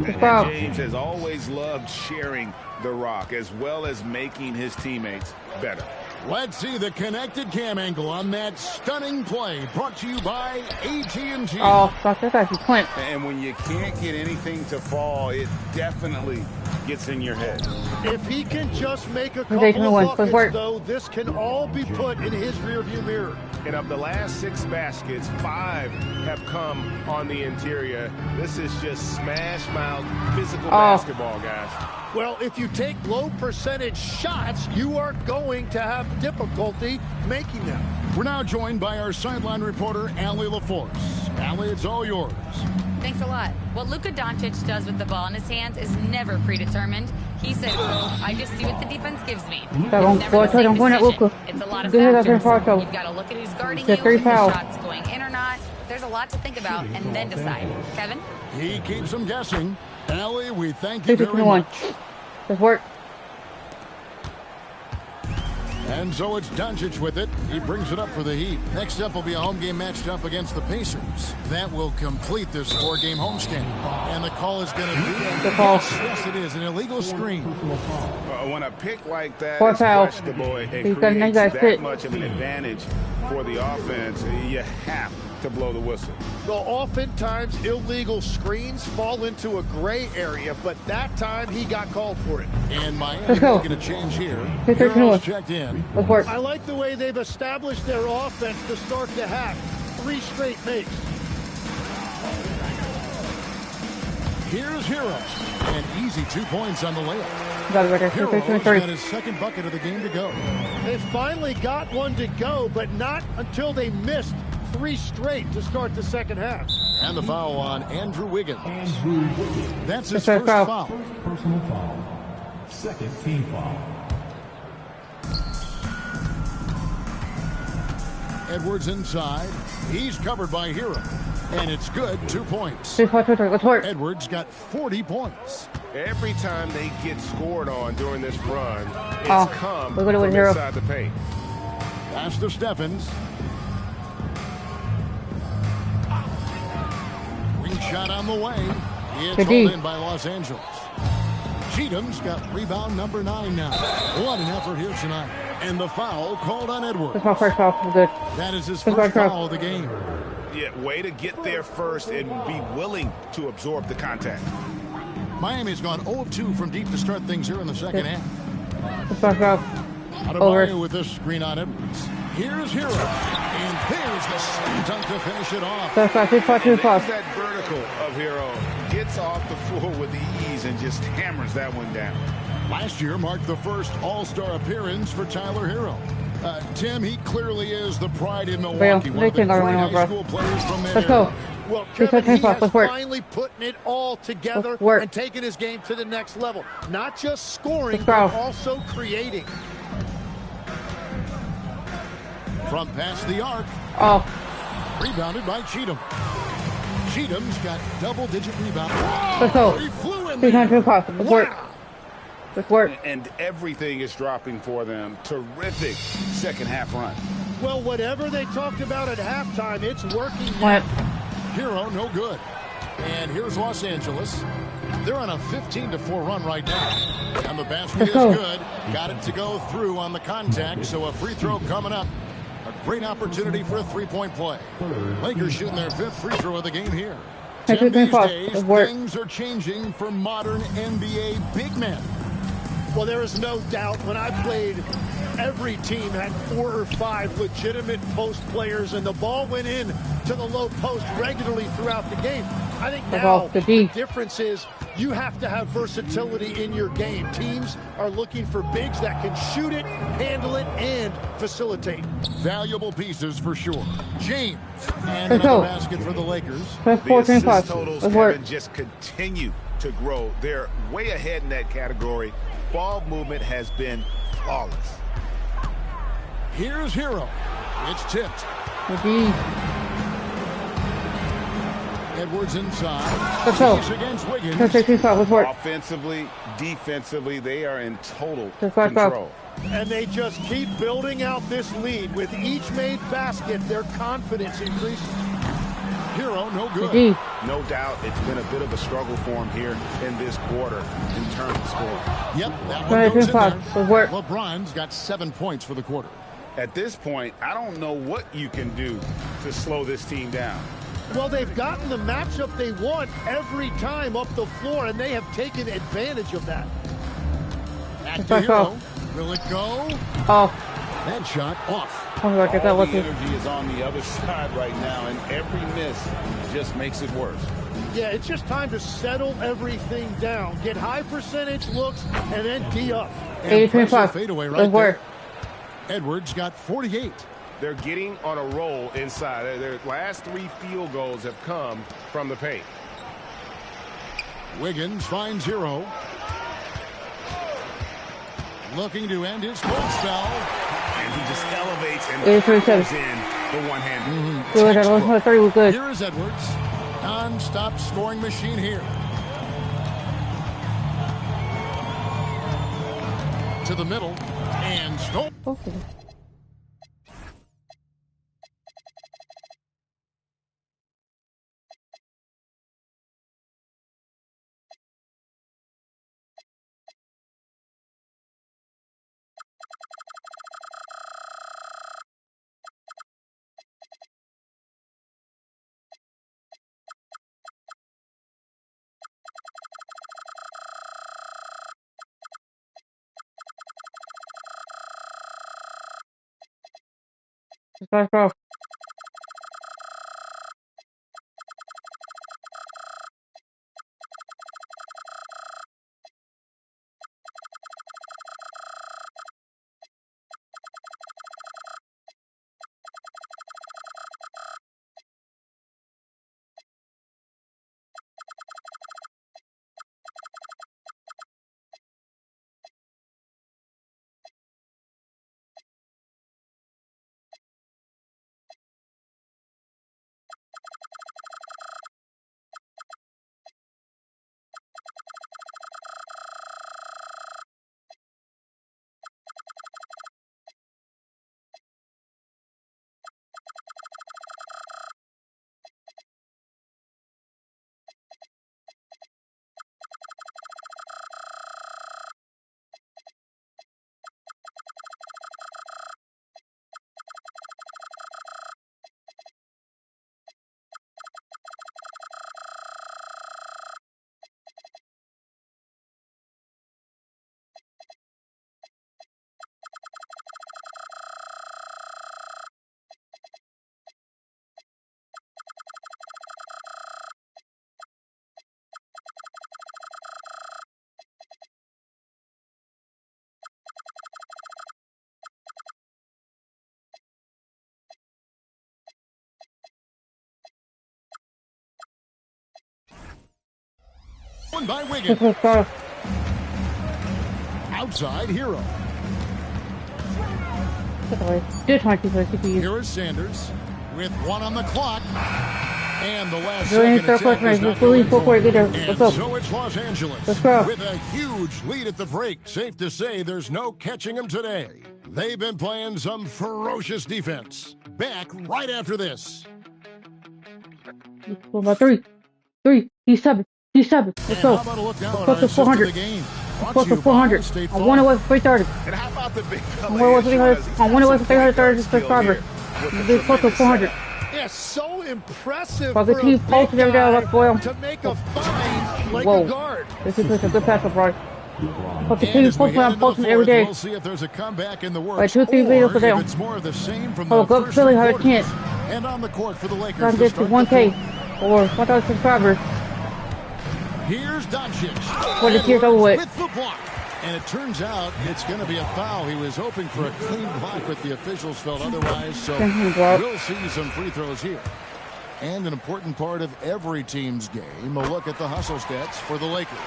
And James has always loved sharing the rock as well as making his teammates better. Let's see the connected cam angle on that stunning play brought to you by AT&T. Oh, fuck, that's actually Clint. And when you can't get anything to fall, it definitely gets in your head. If he can just make a couple of buckets, though, this can all be put in his rearview mirror. And of the last 6 baskets, 5 have come on the interior. This is just smash-mouth physical basketball, guys. Well, if you take low percentage shots, you are going to have difficulty making them. We're now joined by our sideline reporter, Allie LaForce. Allie, it's all yours. Thanks a lot. What Luka Doncic does with the ball in his hands is never predetermined. He said, quote, I just see what the defense gives me. It's never the same decision. It's a lot of factors. You've got to look at who's guarding you, if the shot's going in or not. There's a lot to think about and then decide. Kevin? He keeps them guessing. Allie, we thank you very much. Good work. And so it's Doncic with it. He brings it up for the Heat. Next up will be a home game matched up against the Pacers. That will complete this 4-game homestand. And the call is going to be... The call. Yes, it is. An illegal screen. When a pick like that Four is fouls. questionable, it creates that much of an advantage for the offense. You have to blow the whistle. Well, oftentimes illegal screens fall into a gray area, but that time he got called for it. And Miami making a change here. Heroes checked in. I like the way they've established their offense to start the half. 3 straight makes. Here's Hero. And easy 2 points on the layup. Heroes got his second bucket of the game to go. They finally got one to go, but not until they missed 3 straight to start the second half. And the foul on Andrew Wiggins. That's his first foul. Personal foul. Second team foul. Edwards inside. He's covered by Hero. And it's good. 2 points. Edwards got 40 points. Every time they get scored on during this run, it's come from inside the paint. Pass to Stephens. Shot on the way. It's rolled in by Los Angeles. Cheatham's got rebound number 9 now. What an effort here tonight. And the foul called on Edwards. That's my first foul. Good. That is his first foul of the game. Yeah, way to get there first and be willing to absorb the contact. Miami's gone 0 of 2 from deep to start things here in the second half. That's my foul. Adebayo with this screen on Edwards. Here's Hero. And there's the slam dunk to finish it off. That's that vertical of Hero. Gets off the floor with ease and just hammers that one down. Last year marked the first All-Star appearance for Tyler Hero. Tim, he clearly is the pride in Milwaukee. One of the great high school players from that era. Well, Kevin, he has finally putting it all together and taking his game to the next level. Not just scoring, but also creating. From past the arc. Rebounded by Cheatham. Cheatham's got double-digit rebounds. He flew in there. And everything is dropping for them. Terrific second half run. Well, whatever they talked about at halftime, it's working. Hero, no good. And here's Los Angeles. They're on a 15-4 run right now. And the basket is good. Got it to go through on the contact, so a free throw coming up. A great opportunity for a three-point play. Lakers shooting their 5th free throw of the game here. These days, things are changing for modern NBA big men. Well, there is no doubt when I played, every team had 4 or 5 legitimate post players, and the ball went in to the low post regularly throughout the game. I think now the difference is you have to have versatility in your game. Teams are looking for bigs that can shoot it, handle it, and facilitate. Valuable pieces for sure. James, and another basket for the Lakers. The assist totals, Kevin, just continue to grow. They're way ahead in that category. Ball movement has been flawless. Here's Hero. It's tipped. Edwards inside. He's against Wiggins. Offensively, defensively, they are in total control. And they just keep building out this lead. With each made basket, their confidence increases. Hero, no good. No doubt it's been a bit of a struggle for him here in this quarter in terms of scoring. Yep, that one goes in there. LeBron's got 7 points for the quarter. At this point, I don't know what you can do to slow this team down. Well, they've gotten the matchup they want every time up the floor, and they have taken advantage of that. Back to Hero. Will it go? That shot off. All the energy is on the other side right now, and every miss just makes it worse. Yeah, it's just time to settle everything down. Get high percentage looks, and then tee up. And pressure fadeaway right there. Edwards got 48. They're getting on a roll inside. Their last 3 field goals have come from the paint. Wiggins finds Hero. Looking to end his cold spell. And he just elevates and goes in the one-hand. Here is Edwards. Non-stop scoring machine here. To the middle. And stole. Okay. Let's go. By Wiggins. Outside Hero. Here is Sanders with one on the clock. And the last second attempt is not going for it. And so it's Los Angeles with a huge lead at the break. Safe to say there's no catching them today. They've been playing some ferocious defense. Back right after this. D7. Let's go. Let's go to 400. Let's go to 400. I want to win for 330. And how about the big I want to win for 330 subscribers. Let's go to 400. Yeah, so impressive For the team posted every day. Let's go. to make a find like a guard. This is a good pass, bro. For the team posted, I'm posting every day. We'll see if there's a comeback in the works. Like 2-3 videos a day. It's more of the same from the go first Philly had a quarters. chance. And on the court for the Lakers. I'm just 1K or 1,000 subscribers. Here's Doncic. For the tears over with. The block. And it turns out it's going to be a foul. He was hoping for a clean block, but the officials felt otherwise. So we'll see some free throws here. And an important part of every team's game, a look at the hustle stats for the Lakers.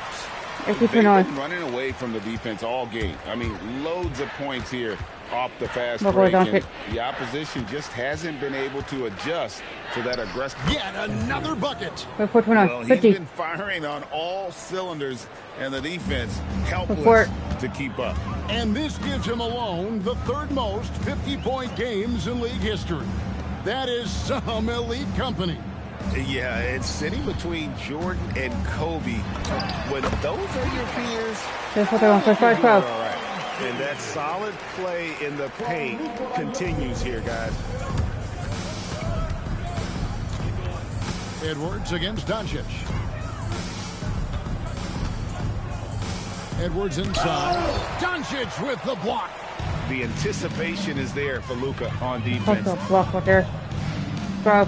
They've been running away from the defense all game. I mean, loads of points here off the fast break. And the opposition just hasn't been able to adjust to that aggressive. Yet another bucket. Well, he's been firing on all cylinders, and the defense helpless to keep up. And this gives him alone the third most 50-point games in league history. That is some elite company. Yeah, it's sitting between Jordan and Kobe. When those are your peers, all right. And that solid play in the paint continues here, guys. Edwards against Doncic. Edwards inside. Doncic with the block. The anticipation is there for Luka on defense. Block right there. Grab.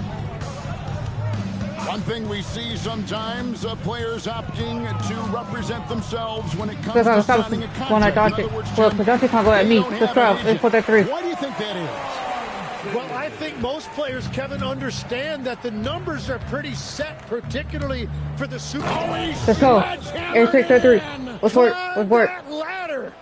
One thing we see sometimes, players opting to represent themselves when it comes to signing a contract. When I dodge it, well, Doncic can't go at me. Just grab. Let's put that 3. Why do you think that is? Well, I think most players, Kevin, understand that the numbers are pretty set, particularly for the Super Bowl. Let's go. 86-3. Let's work. Let's work. Ladder.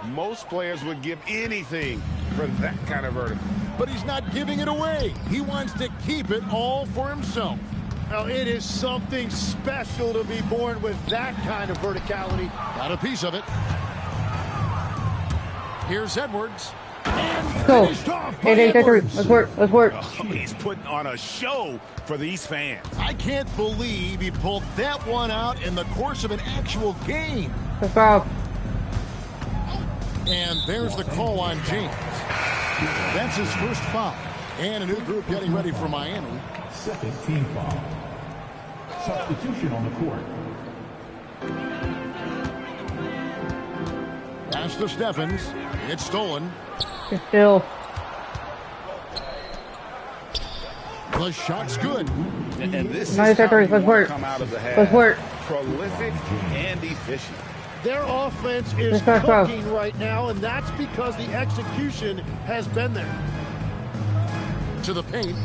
Most players would give anything for that kind of verdict. But he's not giving it away. He wants to keep it all for himself. Now, it is something special to be born with that kind of verticality. Got a piece of it. Here's Edwards. Let's go. 88-3. Let's work. Let's work. Oh, he's putting on a show for these fans. I can't believe he pulled that one out in the course of an actual game. Let's go. And there's the call on James. That's his first foul. And a new group getting ready for Miami. Second team foul. Substitution on the court. Pass to Stephens. It's stolen. Still. The shot's good. And this is 93-3. Let's work. Let's work. Prolific and efficient. Their offense is cooking right now, and that's because the execution has been there. To the paint.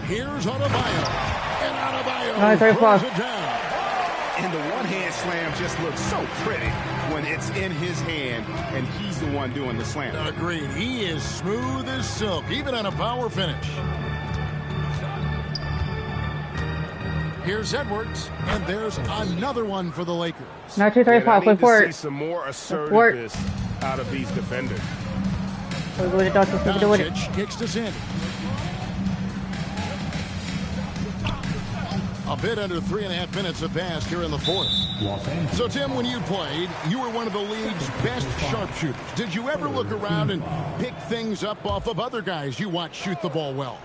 Here's Adebayo. And Adebayo throws it down. And the one-hand slam just looks so pretty when it's in his hand and he's the one doing the slam. Agreed. He is smooth as silk, even on a power finish. Here's Edwards, and there's another one for the Lakers. 93-3. Let's work. See some more assertiveness out of these defenders. Doncic kicks to Sandy. A bit under 3.5 minutes have passed here in the fourth. So, Tim, when you played, you were one of the league's best sharpshooters. Did you ever look around and pick things up off of other guys you watch shoot the ball well?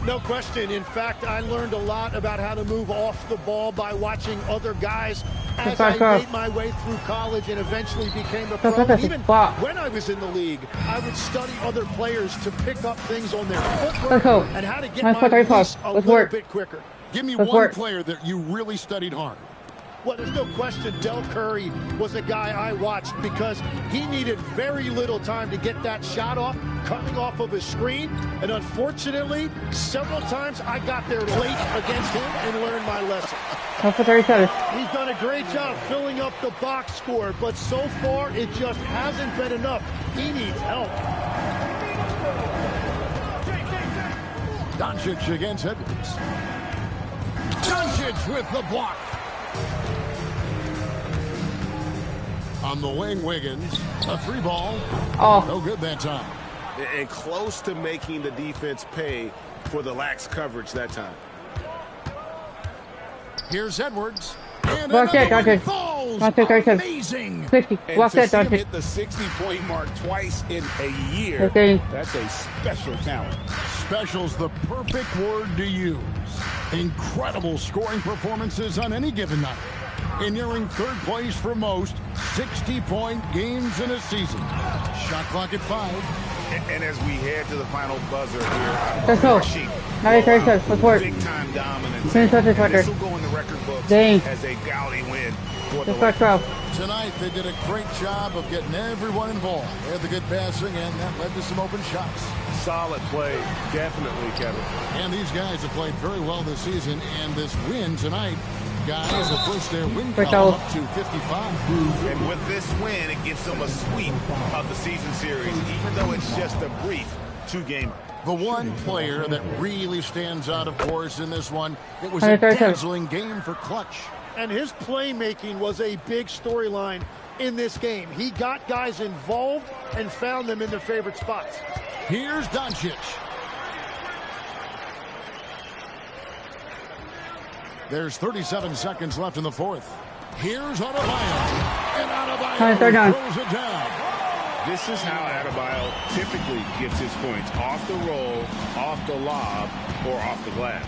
No question. In fact, I learned a lot about how to move off the ball by watching other guys as I made my way through college and eventually became a pro. Even when I was in the league, I would study other players to pick up things on their footwork and how to get my release a little bit quicker. Give me one player that you really studied hard. Well, there's no question Del Curry was a guy I watched because he needed very little time to get that shot off, coming off of his screen. And unfortunately, several times I got there late against him and learned my lesson. He's done a great job filling up the box score, but so far it just hasn't been enough. He needs help. Doncic against Edwards. Doncic with the block. On the wing, Wiggins. A free ball. Oh. No good that time. And close to making the defense pay for the lax coverage that time. Here's Edwards. And block that, Doncic. Amazing. 60. Block that, Doncic. Hit the 60-point mark twice in a year. Okay. That's a special talent. Special's the perfect word to use. Incredible scoring performances on any given night. And nearing third place for most 60-point games in a season. Shot clock at 5. And as we head to the final buzzer here, let's go. 93-6. Let's work. Big time dominance. Finish up this record. This will go in the record books as a gaudy win for the Lakers. Tonight they did a great job of getting everyone involved. They had the good passing, and that led to some open shots. Solid play, definitely, Kevin. And these guys have played very well this season, and this win tonight, guys, will push their win column up to 55. And with this win, it gives them a sweep of the season series, even though it's just a brief two-gamer. The one player that really stands out, of course, in this one, it was a dazzling game for Clutch. And his playmaking was a big storyline in this game. He got guys involved and found them in their favorite spots. Here's Doncic. There's 37 seconds left in the fourth. Here's Adebayo. And Adebayo throws it down. This is how Adebayo typically gets his points. Off the roll, off the lob, or off the glass.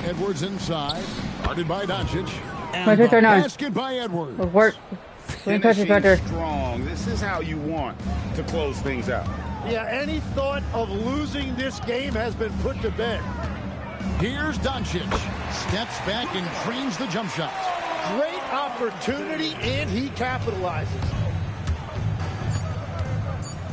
Edwards inside. Guarded by Doncic. And the basket by Edwards. Work. Finishing strong. This is how you want to close things out. Yeah, any thought of losing this game has been put to bed. Here's Doncic. Steps back and drains the jump shot. Great opportunity, and he capitalizes.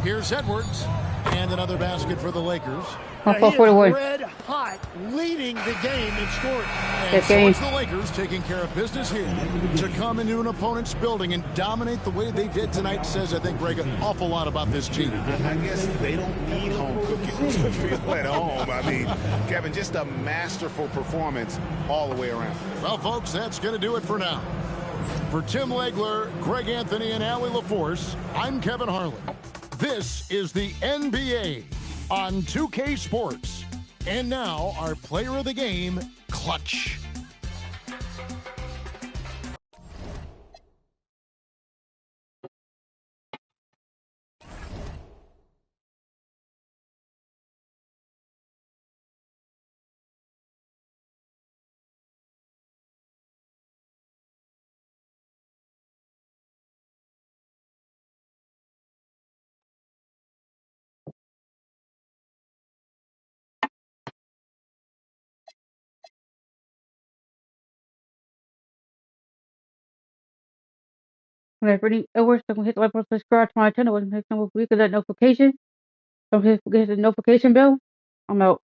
Here's Edwards. And another basket for the Lakers. He is red hot, leading the game in scoring. And so it's the Lakers taking care of business here. To come into an opponent's building and dominate the way they did tonight says, I think, Greg, an awful lot about this team. I guess they don't need home cooking to feel at home. I mean, Kevin, just a masterful performance all the way around. Well, folks, that's going to do it for now. For Tim Legler, Greg Anthony, and Allie LaForce, I'm Kevin Harlan. This is the NBA on 2K Sports. And now, our player of the game, Clutch. Brittni Edwards, don't hit the like button, subscribe to my channel, and hit the notification. Don't forget the notification bell. I'm out.